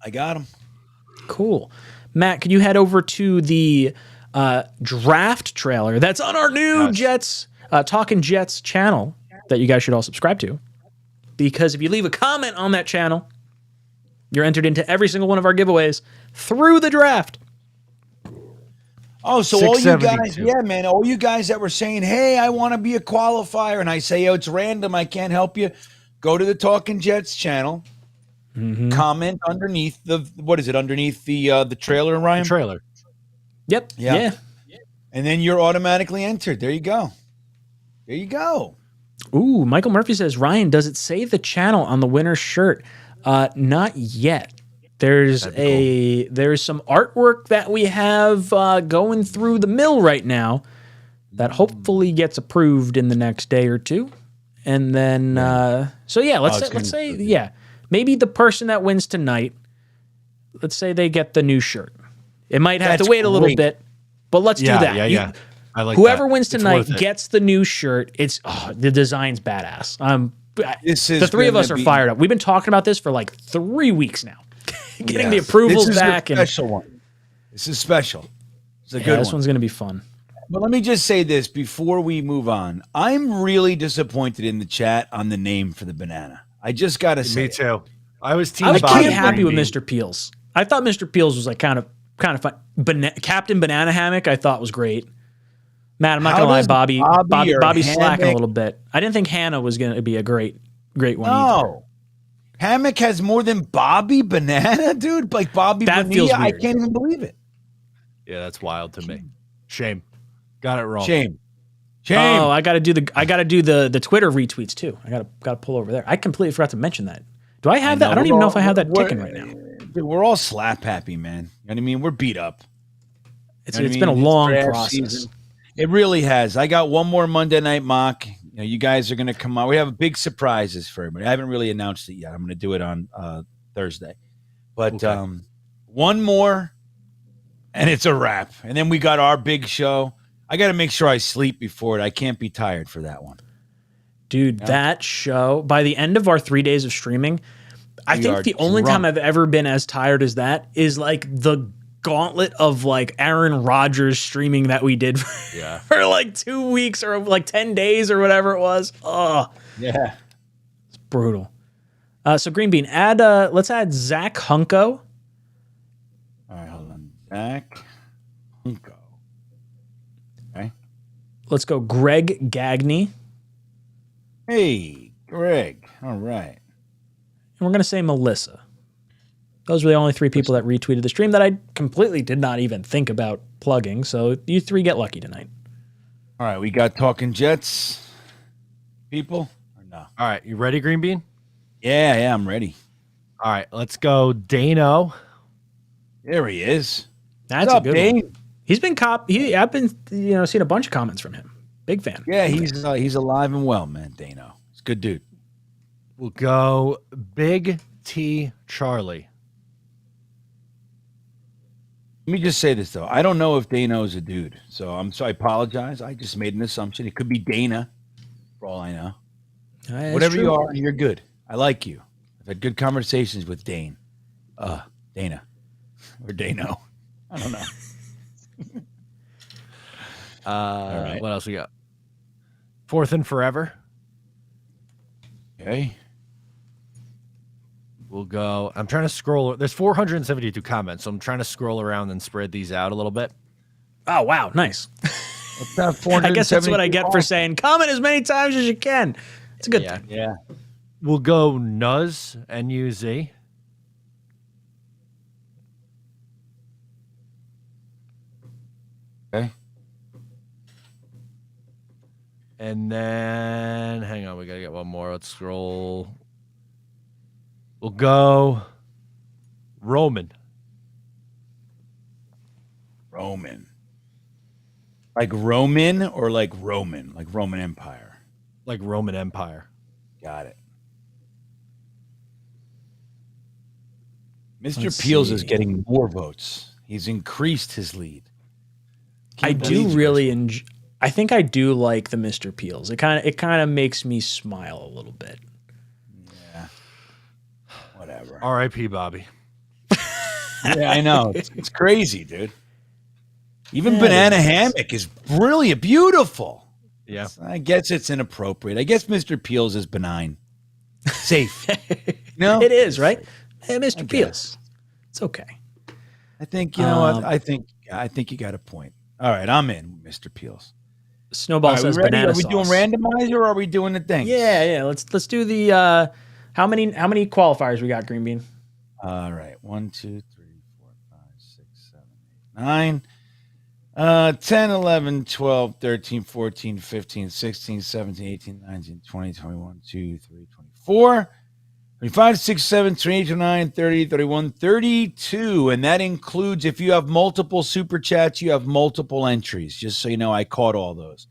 I got them. Cool. Matt, can you head over to the draft trailer that's on our new Jets, Talkin Jets channel that you guys should all subscribe to? Because if you leave a comment on that channel, you're entered into every single one of our giveaways through the draft. Oh, so all you guys, man, all you guys that were saying, hey, I want to be a qualifier, and I say, oh, it's random, I can't help you, go to the Talkin Jets channel. Comment underneath underneath the trailer, Ryan? The trailer. Yep. Yeah. And then you're automatically entered. There you go. Ooh, Michael Murphy says, Ryan, does it say the channel on the winner's shirt? Not yet. There's some artwork that we have going through the mill right now that hopefully gets approved in the next day or two. And then let's say maybe the person that wins tonight, let's say they get the new shirt. It might have That's to wait a little great. bit, but let's do that. Yeah. I like whoever that. wins It's tonight worth it. gets the new shirt. It's the design's badass. This is The three of us are gonna be- fired up. We've been talking about this for like 3 weeks now. Getting the Yes. approvals This is back. a special one. This is special. It's a Yeah, good this one. one's going to be fun. But let me just say this before we move on. I'm really disappointed in the chat on the name for the banana. I just got to say. Me too. I was team I was Bobby pretty happy with Green. Mr. Peels. I thought Mr. Peels was like kind of fun. Captain Banana Hammock, I thought was great. Matt, I'm not How gonna lie, does Bobby's or slacking a Hammock- little bit. I didn't think Hannah was gonna be a great one either. No. Hammock has more than Bobby Banana, dude. Like Bobby That feels Bonilla. I weird. can't even believe it. Yeah, that's wild to me. Shame. Got it wrong. Shame. Oh, I gotta do the Twitter retweets too. I gotta pull over there. I completely forgot to mention that. Do I have that? I don't even know if I have that ticking right now. Dude, we're all slap happy, man. You know what I mean? We're beat up. It's You know what I been a mean? long draft process. season. It really has. I got one more Monday night mock. You guys are going to come on. We have big surprises for everybody. I haven't really announced it yet. I'm going to do it on Thursday. But one more, and it's a wrap. And then we got our big show. I got to make sure I sleep before it. I can't be tired for that one. Dude, that show, by the end of our 3 days of streaming, I We think are the only drunk. time I've ever been as tired as that is like the gauntlet of like Aaron Rodgers streaming that we did for like 2 weeks or like 10 days or whatever it was. Oh, Yeah. it's brutal. So Green Bean, let's add 𝐒𝐿𝐫𝐞𝐿. All right, hold on. 𝐒𝐿𝐫𝐞𝐞𝐽. Okay. Let's go Greg Gagne. Hey, Greg. All right. And we're going to say Melissa. Those were the only 3 people that retweeted the stream that I completely did not even think about plugging. So you 3 get lucky tonight. All right, we got Talking Jets people or no? All right, you ready, Green Bean? Yeah, I'm ready. All right, let's go. Dano. There he is. That's What's a up, good Dane? one. He's been I've been seeing a bunch of comments from him. Big fan. Yeah, he's alive and well, man. Dano, he's a good dude. We'll go Big T Charlie. Let me just say this though. I don't know if Dano's a dude, so I apologize. I just made an assumption. It could be Dana, for all I know. That's Whatever true. you are, you're good. I like you. I've had good conversations with Dana, or Dano. I don't know. right. What else we got? Fourth and Forever. Okay. We'll go. I'm trying to scroll. There's 472 comments, so I'm trying to scroll around and spread these out a little bit. Oh, wow. Nice. What's that? I guess that's what I 472 get for saying comment as many times as you can. It's a good thing. Yeah. We'll go Nuz, N-U-Z. Okay. And then, hang on, we gotta get one more. Let's scroll. We'll go Roman. Roman. Like Roman or like Roman? Like Roman Empire. Like Roman Empire. Got it. Mr. Let's Peels is see. getting more votes. He's increased his lead. I Can't do believe you really guys- enjoy. I think I do like the Mr. Peels. It kind of makes me smile a little bit. Yeah. Whatever. R.I.P. Bobby. Yeah, I know. It's crazy, dude. Even Yeah, Banana it is. Hammock is brilliant, beautiful. Yeah. I guess it's inappropriate. I guess Mr. Peels is benign. Safe. No? It is, right? Hey, Mr. I Peels. It's okay. I think, you know what? I think you got a point. All right, I'm in, Mr. Peels. Snowball All right, says we ready? banana Are we sauce. doing randomizer or are we doing the thing? Yeah. Let's do the how many qualifiers we got, Green Bean? All right. 1, 2, 3, 4, 5, 6, 7, 8, 9. 10, 11, 12, 13, 14, 15, 16, 17, 18, 19, 20, 21, 2, 3, 24, 25, 6, 7, 28, 29, 30, 31, 32. And that includes if you have multiple super chats, you have multiple entries. Just so you know, I caught all those.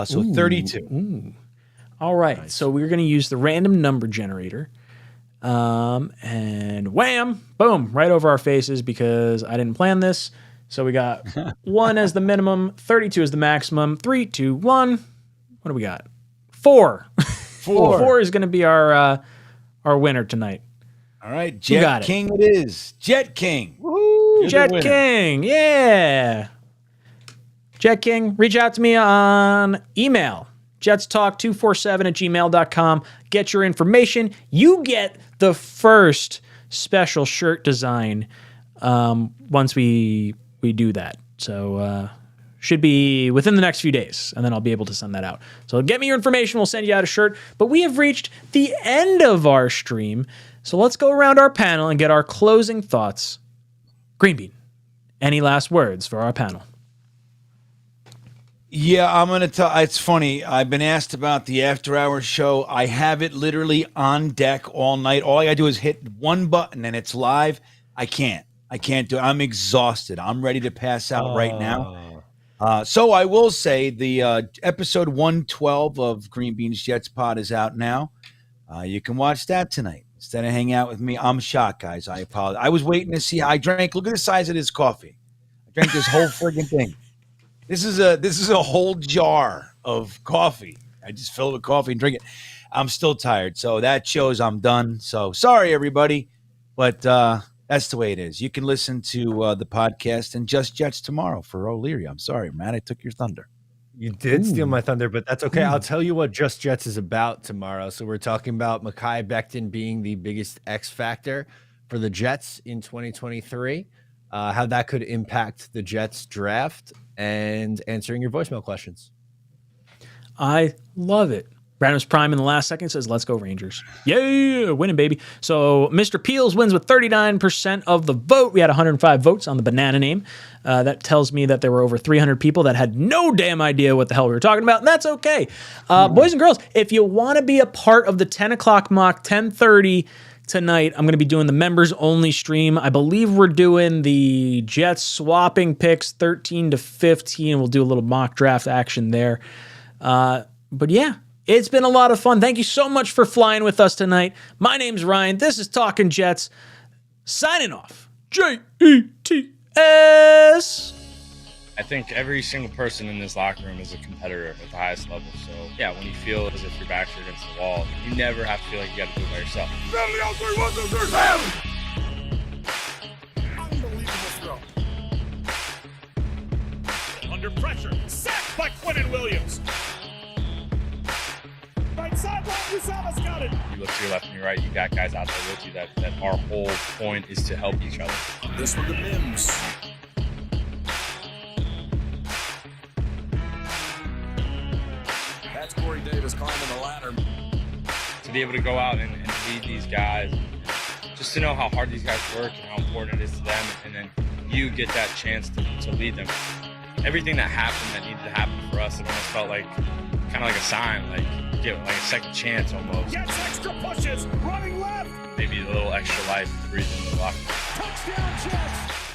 So 32. Ooh. All right. So we're going to use the random number generator. And wham, boom, right over our faces because I didn't plan this. So we got 1 as the minimum, 32 as the maximum. 3, 2, 1. What do we got? 4. 4 is going to be our winner tonight. All right, got Jet it? King it is. Jet King. Woo, Jet King, yeah. Jet King, reach out to me on email, jetstalk247@gmail.com. Get your information. You get the first special shirt design once we do that. So should be within the next few days, and then I'll be able to send that out. So get me your information. We'll send you out a shirt. But we have reached the end of our stream. So let's go around our panel and get our closing thoughts. Green Bean, any last words for our panel? Yeah, I'm going to tell. It's funny. I've been asked about the after hours show. I have it literally on deck all night. All I got to do is hit one button and it's live. I can't do it. I'm exhausted. I'm ready to pass out right now. So I will say the episode 112 of Green Beans Jets Pod is out now. You can watch that tonight. Instead of hanging out with me, I'm shocked, guys. I apologize. I was waiting to see. I drank. Look at the size of this coffee. I drank this whole friggin' thing. This is a whole jar of coffee. I just fill it with coffee and drink it. I'm still tired, so that shows I'm done. So sorry, everybody, but that's the way it is. You can listen to the podcast and Just Jets tomorrow for O'Leary. I'm sorry, man. I took your thunder. You did steal my thunder, but that's okay. I'll tell you what Just Jets is about tomorrow. So we're talking about Makai Becton being the biggest X factor for the Jets in 2023, how that could impact the Jets draft, and answering your voicemail questions. I love it. Random's Prime in the last second says, let's go Rangers. Yeah, winning, baby. So Mr. Peels wins with 39% of the vote. We had 105 votes on the banana name. That tells me that there were over 300 people that had no damn idea what the hell we were talking about, and that's okay. Boys and girls, if you want to be a part of the 10 o'clock mock, 10:30 tonight, I'm going to be doing the members-only stream. I believe we're doing the Jets swapping picks 13 to 15. We'll do a little mock draft action there. But yeah, it's been a lot of fun. Thank you so much for flying with us tonight. My name's Ryan. This is Talkin' Jets. Signing off. JETS. I think every single person in this locker room is a competitor at the highest level. So, yeah, when you feel as if your back's against the wall, you never have to feel like you got to do it by yourself. Unbelievable throw. Under pressure. Sacked by Quinnen Williams. Right sideline, Usama's got it. You look to your left and your right, you got guys out there with you that our whole point is to help each other. This one to Mims. That's Corey Davis climbing the ladder. To be able to go out and lead these guys, just to know how hard these guys work and how important it is to them, and then you get that chance to lead them. Everything that happened that needed to happen for us, it almost felt like kind of like a sign, like get like a second chance almost. Gets extra pushes, running left. Maybe a little extra life breathing in the locker room. Touchdown Jets.